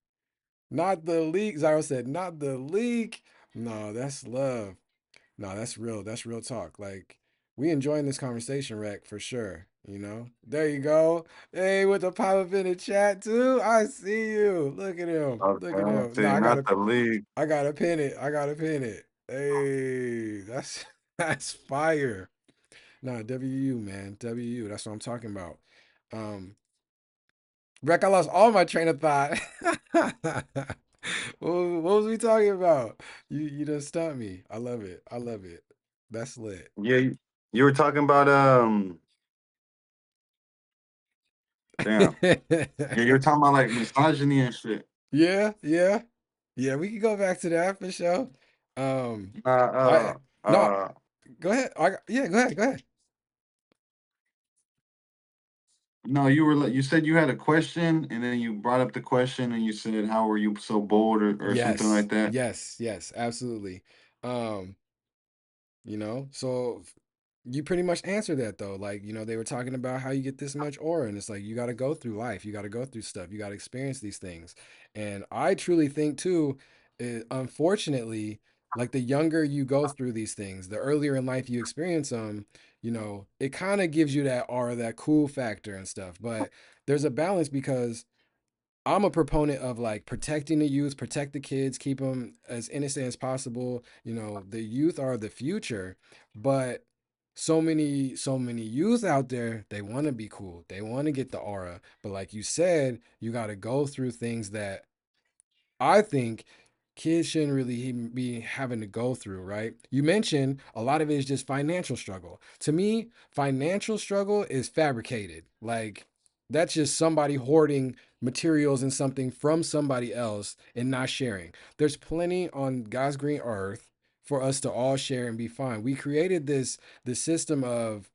Not the leak. Zyro said, not the leak. No, that's love. No, that's real. That's real talk. Like, we enjoying this conversation, Rec, for sure. There you go. Hey, with the pop up in the chat too. I see you. Look at him. Look at Okay. him. No, See, not the league. I gotta pin it. I gotta pin it. Hey, that's that's fire. Nah, WU, man. WU. That's what I'm talking about. Um, Rec, I lost all my train of thought. What was we talking about? You just stumped me. I love it. I love it. That's lit. Yeah, you were talking about damn. Yeah, you were talking about like misogyny and shit. Yeah, yeah. Yeah, we can go back to that for sure. Um I Uh, no, uh, go ahead. Yeah, go ahead. Go ahead. no, you said you had a question, and then you brought up the question, and you said, "How were you so bold?" or something Yes. like that. Yes, yes, absolutely. Um so you pretty much answered that though. Like, they were talking about how you get this much aura, and it's like you got to go through life, you got to go through stuff, you got to experience these things. And I truly think too, unfortunately, like the younger you go through these things, the earlier in life you experience them, it kind of gives you that aura, that cool factor and stuff. But there's a balance because I'm a proponent of like protecting the youth, protect the kids, keep them as innocent as possible. You know, the youth are the future, but so many youth out there, they want to be cool. They want to get the aura. But like you said, you got to go through things that I think kids shouldn't really even be having to go through, right? You mentioned a lot of it is just financial struggle. To me, financial struggle is fabricated. Like that's just somebody hoarding materials and something from somebody else and not sharing. There's plenty on God's green earth for us to all share and be fine. We created this system of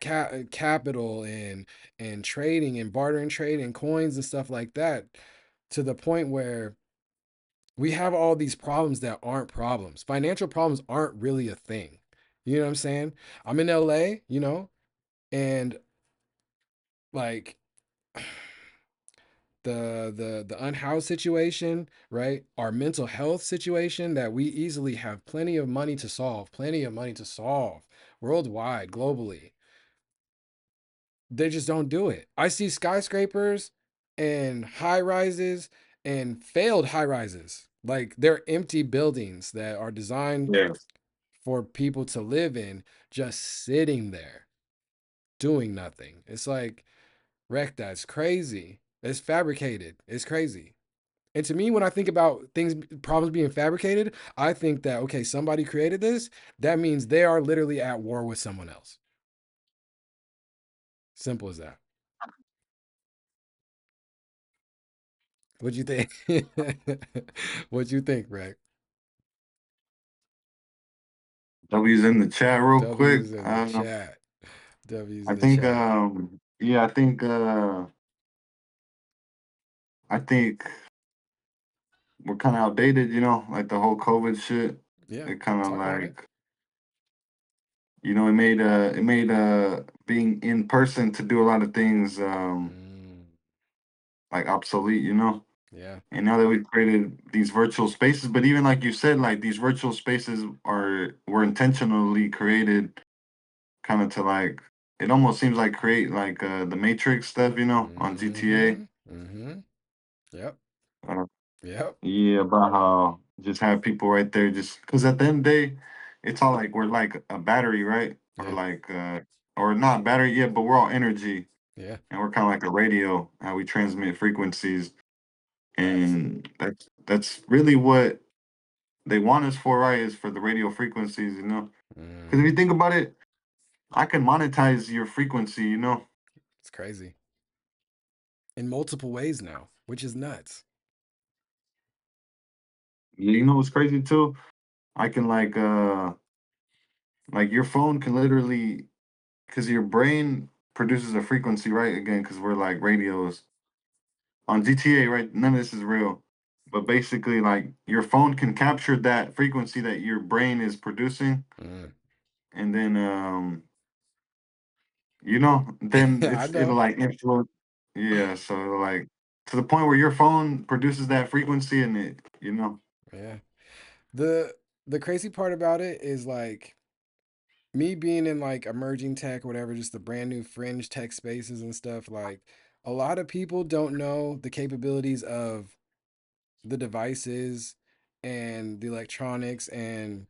capital and trading and bartering trade and coins and stuff like that to the point where we have all these problems that aren't problems. Financial problems aren't really a thing. You know what I'm saying? I'm in LA, and like the unhoused situation, right? Our mental health situation that we easily have plenty of money to solve worldwide, globally. They just don't do it. I see skyscrapers and high rises and failed high rises. Like they're empty buildings that are designed Yeah. for people to live in, just sitting there doing nothing. It's like, wreck, that's crazy. It's fabricated. It's crazy. And to me, when I think about things, problems being fabricated, I think that, okay, somebody created this. That means they are literally at war with someone else. Simple as that. What'd you think? What'd you think, Rick? W's in the chat real quick. W's in the chat. W's I in the think chat. yeah, I think we're kind of outdated, like the whole COVID shit. Yeah. It kind of Talk about it. like, it made being in person to do a lot of things Mm, like obsolete, yeah. And now that we've created these virtual spaces, but even like you said, like these virtual spaces were intentionally created kind of to like it almost seems like create like the Matrix stuff, on GTA. Mm-hmm. Mm-hmm. Yep. Uh, Yep. yeah, about how just have people right there, just because at the end of the day, it's all like we're like a battery, right? Or Yeah. like or not battery yet, but we're all energy, Yeah. and we're kind of like a radio, how we transmit frequencies, Facts. and that's really what they want us for, right? Is for the radio frequencies. Because if Mm. you think about it, I can monetize your frequency. It's crazy. In multiple ways now, which is nuts. Yeah, you know what's crazy too? I can like your phone can literally, because your brain produces a frequency, right? Again, because we're like radios on GTA, right? None of this is real. But basically, like your phone can capture that frequency that your brain is producing, Mm. and then I it'll know. like influence. Yeah, so it'll, like to the point where your phone produces that frequency, and it. Yeah. The the crazy part about it is like me being in like emerging tech or whatever, just the brand new fringe tech spaces and stuff, like a lot of people don't know the capabilities of the devices and the electronics and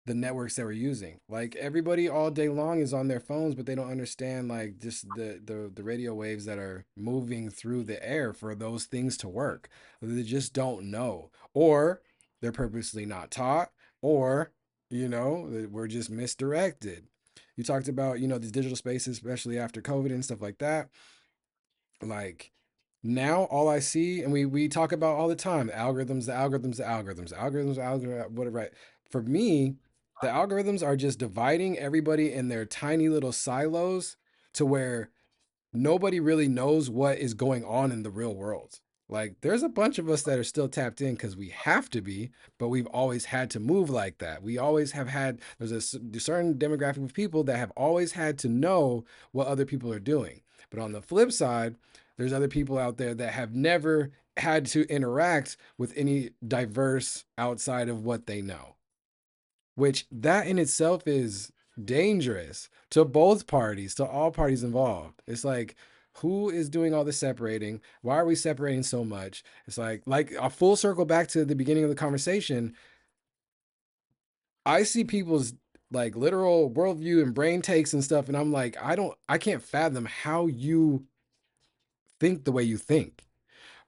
the networks that we're using. Like everybody all day long is on their phones, but they don't understand like just the radio waves that are moving through the air for those things to work. They just don't know. Or they're purposely not taught, or we're just misdirected. You talked about, these digital spaces, especially after COVID and stuff like that. Like now all I see, and we talk about all the time, the algorithms, whatever. Right? For me, the algorithms are just dividing everybody in their tiny little silos to where nobody really knows what is going on in the real world. Like there's a bunch of us that are still tapped in because we have to be, but we've always had to move like that. We always have had, there's a certain demographic of people that have always had to know what other people are doing. But on the flip side, there's other people out there that have never had to interact with any diverse outside of what they know, which that in itself is dangerous to both parties, to all parties involved. It's like, Who is doing all this separating? Why are we separating so much? It's like a full circle back to the beginning of the conversation. I see people's like literal worldview and brain takes and stuff, and I'm like, I can't fathom how you think the way you think.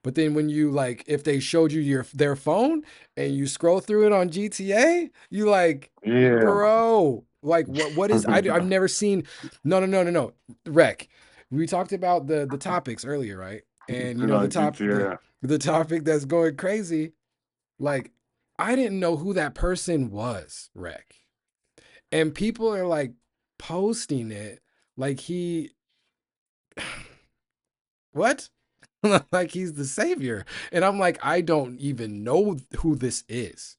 But then when you like, if they showed you their phone and you scroll through it on GTA, you like, Yeah. bro, like what is I've never seen. No, no, no, no, no. Rec. We talked about the topics earlier, right? And you know GTA. the topic that's going crazy. Like, I didn't know who that person was, Rec. And people are like posting it like he what? Like he's the savior. And I'm like, I don't even know who this is.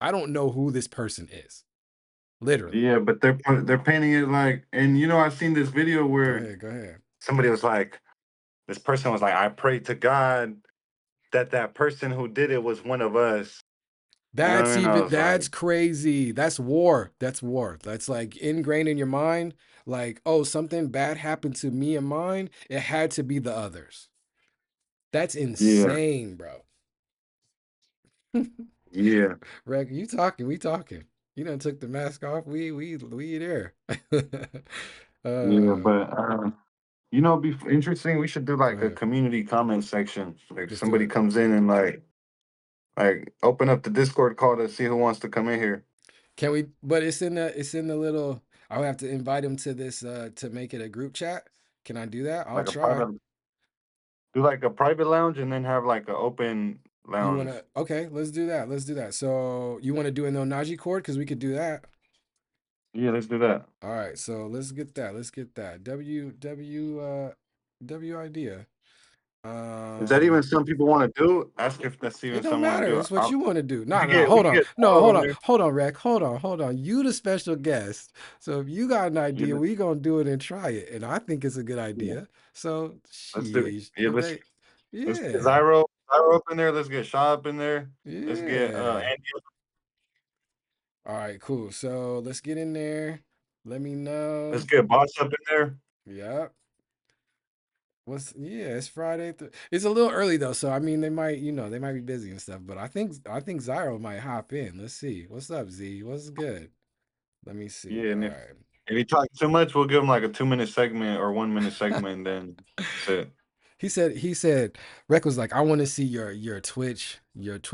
I don't know who this person is. Literally. Yeah, but they're painting it like, and I've seen this video Go where ahead. Go ahead. somebody was like, this person was like, I pray to God that that person who did it was one of us. You know what I mean? I was like, That's crazy. That's war. That's war. That's like ingrained in your mind. Like, oh, something bad happened to me and mine. It had to be the others. That's yeah, insane, bro. yeah, Reg, you talking, we talking. You done took the mask off. We there. yeah. uh But be interesting. We should do Go like a ahead. community comment section. Like Let's do somebody it. comes in and like open up the Discord call to see who wants to come in here. Can we? But it's in the little. I would have to invite him to this to make it a group chat. Can I do that? I'll Like a try. private, do like a private lounge and then have like an open You lounge. wanna? Okay, let's do that. Let's do that. So you want to do an Onaji chord because we could do that. Yeah, let's do that. All right. So let's get that. Let's get that. W idea. Is that even Um. something people want to do? Ask if that's It even don't something want matter. to do. It's what you want to do. We No, could no, get we hold could on. get No, Tyro hold in on. there. Hold on, Rec. Hold on. You the special guest. So if you got an Yeah, idea, we gonna do it and try it. And I think it's a good yeah. idea. So Let's do it. sheesh. Yeah, If they let's get yeah. Zyro up in there. Let's get Shaw up in there. Let's get Yeah. Andy. All right, cool. So let's get in there. Let me know. Let's get Boss up in there. Yep. It's Friday. It's a little early though, so I mean they might be busy and stuff, but I think Zyro might hop in. Let's see. What's up, Z? What's good? Let me see. Yeah, and All if he talks too much, we'll give him like a 2 minute segment or 1 minute segment, and then that's it. he said Rec was like, I want to see your Twitch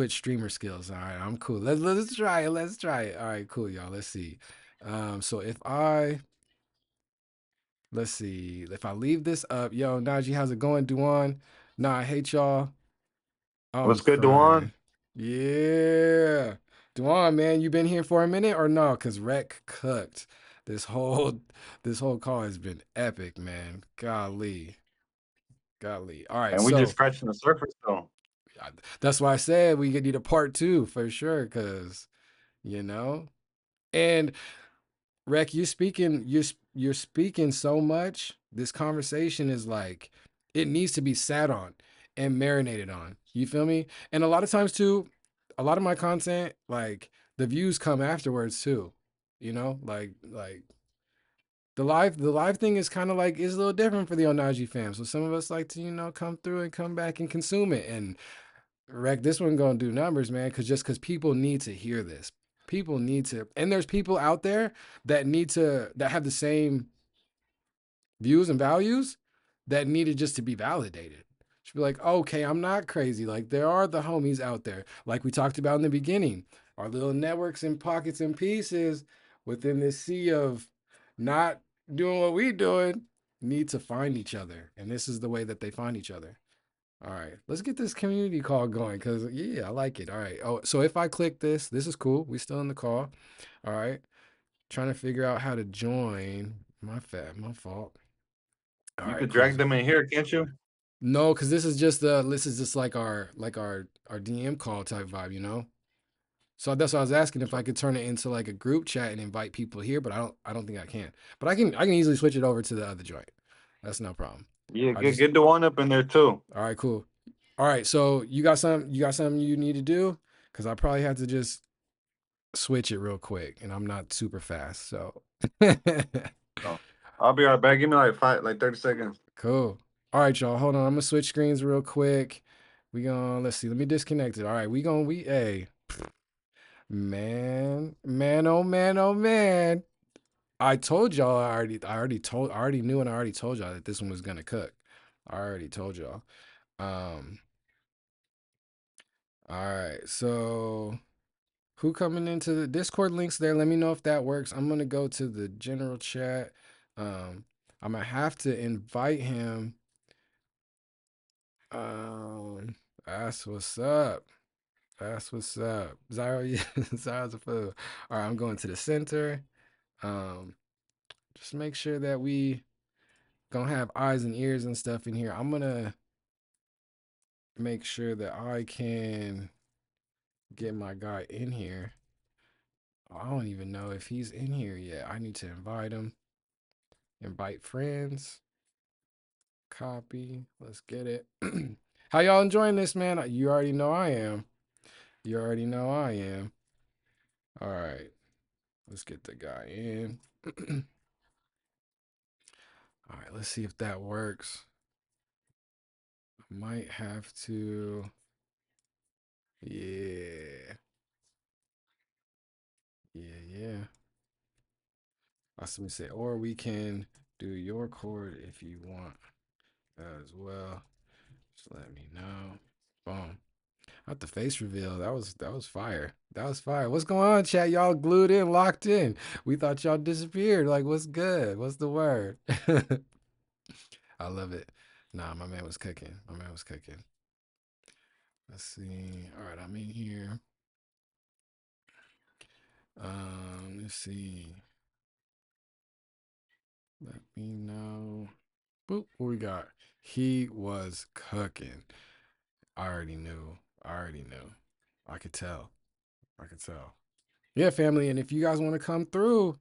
streamer skills. All right, I'm cool. Let's try it. Let's try it. All right, cool, y'all. Let's see. So let's see if I leave this up, yo, Najee, how's it going, Duan? Nah, I hate y'all. I'm What's good, Dewan? crying. Yeah, Duan, man, you been here for a minute or no? Cause Rec cooked. This whole this whole call has been epic, man. Golly, golly. All right, And we just so. scratching the surface though. That's why I said we could need a part two for sure, because you know. And Rec, you're speaking so much. This conversation is like it needs to be sat on and marinated on. You feel me? And a lot of times too, a lot of my content, like the views come afterwards too. Like the live thing is kind of like is a little different for the Onaji fam. So some of us like to come through and come back and consume it. And Rec, this one gonna do numbers, man. Because people need to hear this. People need to, and there's people out there that have the same views and values that needed just to be validated. Should be like, okay, I'm not crazy. Like there are the homies out there, like we talked about in the beginning, our little networks and pockets and pieces within this sea of not doing what we doing need to find each other, and this is the way that they find each other. All right, let's get this community call going because yeah, I like it. All right. Oh, so if I click this is cool. We still in the call. All right. Trying to figure out how to join. My fault. All You right, could cool. drag them in here, can't you? No, because this is just like our DM call type vibe. So that's why I was asking if I could turn it into like a group chat and invite people here, but I don't think I can. But I can easily switch it over to the other joint. That's no problem. Yeah, I get just get Dewan up in there too. All right, cool. All right, so you got something you need to do? Because I probably have to just switch it real quick, and I'm not super fast. So So I'll be right back. Give me like 30 seconds. cool. All right, y'all. Hold on. I'm gonna switch screens real quick. We gonna let's see. Let me disconnect it. All right, we hey man, man, oh man, oh man. I told y'all I already knew and I already told y'all that this one was gonna cook. I already told y'all. Um, all right, so who coming into the Discord links there? Let me know if that works. I'm gonna go to the general chat. Um, I'm gonna have to invite him. Um, that's what's up. That's what's up. Zyro, Zyro's a fool. All right, I'm going to the center. Um, just make sure that we gonna have eyes and ears and stuff in here. I'm gonna make sure that I can get my guy in here. I don't even know if he's in here yet. I need to invite him. Invite friends. Copy. Let's get it. How y'all enjoying this, man? You already know I am. You already know I am. All right. Let's get the guy in. All right. Let's see if that works. Might have to. Yeah. Yeah. Yeah. I was gonna say, or we can do your chord if you want as well. Just let me know. Boom. Not the face reveal. That was fire. That was fire. What's going on, chat? Y'all glued in, locked in. We thought y'all disappeared. Like, what's good? What's the word? I love it. Nah, my man was cooking. My man was cooking. Let's see. All right, I'm in here. Let's see. Let me know. Boop. What we got? He was cooking. I already knew. I already knew. I could tell. I could tell. Yeah, family. And if you guys want to come through,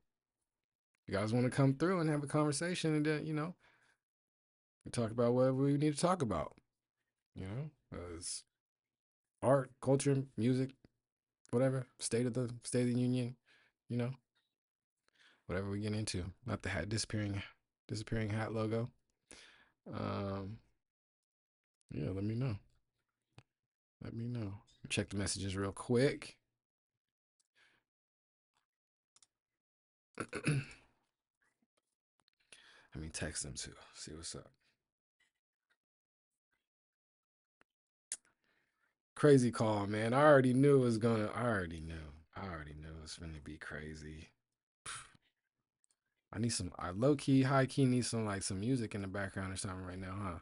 you guys want to come through and have a conversation and then, we talk about whatever we need to talk about, as art, culture, music, whatever, state of the union, you know, whatever we get into. Not the hat disappearing hat logo. Um, yeah, let me know. Let me know. Check the messages real quick. Let me text them too. See what's up. Crazy call, man. I already knew it was gonna. I already knew. I already knew it was gonna be crazy. I need some. I low key, high key need some music in the background or something right now, huh?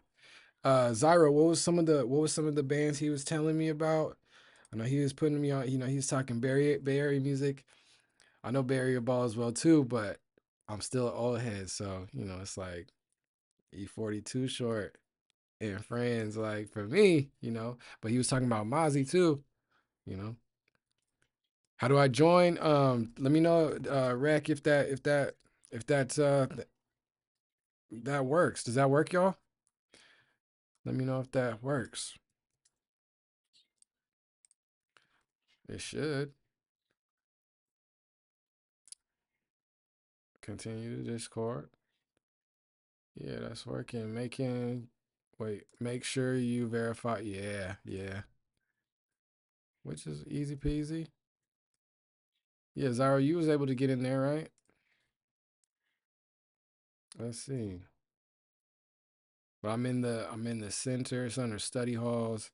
Zyro, what was some of the bands he was telling me about? I know he was putting me on. He was talking Bay Area music. I know Bay Area ball as well too, but I'm still an old head, so it's like E42 short and friends. Like for me, But he was talking about Mozzie too. You know. How do I join? Let me know, Rec, if that works. Does that work, y'all? Let me know if that works. It should. Continue the Discord. Yeah, that's working. Make sure you verify. Yeah, yeah. Which is easy peasy. Yeah, Zara, you was able to get in there, right? Let's see. But I'm in the center. It's under study halls.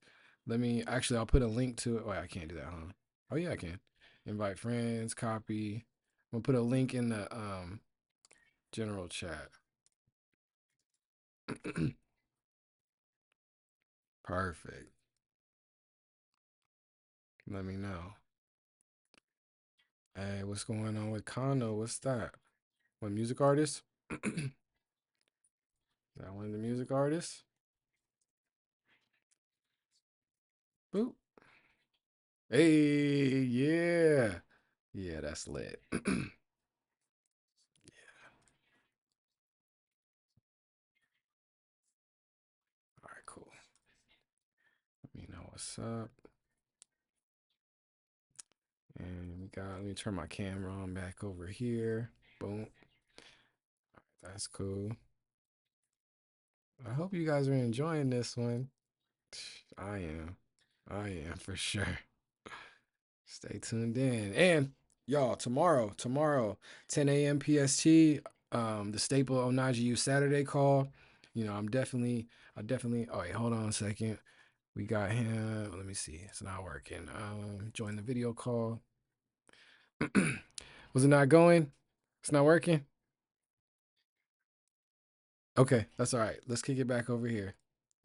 I'll put a link to it. Oh, I can't do that, huh? Oh yeah, I can. Invite friends, copy. I'm gonna put a link in the general chat. Perfect. Let me know. Hey, what's going on with Kano? What's that? What music artist? Is that one of the music artists? Boop. Hey, yeah. Yeah, that's lit. All right, cool. Let me know what's up. And let me turn my camera on back over here. Boom. That's cool. I hope you guys are enjoying this one. I am. I am for sure. Stay tuned in. And y'all, tomorrow, 10 a.m. PST, the staple Onaji U Saturday call. You know, I definitely, oh, wait, hold on a second. We got him. Let me see. It's not working. Join the video call. Was it not going? It's not working? Okay, that's all right. Let's kick it back over here.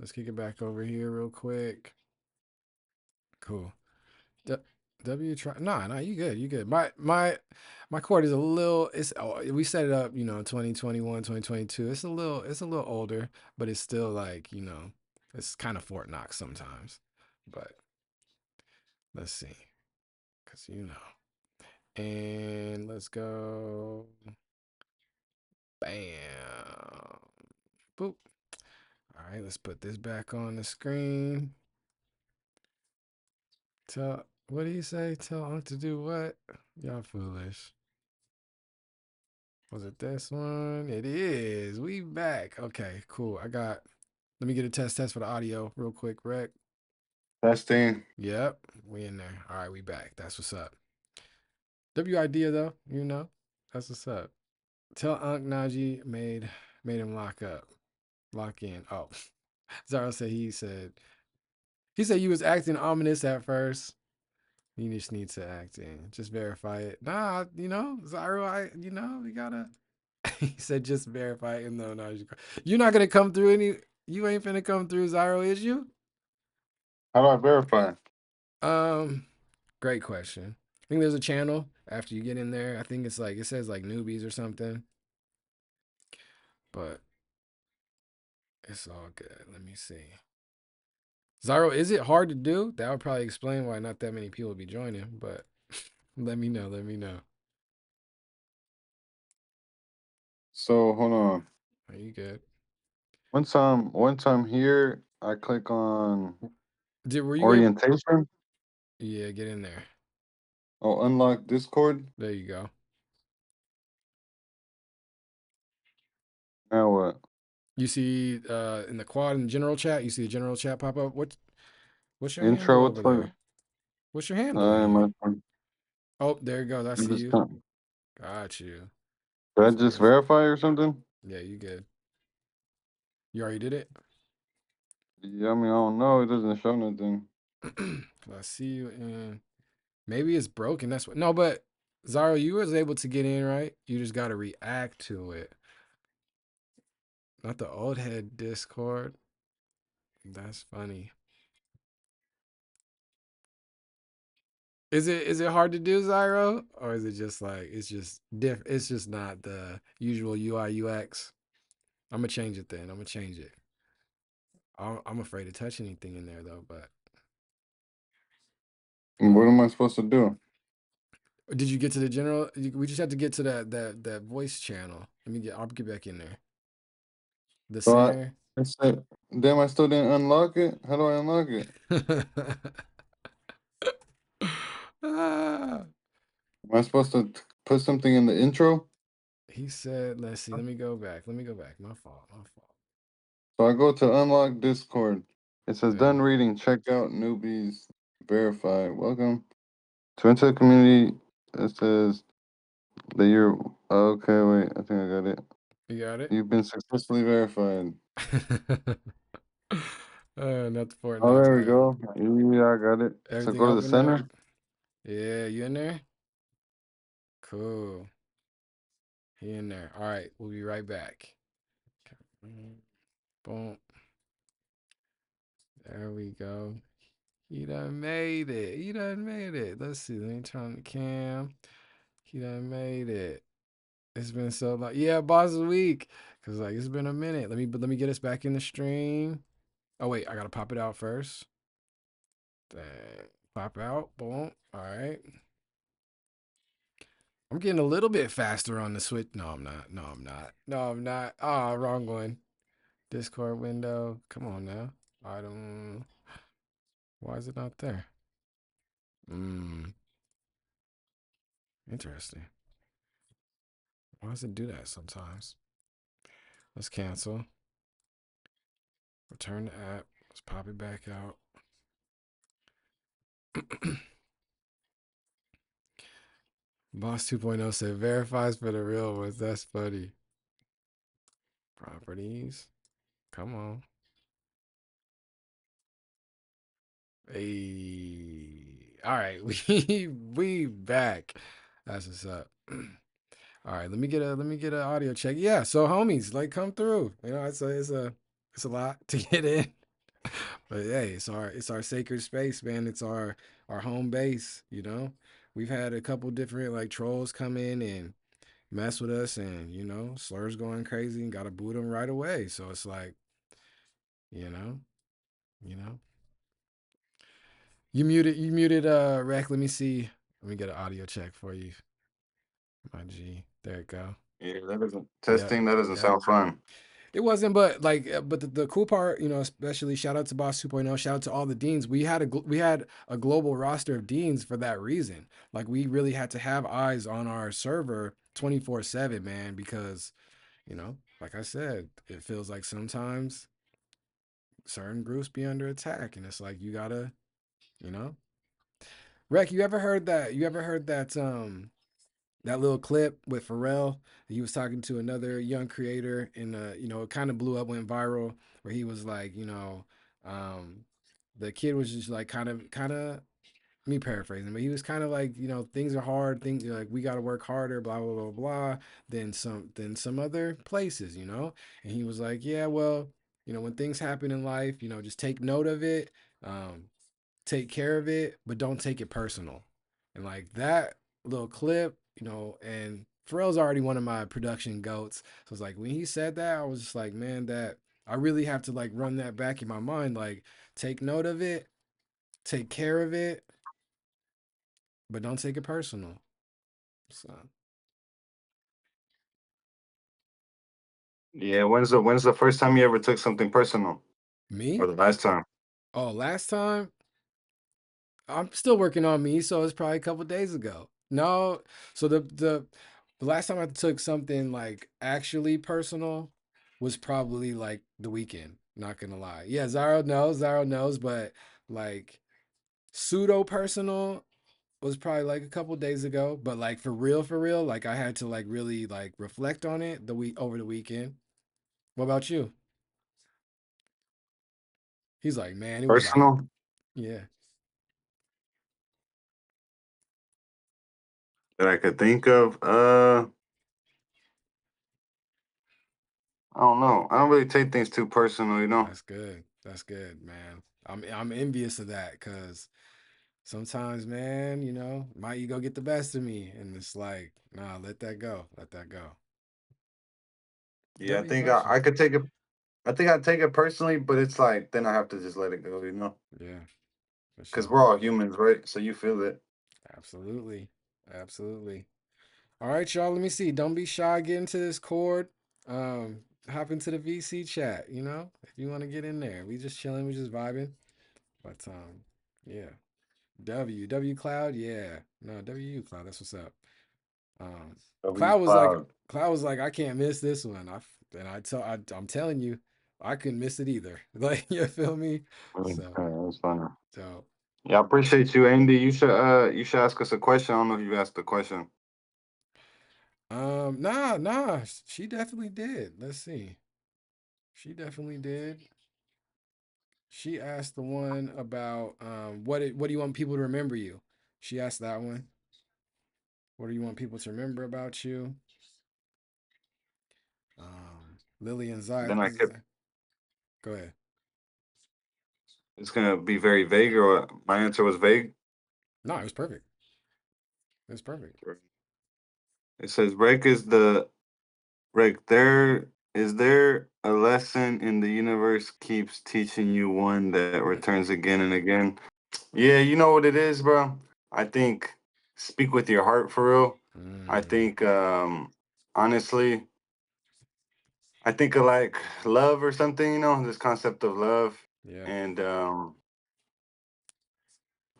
Let's kick it back over here real quick. Cool. D- W try nah, you good, you good. My cord is a little it's oh, we set it up, 2021, 2022. It's a little older, but it's still like, it's kind of Fort Knox sometimes. But let's see. Cause And let's go. Bam. Boop. All right, let's put this back on the screen. What do you say? Tell Unc to do what? Y'all foolish. Was it this one? It is. We back. Okay, cool. Let me get a test for the audio real quick, Rec. Testing. Yep, we in there. All right, we back. That's what's up. W idea though, that's what's up. Tell Unc Najee made him lock in. Oh, Zara said he said you was acting ominous at first. You just need to act in. Just verify it. Nah, Zara, we gotta. He said just verify it. No, no, you're not gonna come through any. You ain't finna come through Zyro, is you? How do I verify? Um, Great question. I think there's a channel after you get in there. I think it's like it says like newbies or something, but it's all good. Let me see. Zyro, is it hard to do? That would probably explain why not that many people would be joining. But let me know. Let me know. So hold on. Are you good? Once I'm here, I click on Were you able? orientation. Yeah, get in there. Oh, unlock Discord. There you go. Now what? You see in the quad in the general chat, you see the general chat pop up. What's your handle Intro. over What's like? there? What's your handle in My here? phone. Oh, there it goes. I I'm see just you. done. Got you. Did I Just just verify. verify or something? Yeah, you good. You already did it? Yeah, I mean, I don't know. It doesn't show nothing. I see you in. Maybe it's broken. That's what. No, but Zaro, you was able to get in, right? You just got to react to it. Not the old head Discord. That's funny. Is it hard to do, Zyro? Or is it just like it's just it's just not the usual UI UX? I'm gonna change it then. I'm gonna change it. I'm afraid to touch anything in there though. But What am I supposed to do? did you get to the general? We just have to get to that voice channel. I'll get back in there. The So center. I said, damn, I still didn't unlock it. How do I unlock it? Ah, Am I supposed to put something in the intro? he said, "Let's see. Let me go back. Let me go back. My fault. My fault." So I go to unlock Discord. It says There done you reading. Check out newbies. Verify. Welcome to enter the community. It says that you're okay. Wait, I think I got it. you got it. You've been successfully verified. Not the Fort Oh, Knox there we version. go. Yeah, I got it. So Everything go to the opened up. center. Yeah, you in there? Cool. He in there. All right, we'll be right back. Boom. There we go. He done made it. He done made it. Let's see. Let me turn on the cam. He done made it. It's been so long. Yeah, boss of the week. Cause like it's been a minute. Let me get us back in the stream. Oh wait, I gotta pop it out first. Dang. Pop out. Boom. All right. I'm getting a little bit faster on the switch. No, I'm not. No, I'm not. No, I'm not. Ah, wrong one. Discord window. Come on now. I don't. Why is it not there? Hmm. Interesting. Why does it do that sometimes? Let's cancel. Return the app. Let's pop it back out. Boss 2.0 said verifies for the real ones. That's funny. Properties. Come on. Hey. All right. We back. That's what's up. All right, let me get an audio check. Yeah, so homies, like come through. You know, it's a lot to get in. But hey, it's our sacred space, man. It's our home base, you know. We've had a couple different like trolls come in and mess with us and, slurs going crazy and gotta boot them right away. So it's like, you know, you know. You muted Rec. Let me see. Let me get an audio check for you. My G. There it go. Yeah, that doesn't Yep. testing. That doesn't Yep. sound fun. It wasn't, but like, but the cool part, especially shout out to Boss 2.0, shout out to all the deans. We had a global roster of deans for that reason. Like, we really had to have eyes on our server 24/7, man, because like I said, it feels like sometimes certain groups be under attack, and it's like you gotta, you know. Rec, you ever heard that? You ever heard that little clip with Pharrell? He was talking to another young creator, and it kind of blew up, went viral, where he was like, um, the kid was just like kind of me paraphrasing, but he was kind of like, things are hard, things like we got to work harder, blah blah blah blah, than some other places, and he was like, yeah, well, when things happen in life, just take note of it. Um, Take care of it, but don't take it personal. And like that little clip, and Pharrell's already one of my production goats. So it's like when he said that, I was just like, man, that I really have to like run that back in my mind. Like, take note of it, take care of it, but don't take it personal. So Yeah, when's the first time you ever took something personal, or me? the last time? Oh, last time I'm still working on me, so it's probably a couple days ago. No, so the last time I took something like actually personal was probably like the weekend. Not gonna lie. Yeah, Zaro knows, but like pseudo personal was probably like a couple days ago. But like for real, like I had to like really like reflect on it the week over the weekend. What about you? He's like, man, it was like, Personal yeah, that I could think of. I don't know. I don't really take things too personal, you know. that's good. That's good, man. I'm envious of that because sometimes, man, my ego get the best of me, and it's like, nah, let that go, let that go. Yeah, I W think I question. could take it. I think I take it personally, but it's like then I have to just let it go, you know, Yeah, for because sure. we're all humans, right? So you feel it. Absolutely, absolutely. All right, y'all. Let me see. Don't be shy. Get into this chord. Hop into the VC chat. If you want to get in there, we just chilling, we just vibing. But yeah. W Cloud, yeah. No, WU Cloud. That's what's up. Um, W Cloud was like, cloud. I can't miss this one. I'm telling you, I couldn't miss it either. Like, you feel me? Okay, So, that's funny. so, Yeah, I appreciate you, Andy. You should ask us a question. I don't know if you asked the question. nah, she definitely did. Let's see, she definitely did. She asked the one about what do you want people to remember you? She asked that one. What do you want people to remember about you? Lily and Then I could. Go ahead. It's gonna be very vague, or my answer was vague. No, it was perfect. It was perfect. It says, Reg, there a lesson in the universe keeps teaching you one that returns again and again? Yeah, you know what it is, bro. I think speak with your heart for real. I Mm, think honestly, I think of like love or something, this concept of love. yeah. And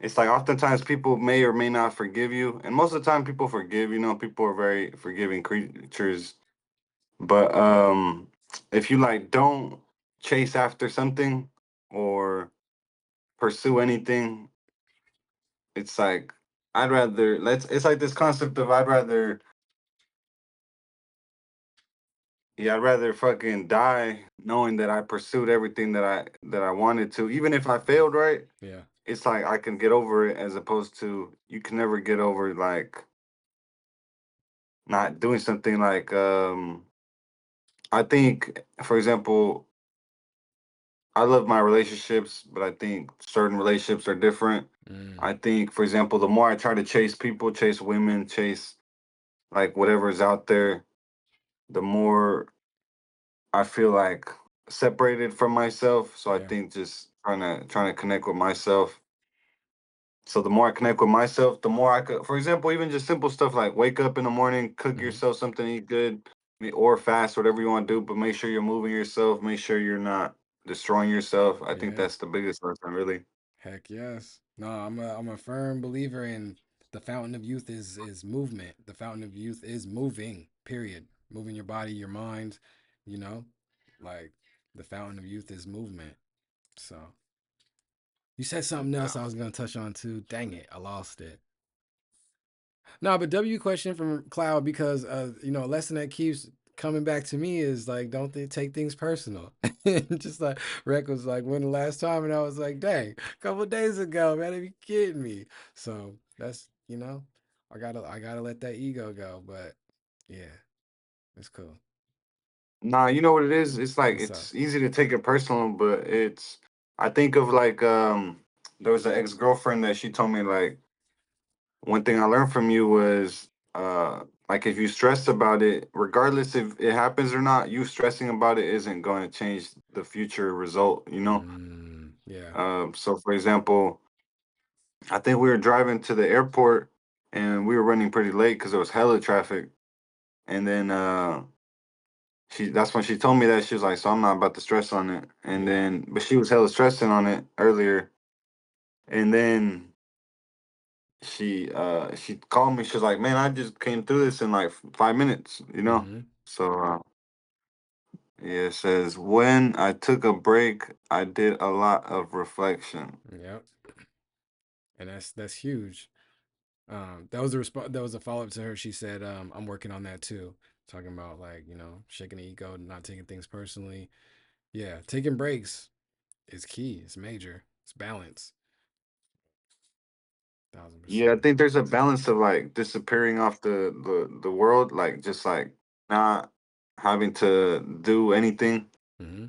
it's like oftentimes people may or may not forgive you. And most of the time people forgive, people are very forgiving creatures. But if you like don't chase after something or pursue anything, it's like I'd rather let's it's like this concept of I'd rather yeah, I'd rather fucking die knowing that I pursued everything that I wanted to. Even if I Yeah. failed, right? Yeah. It's like I can get over it as opposed to you can never get over like not doing something like I think for example, I love my relationships, but I think certain relationships are different. Mm, I think for example, the more I try to chase people, chase women, chase like whatever's out there, the more I feel like separated from myself. So I yeah. think just trying to connect with myself. So the more I connect with myself, the more I could, for example, even just simple stuff like wake up in the morning, cook Hmm. yourself something to eat good, or fast, whatever you want to do, but make sure you're moving yourself, make sure you're not destroying yourself. I think Yeah. that's the biggest lesson, really. Heck yes. No, I'm a firm believer in the fountain of youth is movement. The fountain of youth is moving. Period. Moving your body, your mind. You know, like the fountain of youth is movement. So you said something else I was gonna touch on too. Dang it, I lost it. No, but W question from Cloud because a lesson that keeps coming back to me is like don't take things personal. Just like Rec was like, when the last time, and I was like, dang, a couple of days ago, man, are you kidding me? So that's I gotta let that ego go. But yeah, it's cool. Nah, you know what it is? It's like What's up? it's easy to take it personal, but it's I think of like there was an ex-girlfriend that she told me like one thing I learned from you was like if you stress about it, regardless if it happens or not, you stressing about it isn't going to change the future result, you know? Yeah. So for example, I think we were driving to the airport and we were running pretty late because there was hella traffic. And then she that's when she told me that she was like, so I'm not about to stress on it. And Yeah. then but she was hella stressing on it earlier. And then she called me. She was like, "Man, I just came through this in like 5 minutes, you know." Mm-hmm. So yeah, it says when I took a break, I did a lot of reflection. Yep. And that's huge. That was a response. That was a follow up to her. She said, "I'm working on that too." Talking about like shaking the ego, not taking things personally. Yeah, taking breaks is key. It's major. It's balance. 1000%. Yeah, I think there's a balance of like disappearing off the world, like just like not having to do anything, Mm-hmm.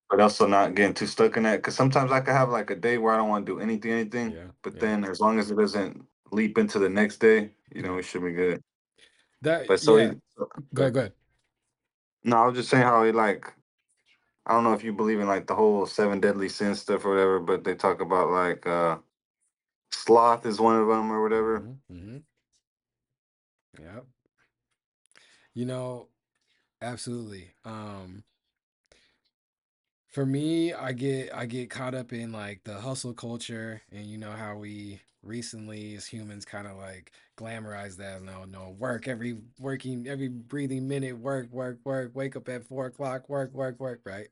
but also not getting too stuck in that. Because sometimes I could have like a day where I don't want to do anything. Yeah. But Yeah. then as long as it doesn't leap into the next day, Yeah. we should be good. That. But so Yeah. he, Go ahead. Go ahead. no, I was just saying how he like I don't know if you believe in like the whole seven deadly sins stuff or whatever, but they talk about like sloth is one of them or whatever. Mm-hmm. Mm-hmm. Yep. You know, absolutely. For me, I get caught up in like the hustle culture, and you know how we recently as humans kind of like glamorize that. No, no, work every breathing minute, work, work, work. Wake up at 4 o'clock, work, work, work. Right?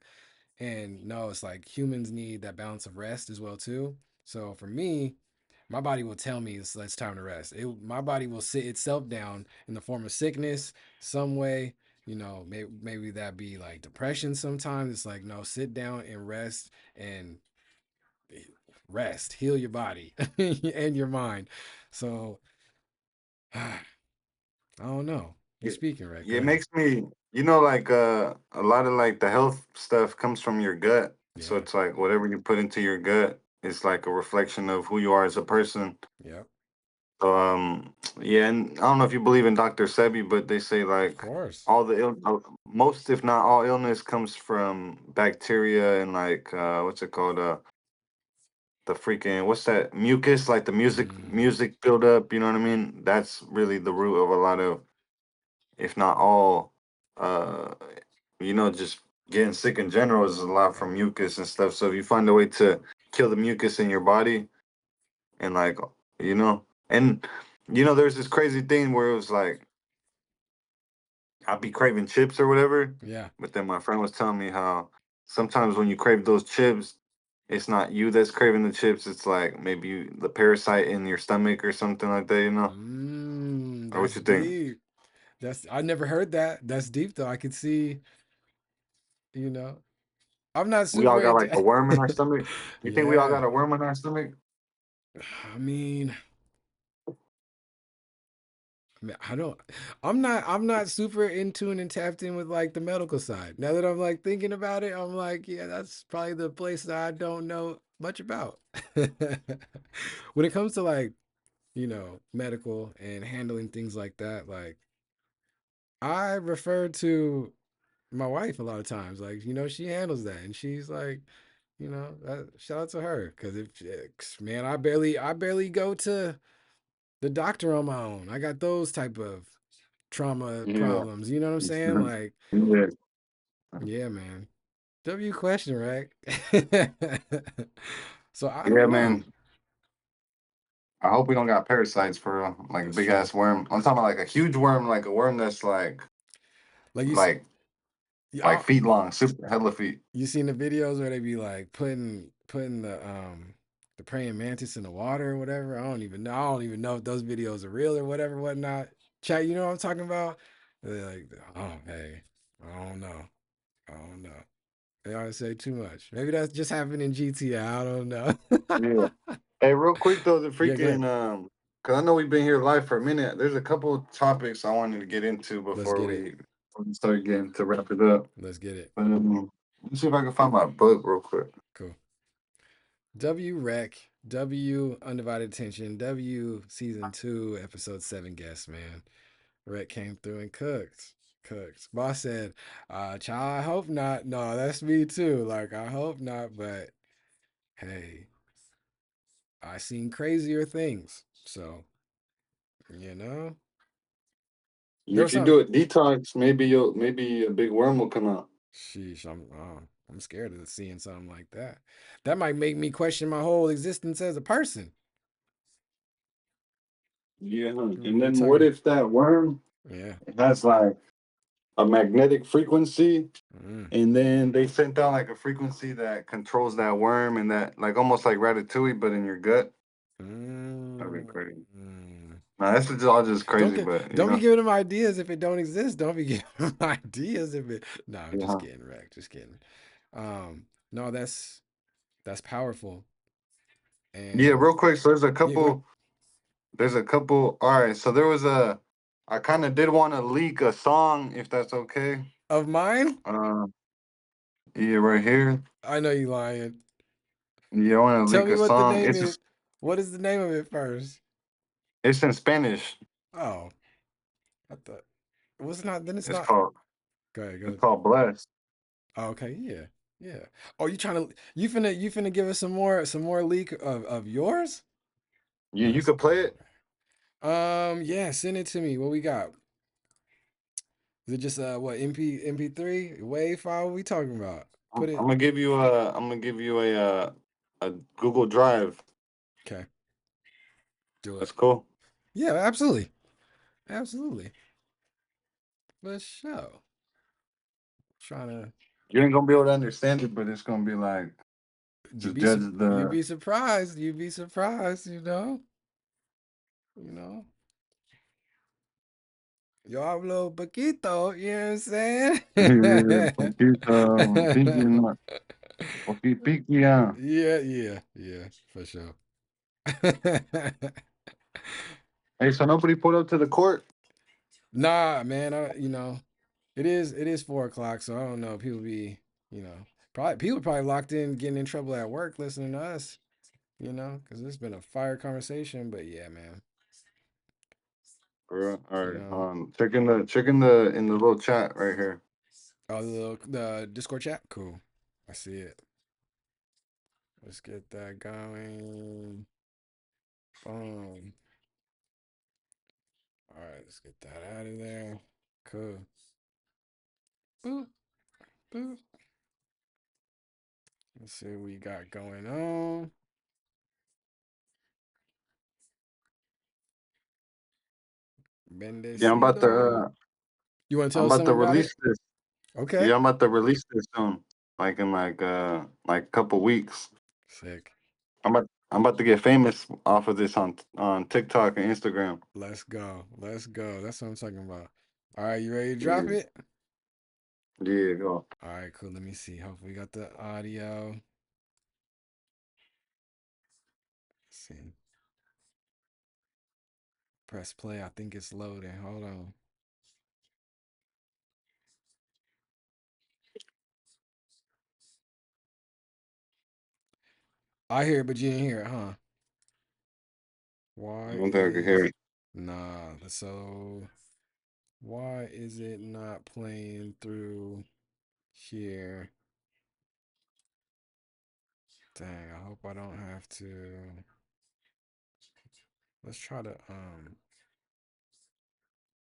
And no, it's like humans need that balance of rest as well too. So for me, my body will tell me it's time to rest. My body will sit itself down in the form of sickness, some way. Maybe that be like depression. Sometimes it's like no, sit down and rest and rest, heal your body and your mind. So I don't know. You Yeah, speaking right? Go yeah, it ahead. makes me like a lot of like the health stuff comes from your gut. So Yeah. it's like whatever you put into your gut is like a reflection of who you are as a person. Yep. So yeah, and I don't know if you believe in Dr. Sebi, but they say Of like course. all the most if not all illness comes from bacteria and like what's it called the freaking what's that mucus like the music Mm, music buildup, you know what I mean? That's really the root of a lot of if not all uh just getting sick in general is a lot yep. from mucus and stuff. So if you find a way to kill the mucus in your body and like you know and there's this crazy thing where it was like I'd be craving chips or whatever. Yeah. But then my friend was telling me how sometimes when you crave those chips, it's not you that's craving the chips. It's like maybe the parasite in your stomach or something like that. You know, or what That's you think? deep. That's I never heard that. That's deep though. I could see, you know. I'm not We all super got like into a worm in our stomach. You think we all Yeah. got a worm in our stomach? I mean, I don't I'm not super in tune and tapped in with like the medical side. Now that I'm like thinking about it, I'm like, yeah, that's probably the place that I don't know much about. When it comes to like, medical and handling things like that, like I refer to my wife a lot of times. Like, she handles that and she's like, shout out to her because man, I barely go to the doctor on my own. I got those type of trauma Yeah. problems. You know what I'm saying? Like, Yeah. yeah, man. W question, right? So I Yeah, don't know. man. I hope we don't got parasites for like a That's big true. ass worm. I'm talking about like a huge worm, like a worm that's Like like I, feet long, super hella feet. you seen the videos where they be like putting the praying mantis in the water or whatever. I don't even know. I don't even know if those videos are real or whatever, whatnot. Chat, you know what I'm talking about? They're like, oh hey, I don't know. I don't know. They always say too much. Maybe that's just happened in GTA. I don't know. Yeah. Hey, real quick though, the Yeah, go ahead. freaking because I know we've been here live for a minute. There's a couple topics I wanted to get into Let's before get it. we start getting to wrap it up. Let's get it. But let's see if I can find my book real quick. Cool. W Rec, W Undivided Attention, W Season 2, Episode 7 guest, man. Rec came through and cooked. Cooked. Boss said, child, I hope not. No, that's me too. Like, I hope not, but hey, I seen crazier things. So, you know, there was If you some do it detox, maybe a big worm will come out. sheesh, I'm scared of seeing something like that. That might make me question my whole existence as a person. Yeah, huh. And We're then what talking, if that worm yeah. has like a magnetic frequency, Mm, and then they sent out like a frequency that controls that worm and that like almost like Ratatouille, but in your gut. That'd be crazy. mm. Nah, that's just all just Don't crazy, get but don't be giving them ideas if it don't exist. Don't be giving them ideas if it. No, I'm just yeah, kidding, Rick. Just kidding. No, that's powerful. yeah. And Real quick, so yeah, go ahead. there's a couple. All right, so there was a. I kind of did want to leak a song, if that's okay. Of mine, Uh, yeah, right here. I know you lying. Yeah, I want to Tell leak me a what the song. name It's is. just What is the name of it first? it's in Spanish. Oh, I thought it was not. Then it's It's not. called Go ahead. Go it's ahead. called Blessed. Oh, okay. Yeah. Yeah. Oh, you finna give us some more leak of yours? Yeah, you Let's could go, play it. man. Yeah, send it to me. What we got? Is it just what MP3 wave file? What we talking about? Put I'm it. gonna give you a Google Drive. Okay, do it. That's cool. Yeah, absolutely, absolutely. For sure. Trying to You ain't gonna be able to understand it, but it's gonna be like you just be judge you'd the. be surprised. You'd be surprised. You know. Yo hablo poquito. You know what I'm saying? Poquito, piqui, piqui, Yeah, yeah, yeah, for sure. Hey, so nobody pulled up to the court? Nah, man. It is 4 o'clock, so I don't know. You know, people probably locked in, getting in trouble at work, listening to us. Because it's been a fire conversation. But yeah, man. All You right, know, check in the little chat right here. oh, the Discord chat, cool. I see it. Let's get that going. Boom. All right, let's get that out of there. Cool. Boop, boop. Let's see what we got going on. Yeah, Bendecido. You want to tell I'm us about something to about it? release this. Okay. Yeah, I'm about to release this soon. like in like a couple weeks. Sick. I'm about to get famous off of this on TikTok and Instagram. Let's go. Let's go. That's what I'm talking about. All right, you ready to drop Yeah, it? yeah, go. All right, cool. Let me see. Hopefully, we got the audio. Let's see. Press play. I think it's loading. Hold on. I hear it, but you didn't hear it, huh? I Why don't think I can hear is it. nah? So why is it not playing through here? Dang, I hope I don't have to. Let's try to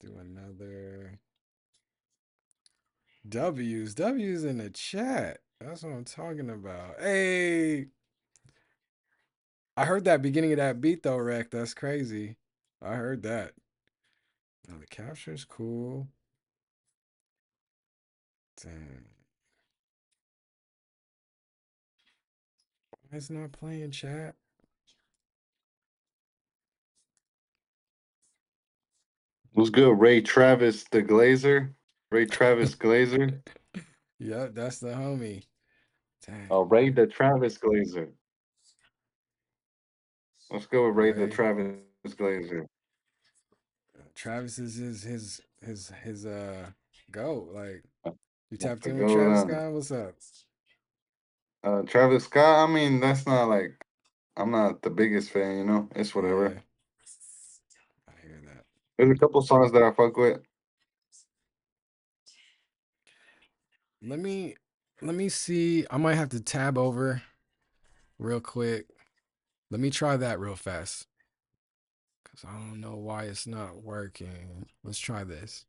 do another W's in the chat. That's what I'm talking about. Hey, I heard that beginning of that beat though, Rec. That's crazy. I heard that. Now the capture's cool. Dang. Why it's not playing chat? What's good, Ray Travis the Glazer? Ray Travis Glazer. Yep, that's the homie. Dang. Oh, Ray the Travis Glazer. Let's go with Ray the Ray. Travis Glazer. Travis is his goat. Like you That's tapped the in with go. Travis Scott. What's up? Travis Scott. I mean, that's not like I'm not the biggest fan. It's whatever. Yeah, I hear that. There's a couple songs that I fuck with. Let me let me see. I might have to tab over real quick. Let me try that real fast. Cause I don't know why it's not working. Let's try this.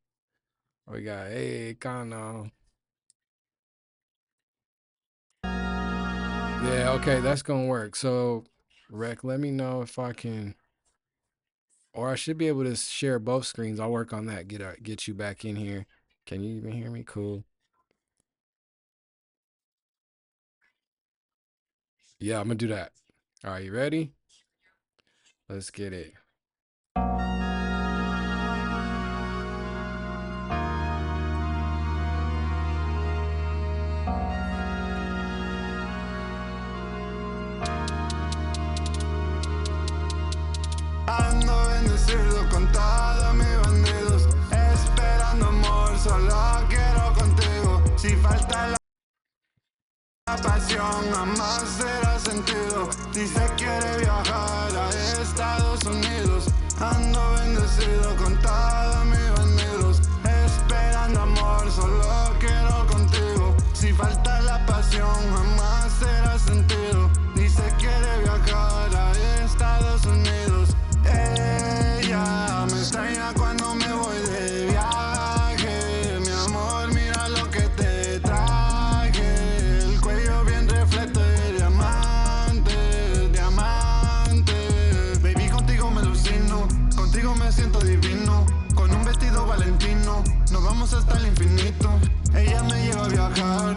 We got hey Kano. Yeah, okay, that's gonna work. So Rec, let me know if I can or I should be able to share both screens. I'll work on that. Get you back in here. Can you even hear me? Cool. Yeah, I'm gonna do that. All right, you ready? Let's get it. Ando bendecido con todos mis bandidos, esperando amor, solo quiero contigo. Si falta la pasión, jamás será sentido. Dice quiere viajar a Estados Unidos. Ando bendecido con todos mis bandidos, esperando amor, solo quiero contigo. Si falta la pasión, jamás será sentido. Dice quiere viajar a Estados Unidos. Ella me extraña cuando me voy de viaje. Mi amor, mira lo que te traje. El cuello bien reflejo de diamante, diamante. Baby, contigo me alucino, contigo me siento divino. Con un vestido valentino, nos vamos hasta el infinito. Ella me lleva a viajar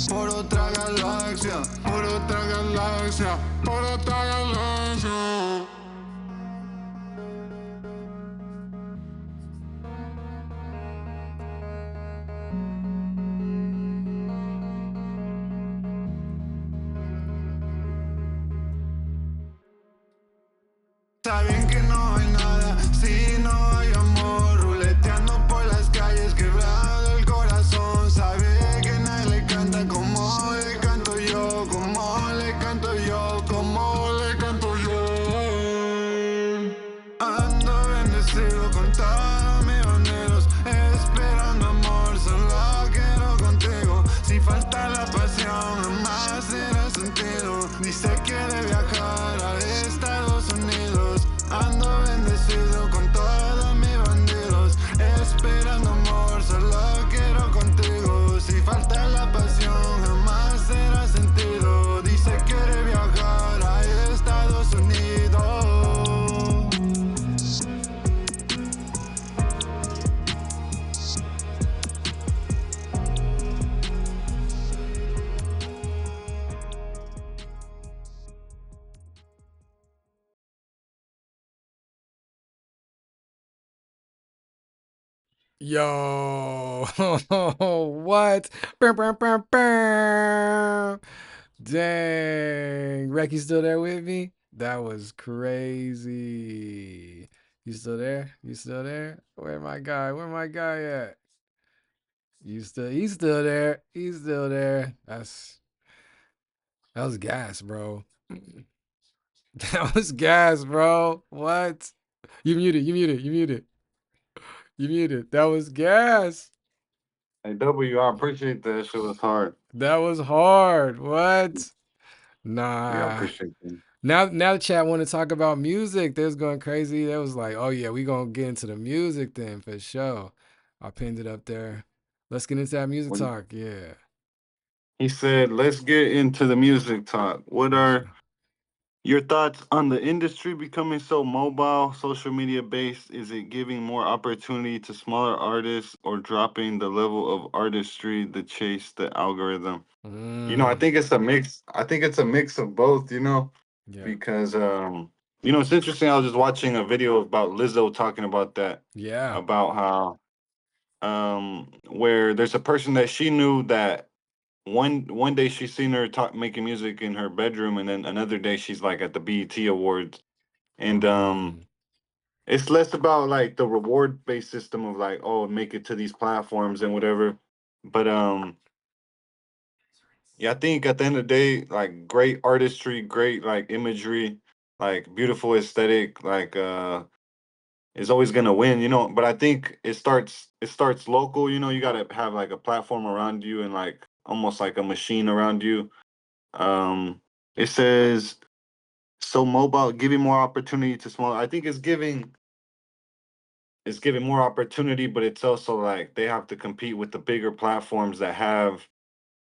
por otra galaxia, por otra galaxia, por otra galaxia. Saben que no hay nada si no hay amor. Ruleteando por las calles, quebrado el corazón. Sabe que nadie le canta como le canto yo, como le canto yo, como le canto yo. Ando bendecido con todos mis banderos, esperando amor, solo quiero contigo. Si falta la pasión, jamás será sentido. Dice quiere viajar a Estados Unidos. Ando Yo, what? Brr, brr, brr, brr. Dang, Rec, you still there with me? That was crazy. You still there? You still there? Where my guy? Where my guy at? He's still there. He's still there. That was gas, bro. That was gas, bro. What? You muted. You muted. You muted. You muted. That was gas. Hey, W, I appreciate that. Shit was hard. That was hard. What? Yeah, I Nah. appreciate that. Now the chat want to talk about music. They was going crazy. They was like, oh yeah, we gonna get into the music then for sure. I pinned it up there. Let's get into that music When talk. Yeah. he said, "Let's get into the music talk." What For are sure. your thoughts on the industry becoming so mobile, social media based? Is it giving more opportunity to smaller artists or dropping the level of artistry to chase the algorithm? I Mm, think it's a mix. I think it's a mix of both, yeah. because it's interesting. I was just watching a video about Lizzo talking about that, Yeah. about how where there's a person that she knew that one day she's seen her making music in her bedroom, and then another day she's like at the BET Awards. And Mm, it's less about like the reward based system of like, oh, make it to these platforms and whatever. But yeah, I think at the end of the day, like great artistry, great like imagery, like beautiful aesthetic, like is always gonna win. But I think it starts local. You gotta have like a platform around you and like almost like a machine around you. Um, it says so mobile, giving more opportunity to small. I think it's giving more opportunity, but it's also like they have to compete with the bigger platforms that have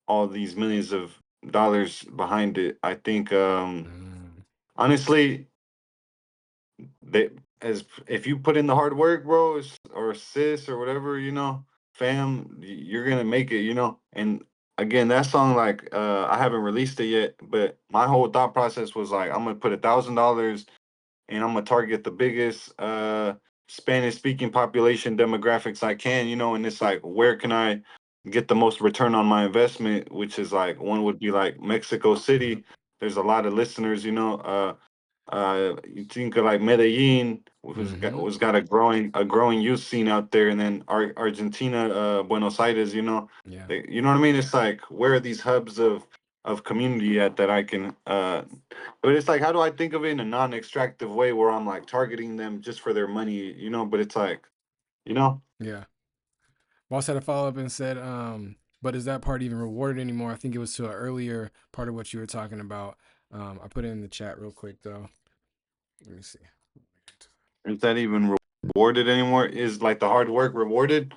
all these millions of dollars behind it. I think mm, honestly, they as if you put in the hard work, bro, or sis or whatever, fam, you're gonna make it. And again, that song, like, I haven't released it yet, but my whole thought process was like, I'm gonna put $1,000 and I'm gonna target the biggest Spanish speaking population demographics I can, and it's like, where can I get the most return on my investment? Which is like, one would be like Mexico mm-hmm, City. There's a lot of listeners, you think of like Medellin, mm-hmm. was got a growing youth scene out there, and then Argentina, Buenos Aires. Yeah. You know what I mean? It's like, where are these hubs of community at that I can but it's like, how do I think of it in a non-extractive way where I'm like targeting them just for their money, but it's like, you know Yeah. Boss had a follow up and said, but is that part even rewarded anymore? I think it was to an earlier part of what you were talking about. I put it in the chat real quick though. Let me see. is that even rewarded anymore? Is like the hard work rewarded?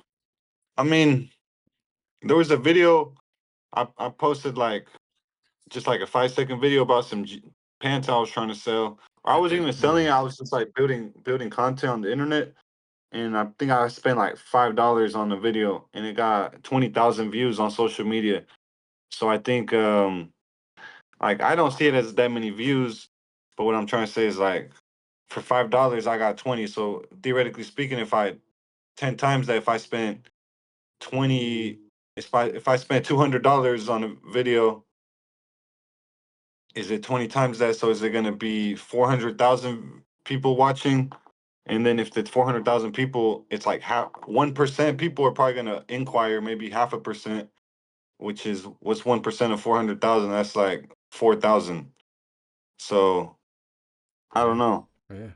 I mean, there was a video I posted, like just like a 5-second video about some pants I was trying to sell. Or I wasn't even selling it. Mm, I was just like building content on the internet. And I think I spent like $5 on the video, and it got 20,000 views on social media. So I think like, I don't see it as that many views, but what I'm trying to say is like, for $5 I got 20. So theoretically speaking, if I 10 times that, if I spent 20, if I spent $200 on a video, is it 20 times that? So is it gonna be 400,000 people watching? And then if it's 400,000 people, it's like half 1% people are probably gonna inquire, maybe half a percent, which is, what's 1% of 400,000? That's like 4,000. So I don't yeah. know. Yeah.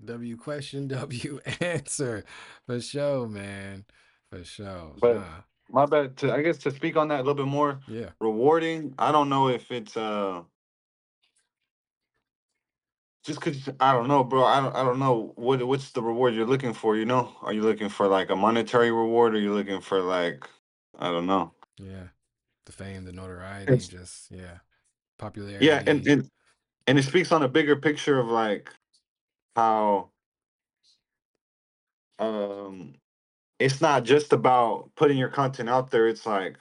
W question, W answer. For sure, man. For sure. But Nah. my bad, to I guess, to speak on that a little bit more, Yeah. rewarding. I don't know if it's just cause, I don't know, bro. I don't know what's the reward you're looking for, Are you looking for like a monetary reward, or are you looking for like, I don't know. Yeah. The fame, the notoriety, It's- just yeah. yeah, and, Popularity. and and it speaks on a bigger picture of like how um it's not just about putting your content out there. It's like,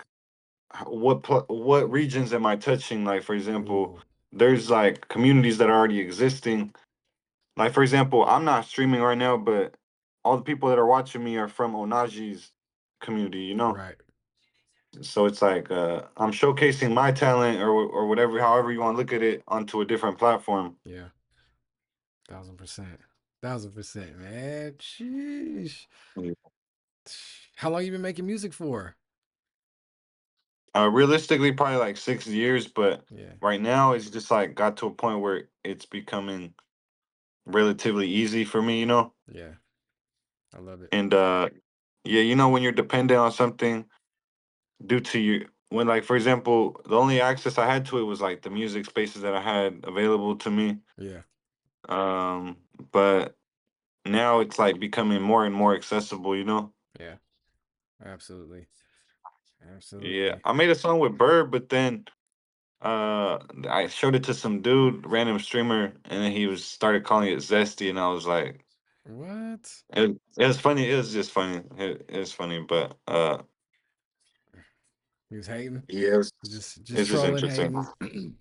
what regions am I touching? Like, for example, Ooh. there's like communities that are already existing. Like, for example, I'm not streaming right now, but all the people that are watching me are from Onaji's community, you know. Right. So it's like I'm showcasing my talent or whatever, however you want to look at it, onto a different platform. Yeah. 1000%. 1000%, man. Sheesh. How long you been making music for? Realistically, probably like 6 years, but Yeah. right now it's just like got to a point where it's becoming relatively easy for me, you know. Yeah. I love it. And yeah, you know, when you're dependent on something due to you, when like for example, the only access I had to it was like the music spaces that I had available to me. Yeah. Um, but now it's like becoming more and more accessible, you know. Yeah. Absolutely. Yeah, Absolutely. I made a song with Bird, but then I showed it to some dude, random streamer, and then he was started calling it zesty, and I was like, What? it was funny. It was just funny. It was funny, but He was hating? yeah, Just it's just trolling, interesting. hating.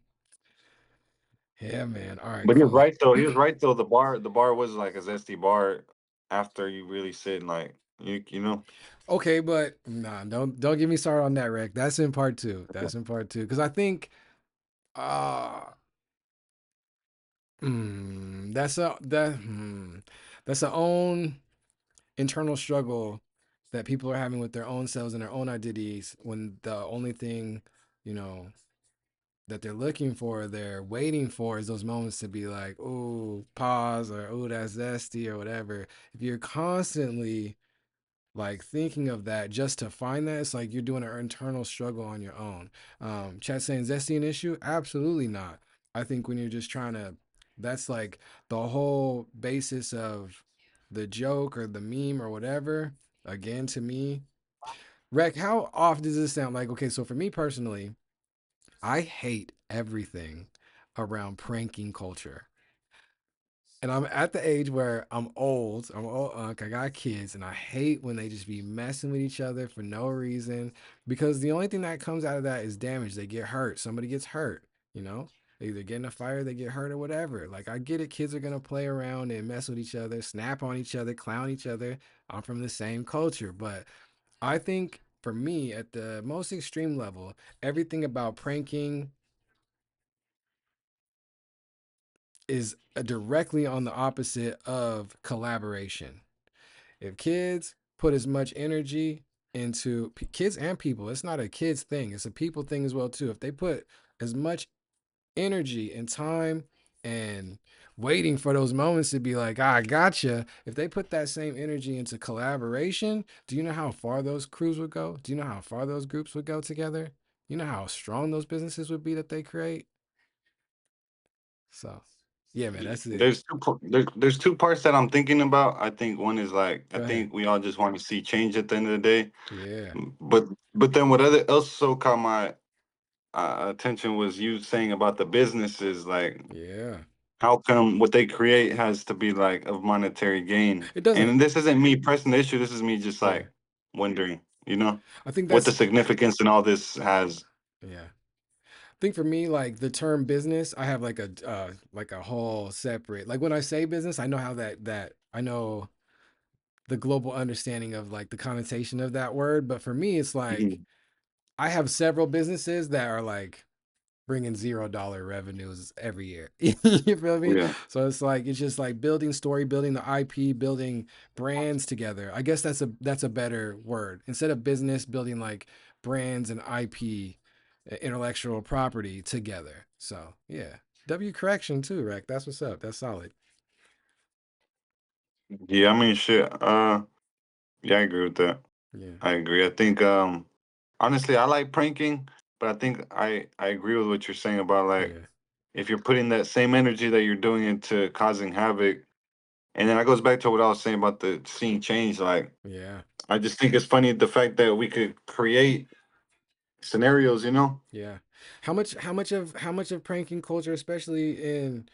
Yeah, man. All right, But he was cool. right though. He was right though. The bar was like a zesty bar after you really sit and like you know. Okay, but nah, don't get me started on that, Rick. That's in part two. That's in part two. Because I think uh that's that's a own internal struggle that people are having with their own selves and their own identities when the only thing, you know, that they're looking for, they're waiting for is those moments to be like, oh, pause or oh, that's zesty or whatever. If you're constantly like thinking of that just to find that, it's like you're doing an internal struggle on your own. Chat saying zesty an issue? Absolutely not. I think when you're just trying to, that's like the whole basis of the joke or the meme or whatever. Again, to me, Rec, how off does this sound? Like, okay, so for me personally, I hate everything around pranking culture. And I'm at the age where I'm old. I'm old. I got kids, and I hate when they just be messing with each other for no reason. Because the only thing that comes out of that is damage. They get hurt. Somebody gets hurt. You know, they either get in a fire, they get hurt, or whatever. Like I get it. Kids are gonna play around and mess with each other, snap on each other, clown each other. I'm from the same culture, but I think for me, at the most extreme level, everything about pranking is directly on the opposite of collaboration. If kids put as much energy into kids and people, it's not a kids thing, it's a people thing as well too. If they put as much energy and time and waiting for those moments to be like, I gotcha. If they put that same energy into collaboration, do you know how far those crews would go? Do you know how far those groups would go together? You know how strong those businesses would be that they create? So, yeah, man, that's it. There's two parts that I'm thinking about. I think one is like I Go ahead. think we all just want to see change at the end of the day. Yeah, But then what other else so caught my attention was you saying about the businesses, like yeah. how come what they create has to be like of monetary gain? It doesn't. And this isn't me pressing the issue. This is me just Yeah, like wondering, you know, I think what the that's significance in all this has. yeah. I think for me, like the term business, I have like a whole separate. Like when I say business, I know how that I know the global understanding of like the connotation of that word. But for me, it's like Mhm. I have several businesses that are like bringing $0 revenues every year. You feel me? Yeah. So it's like it's just like building story, building the IP, building brands together. I guess that's a better word. Instead of business, building like brands and IP, intellectual property together. So yeah. W correction too, Rec. That's what's up. That's solid. Yeah, I mean shit. Yeah, I agree with that. Yeah. I agree. I think honestly I like pranking, but I think I agree with what you're saying about like Yeah. if you're putting that same energy that you're doing into causing havoc, and then that goes back to what I was saying about the seeing change. Like Yeah. I just think it's funny the fact that we could create scenarios, you know. Yeah. How much of pranking culture, especially in,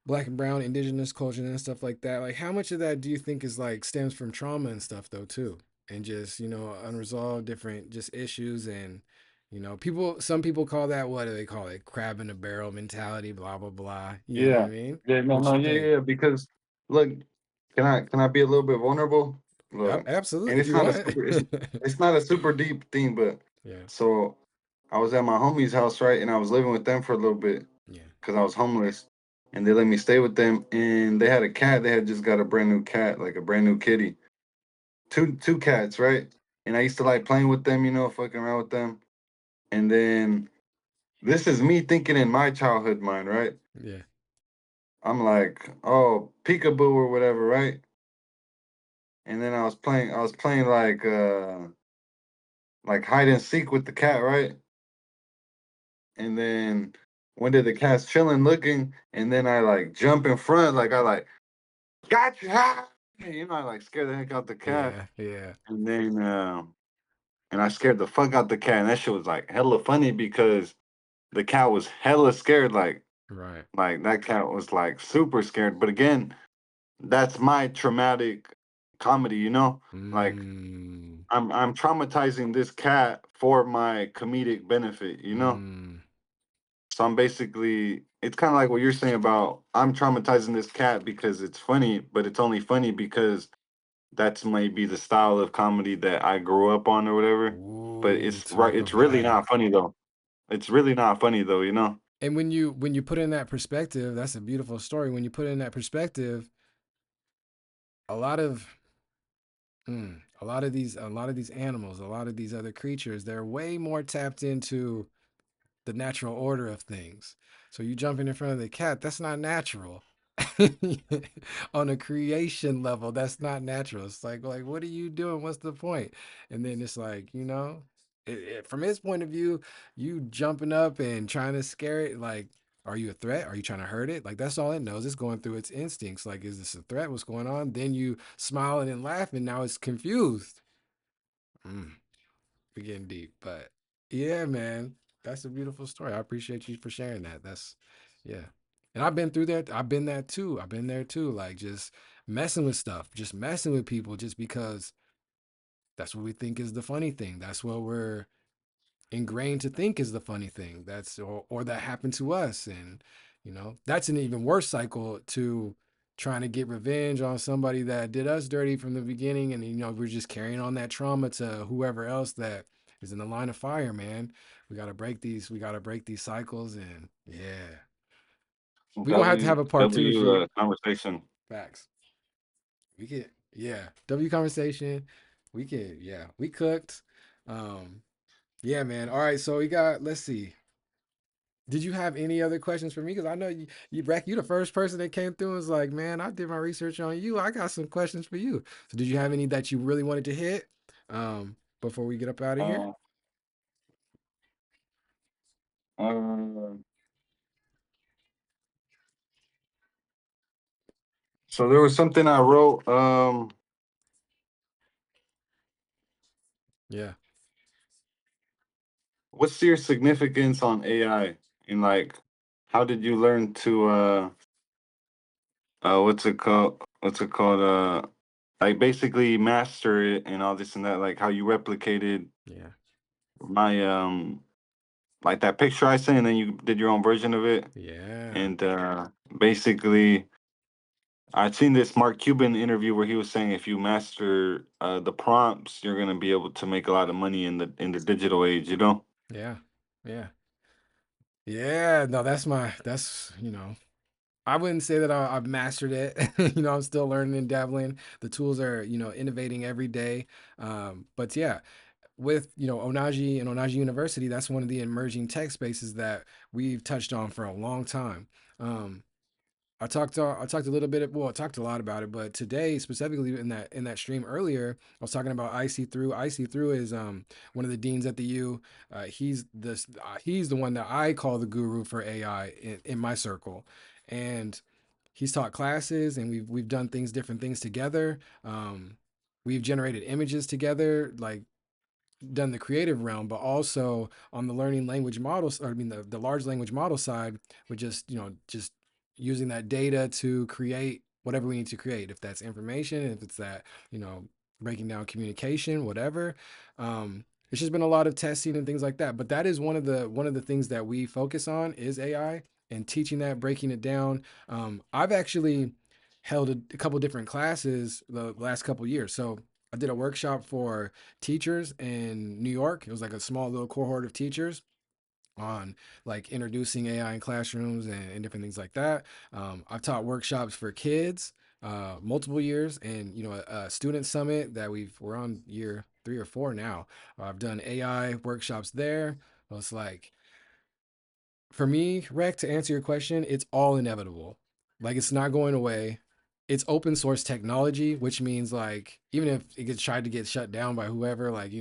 black and brown indigenous culture and stuff like that, like how much of that do you think is like stems from trauma and stuff though too, and just unresolved different just issues, and people, some people call that, what do they call it, crab in a barrel mentality, blah blah blah, you know what I Yeah. mean? Yeah, no, What no, you yeah, think? yeah. Because look, can I be a little bit vulnerable? Look, and Absolutely, if you want. it's not a super deep thing, but Yeah, so I was at my homie's house, right, and I was living with them for a little bit yeah, because I was homeless, and they let me stay with them, and they had a cat. They had just got a brand new cat, like a brand new kitty, two cats, right? And I used to like playing with them, fucking around with them, and then this is me thinking in my childhood mind, right? yeah, I'm like, oh, peekaboo or whatever, right? And then I was playing like hide and seek with the cat, right? And then one day the cat's chilling looking, and then I like jump in front, like I like got you, ah!" I like scared the heck out the cat, yeah, yeah. and then and I scared the fuck out the cat, and that shit was like hella funny because the cat was hella scared, Right. like that cat was like super scared. But again, that's my traumatic comedy, like Mm, I'm traumatizing this cat for my comedic benefit. mm. So I'm basically it's kind of like what you're saying about I'm traumatizing this cat because it's funny, but it's only funny because that's maybe the style of comedy that I grew up on or whatever. But Ooh, it's right, talk it's really about it. not funny though. It's really not funny though. And when you put in that perspective, that's a beautiful story. When you put in that perspective, a lot of a lot of these animals, a lot of these other creatures, they're way more tapped into the natural order of things. So you jumping in front of the cat, that's not natural. On a creation level, that's not natural. It's like what are you doing? What's the point? And then it's like, from his point of view, you jumping up and trying to scare it, like, are you a threat? Are you trying to hurt it? Like that's all it knows. It's going through its instincts. Like, is this a threat? What's going on? Then you smiling and laughing. Now it's confused. Mm, we're getting deep, but yeah, man, that's a beautiful story. I appreciate you for sharing that. Yeah. And I've been through that. I've been that too. I've been there too. Like just messing with stuff, just messing with people just because that's what we think is the funny thing. That's what we're ingrained to think is the funny thing. Or that happened to us. And, that's an even worse cycle to trying to get revenge on somebody that did us dirty from the beginning. And, we're just carrying on that trauma to whoever else that is in the line of fire, man. We got to break these cycles. And yeah, we're going to have a part two, W Sheik. conversation. Facts. Yeah. W conversation. Yeah, we cooked. Um, yeah, man. All right. So let's see. Did you have any other questions for me? Because I know Breck, you the first person that came through and was like, man, I did my research on you. I got some questions for you. So did you have any that you really wanted to hit before we get up out of here? Uh, uh, so there was something I wrote. Yeah, What's your significance on AI? And like, how did you learn to what's it called? What's it called? Like basically master it and all this and that. Like how you replicated yeah, my like that picture I sent, and then you did your own version of it. yeah, And basically, I'd seen this Mark Cuban interview where he was saying if you master the prompts, you're gonna be able to make a lot of money in the digital age. yeah, yeah, yeah. No, I wouldn't say that I've mastered it. I'm still learning and dabbling. The tools are, innovating every day. But yeah, with Onaji and Onaji University, that's one of the emerging tech spaces that we've touched on for a long time. Um, I talked a little bit, well, I talked a lot about it, but today specifically in that stream earlier, I was talking about IC through. IC through is one of the deans at the U. He's the one that I call the guru for AI in my circle, and he's taught classes and we've done different things together. We've generated images together, like done the creative realm, but also on the learning language models, or I mean the large language model side, with just using that data to create whatever we need to create, if that's information, if it's that, you know, breaking down communication, whatever. It's just been a lot of testing and things like that. But that is one of the things that we focus on is AI and teaching that, breaking it down. I've actually held a couple different classes the last couple years. So I did a workshop for teachers in New York. It was like a small little cohort of teachers on like introducing AI in classrooms and different things like that. I've taught workshops for kids multiple years, and a student summit that we're on year 3 or 4 now. I've done AI workshops there. It's like for me, Rec, to answer your question, it's all inevitable. Like it's not going away. It's open source technology, which means like even if it gets tried to get shut down by whoever, like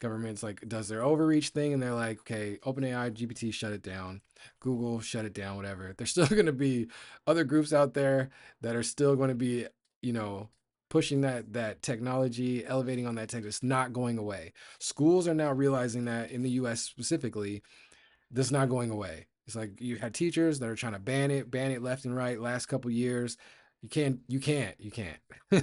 governments like does their overreach thing, and they're like, okay, OpenAI, GPT, shut it down, Google, shut it down, whatever. There's still going to be other groups out there that are still going to be, you know, pushing that technology, elevating on that tech. It's not going away. Schools are now realizing that in the U.S. specifically that's not going away. It's like you had teachers that are trying to ban it left and right. Last couple years, you can't.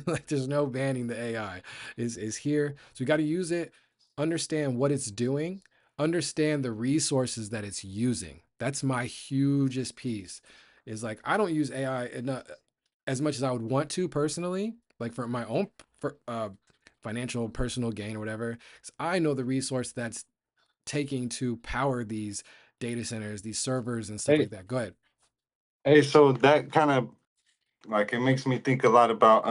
Like there's no banning the AI. Is here. So we got to use it, understand what it's doing, understand the resources that it's using. That's my hugest piece. Is like I don't use AI enough, as much as I would want to personally, like for my own for, financial personal gain or whatever. 'Cause I know the resource that's taking to power these data centers, these servers and stuff Hey, like that. Go ahead. hey, so that kind of like it makes me think a lot about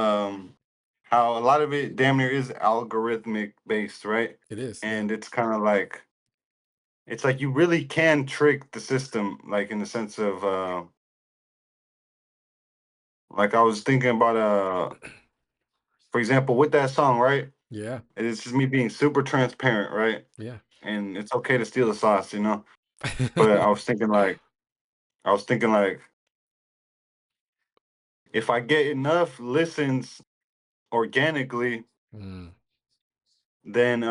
how a lot of it damn near is algorithmic based, right? It is, yeah. And it's kind of like it's like you really can trick the system, like in the sense of like I was thinking about for example, with that song, right? Yeah. It's just me being super transparent, right? Yeah. And it's okay to steal the sauce, you know. But I was thinking like if I get enough listens organically, Mm, then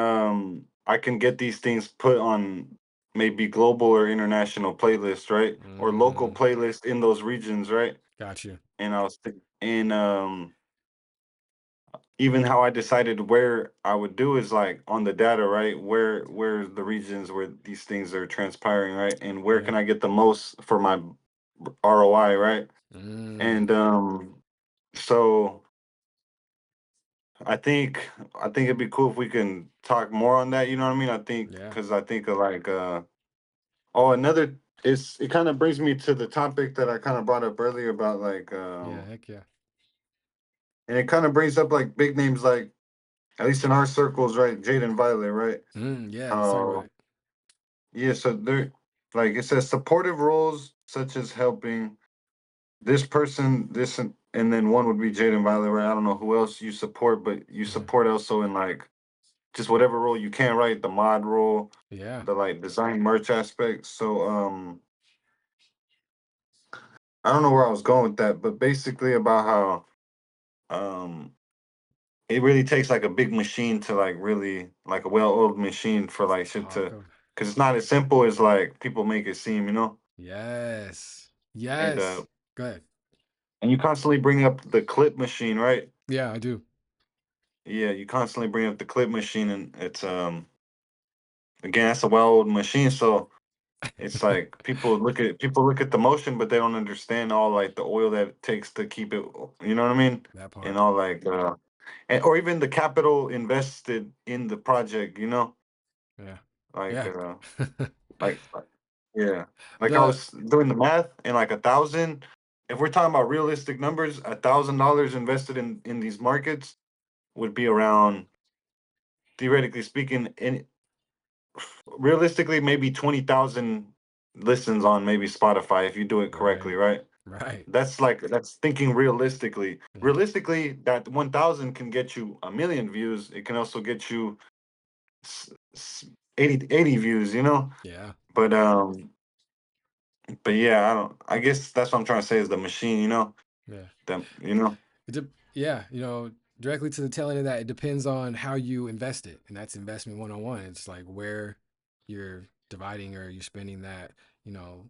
I can get these things put on maybe global or international playlists, right? Or local mm, playlists in those regions, right? got you. And and even how I decided where I would do is like on the data, right? Where the regions where these things are transpiring, right? And where Yeah. can I get the most for my ROI, right? Mm, And so I think it'd be cool if we can talk more on that. You know what I mean? I think yeah. because I think of like oh another it kind of brings me to the topic that I kind of brought up earlier about like Yeah. Heck yeah. and it kind of brings up like big names like at least in our circles, right? Jade and Violet, right? Yeah. Let's talk about How it. yeah, so they're like it says supportive roles such as helping this person, this and then one would be Jade and Violet, right? I don't know who else you support, but you Yeah. support also in like just whatever role you can, right? The mod role, Yeah. the like design merch aspect. So I don't know where I was going with that, but basically about how it really takes like a big machine to like really like a well-oiled machine for like shit Talk to of. because it's not as simple as like people make it seem, you know? Yes. And Yes. Go ahead. you constantly bring up the clip machine, right? Yeah, I do. Yeah, you constantly bring up the clip machine and it's again that's a well-oiled machine, so it's like people look at the motion, but they don't understand all like the oil that it takes to keep it. You know what I mean? That And part. all like, and, or even the capital invested in the project. You know, Yeah. like, Yeah. like yeah, like I the was doing the math, and like 1,000. If we're talking about realistic numbers, $1,000 invested in these markets would be around, theoretically speaking, in realistically maybe 20,000 listens on maybe Spotify if you do it correctly, right. right? Right. That's thinking realistically. Yeah. Realistically, that 1,000 can get you a million views. It can also get you 80 views, you know? Yeah. But yeah, I don't I guess that's what I'm trying to say is the machine, you know? Yeah. That you know? Yeah, directly to the tail end of that, it depends on how you invest it, and that's investment 101. It's like where you're dividing or you're spending that, you know,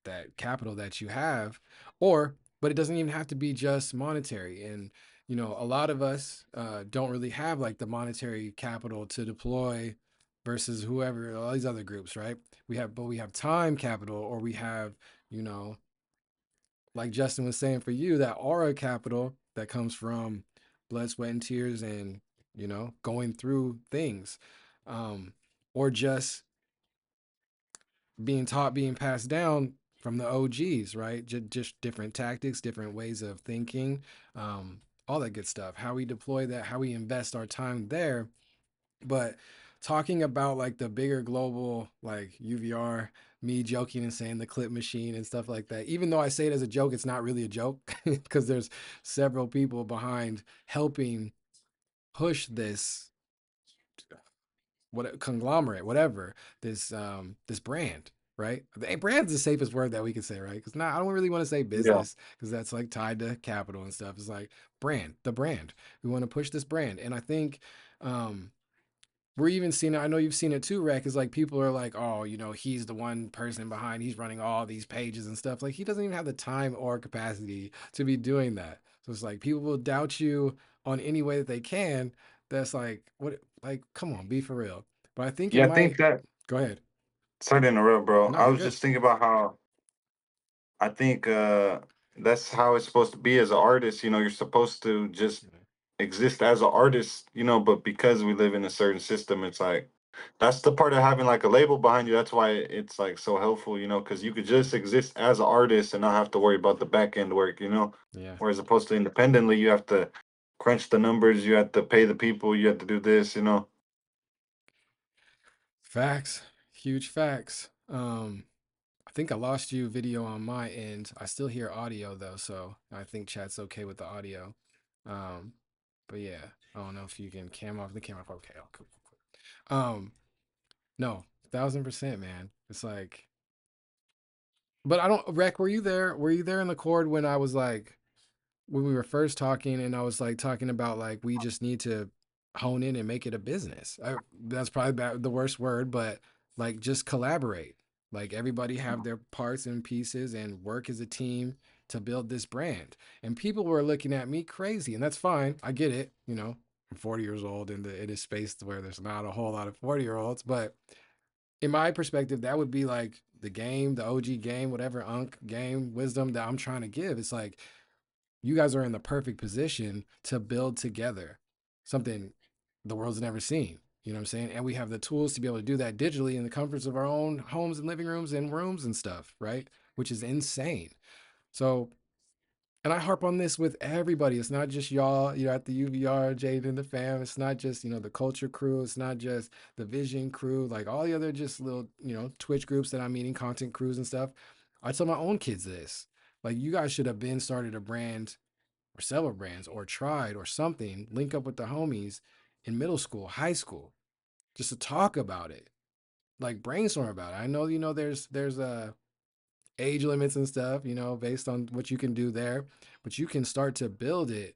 that capital that you have, or but it doesn't even have to be just monetary. And a lot of us don't really have like the monetary capital to deploy versus whoever all these other groups, right? We have time capital, or we have you know like Justin was saying, for you, that aura capital that comes from blood, sweat, and tears, and going through things, um, or just being taught, being passed down from the OGs, right? Just different tactics, different ways of thinking, all that good stuff. How we deploy that, how we invest our time there. But talking about like the bigger global, like UVR, me joking and saying the clip machine and stuff like that, even though I say it as a joke, it's not really a joke because there's several people behind helping push this what conglomerate, whatever, this brand, right? Brand's the safest word that we can say, right? Because now I don't really want to say Yeah. business because that's like tied to capital and stuff. It's like brand, the brand. We want to push this brand, and I think um, we're even seeing it. I know you've seen it too, Rec. Is like people are like, oh, he's the one person behind. He's running all these pages and stuff. Like he doesn't even have the time or capacity to be doing that. So it's like people will doubt you on any way that they can. That's like what? Like, come on, be for real. But I think it Yeah, I think might. that. Go ahead. Sorry to interrupt, bro. No, I you're was good. just thinking about how I think that's how it's supposed to be as an artist. You're supposed to just exist as an artist, but because we live in a certain system, it's like that's the part of having like a label behind you. That's why it's like so helpful, because you could just exist as an artist and not have to worry about the back end work. Yeah. Whereas opposed to independently, you have to crunch the numbers, you have to pay the people, you have to do this. Facts. Huge facts. I think I lost you video on my end. I still hear audio though, so I think chat's okay with the audio. Um, but yeah, I don't know if you can cam off the camera. Okay, oh, cool, cool, cool. No, 1,000%, man. It's like, but I don't. Rec, were you there? Were you there in the chord when I was like, when we were first talking, and I was like talking about like we just need to hone in and make it a business. That's probably the worst word, but like just collaborate. Like everybody have their parts and pieces and work as a team to build this brand. And people were looking at me crazy, and that's fine. I get it. I'm 40 years old in a space where there's not a whole lot of 40-year-olds, but in my perspective, that would be like the game, the OG game, whatever unk game wisdom that I'm trying to give. It's like you guys are in the perfect position to build together something the world's never seen. You know what I'm saying? And we have the tools to be able to do that digitally in the comforts of our own homes and living rooms and rooms and stuff, right? Which is insane. So, and I harp on this with everybody. It's not just y'all, at the UVR, Jade and the fam. It's not just, the culture crew. It's not just the vision crew, like all the other just little, Twitch groups that I'm meeting, content crews and stuff. I tell my own kids this. Like, you guys should have been started a brand or several brands or tried or something, link up with the homies in middle school, high school, just to talk about it, like brainstorm about it. I know, there's age limits and stuff, based on what you can do there, but you can start to build it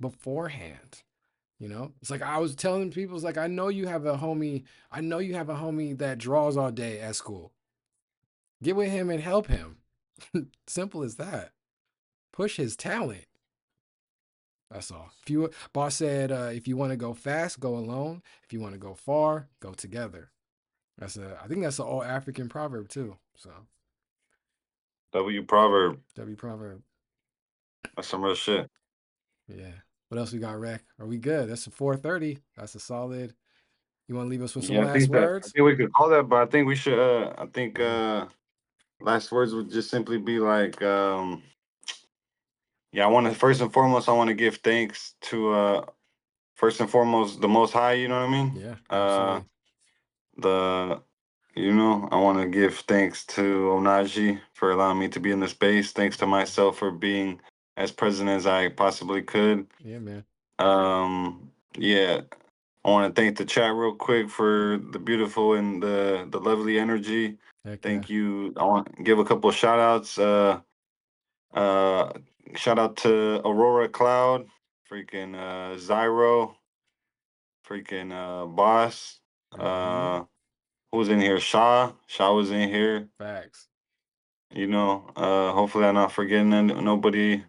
beforehand. It's like I was telling people, it's like, I know you have a homie that draws all day at school. Get with him and help him. Simple as that. Push his talent. That's all. If you boss said, if you want to go fast, go alone. If you want to go far, go together. I think that's an all African proverb too. So W proverb. W proverb. That's some real shit. Yeah. What else we got, Rec? Are we good? That's a 4:30. That's a solid. You want to leave us with some Yeah, last I words? think we could call that, but I think we should I think Yeah. last words would just simply be like yeah, I want to give thanks to first and foremost the most high, you know what I mean? Yeah. Absolutely. The I want to give thanks to Onaji for allowing me to be in the space. Thanks to myself for being as present as I possibly could. Yeah, man. Yeah, I want to thank the chat real quick for the beautiful and the lovely energy. Heck yeah. Thank you. I want to give a couple of shout outs. Uh, Shout out to Aurora Cloud, freaking Zyro, freaking Boss. Mm-hmm. Uh, who was in here? Shaw was in here. Facts. Hopefully I'm not forgetting nobody.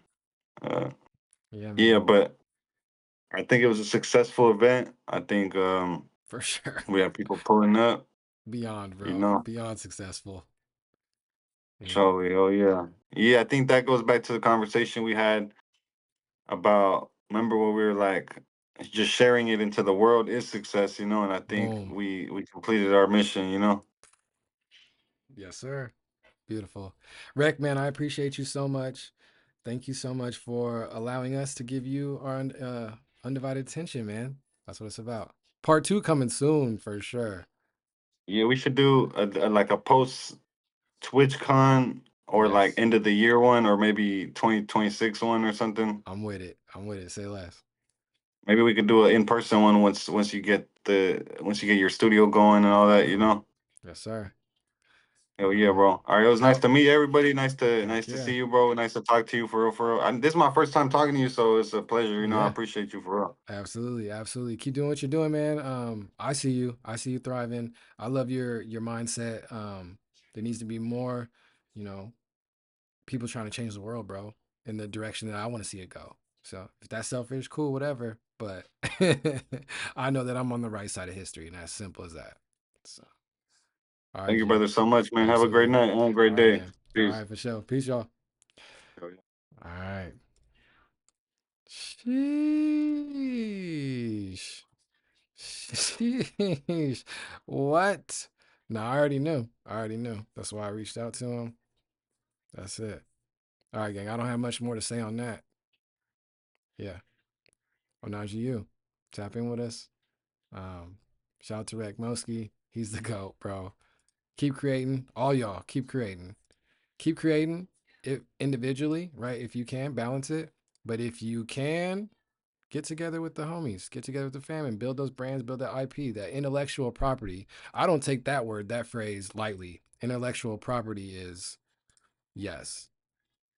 Uh, Yeah, yeah, man. but I think it was a successful event. I think For sure. we had people pulling up. Beyond, You bro. know, Beyond successful. Yeah. Surely, oh yeah, yeah. I think that goes back to the conversation we had about. Remember when we were like, just sharing it into the world is success, you know. And I think Boom. we completed our mission, you know. Yes, sir. Beautiful. Rec, man, I appreciate you so much. Thank you so much for allowing us to give you our undivided attention, man. That's what it's about. Part two coming soon for sure. Yeah, we should do like a post TwitchCon or like Yes, end of the year one or maybe 2026 one or something. I'm with it. I'm with it. Say less. Maybe we could do an in person one once you get your studio going and all that, you Hmm. know. Yes, sir. Hell All yeah, right. bro. All right, it was nice to meet everybody. Heck Nice to yeah. see you, bro. Nice to talk to you for real, for real. This is my first time talking to you, so it's a pleasure. You know, I Yeah. appreciate you for real. Absolutely, absolutely. Keep doing what you're doing, man. I see you. I see you thriving. I love your mindset. There needs to be more, you know, people trying to change the world, bro, in the direction that I want to see it go. So if that's selfish, cool, whatever. But I know that I'm on the right side of history, and as simple as that. So, all right, Thank you, King. brother, so much, man. Have a great Absolutely. night and a All great right, day. man. All Peace. right, for sure. Peace, y'all. Hell yeah. All right. Sheesh. Sheesh. What? No, I already knew. I already knew. That's why I reached out to him. That's it. All right, gang. I don't have much more to say on that. Yeah. Onaji, you tap in with us. Um, Shout out to Rekmoskii. He's the GOAT, bro. Keep creating. All y'all, keep creating. Keep creating it individually, right? If you can, balance it. But if you can, get together with the homies, get together with the fam, and build those brands, build that IP, that intellectual property. I don't take that word, that phrase lightly. Intellectual property is, yes,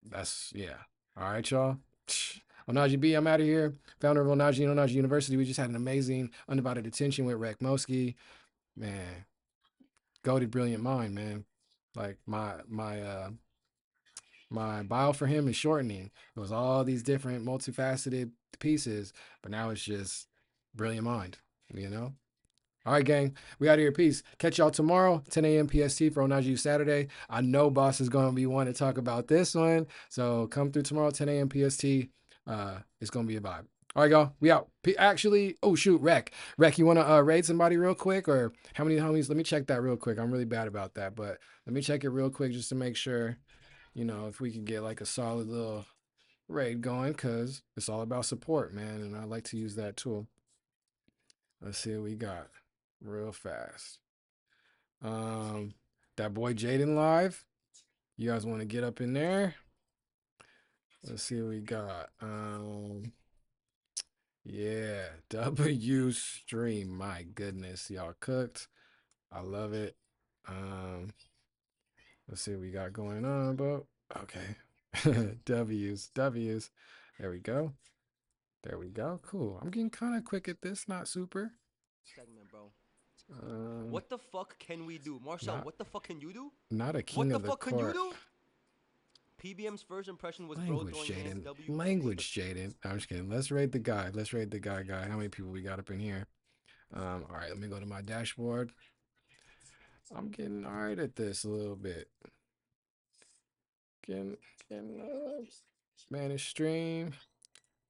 that's, yeah. All right, y'all. Onaji B, I'm out of here. Founder of Onaji and Onaji University. We just had an amazing undivided attention with Rekmoskii. Man, goated brilliant mind, man. Like my bio for him is shortening. It was all these different multifaceted pieces, but now it's just brilliant mind, you know? All right, gang. We out of here. Peace. Catch y'all tomorrow, 10 a.m. PST for Onaji Saturday. I know Boss is going to be wanting to talk about this one. So come through tomorrow, 10 a.m. PST. It's going to be a vibe. All right, y'all. We out. Actually, oh, shoot, Rec, you want to raid somebody real quick? Or how many homies? Let me check that real quick. I'm really bad about that, but let me check it real quick just to make sure, if we could get like a solid little raid going, because it's all about support, man. And I like to use that tool. Let's see what we got real fast. Um, that boy Jaden live. You guys want to get up in there? Let's see what we got. Yeah, W stream. My goodness, y'all cooked. I love it. Um, let's see what we got going on, bro. Okay. W's. There we go. There we go. Cool. I'm getting kind of quick at this. Not super. Segment, bro. Um, What the fuck can we do? Marshall, not what the fuck can you do? not a What king the of the fuck can you court. do? PBM's first impression was bro Language, throwing hands. Jaden. W please Language, Jaden. No, I'm just kidding. Let's rate the guy. Let's rate the guy. How many people we got up in here? All right, let me go to my dashboard. I'm getting all right at this a little bit. Getting, getting manage stream,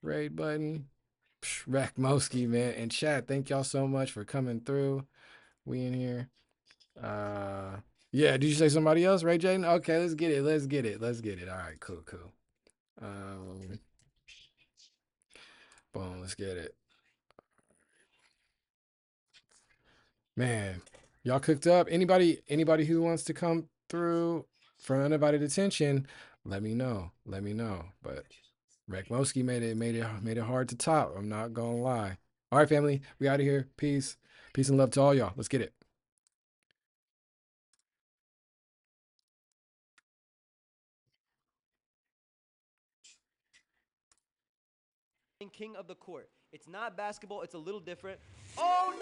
raid button. Rekmoskii, man. And chat, thank y'all so much for coming through. We in here. Uh yeah, did you say somebody else, right, Jaden? Okay, let's get it. Let's get it. Let's get it. All right, cool, cool. Um Boom, let's get it. Man, y'all cooked up. Anybody who wants to come through for undivided attention, let me know. Let me know. But Rekmoskii made it hard to top. I'm not gonna lie. All right, family, we out of here. Peace. Peace and love to all y'all. Let's get it. king of the court. It's not basketball, it's a little different. Oh no!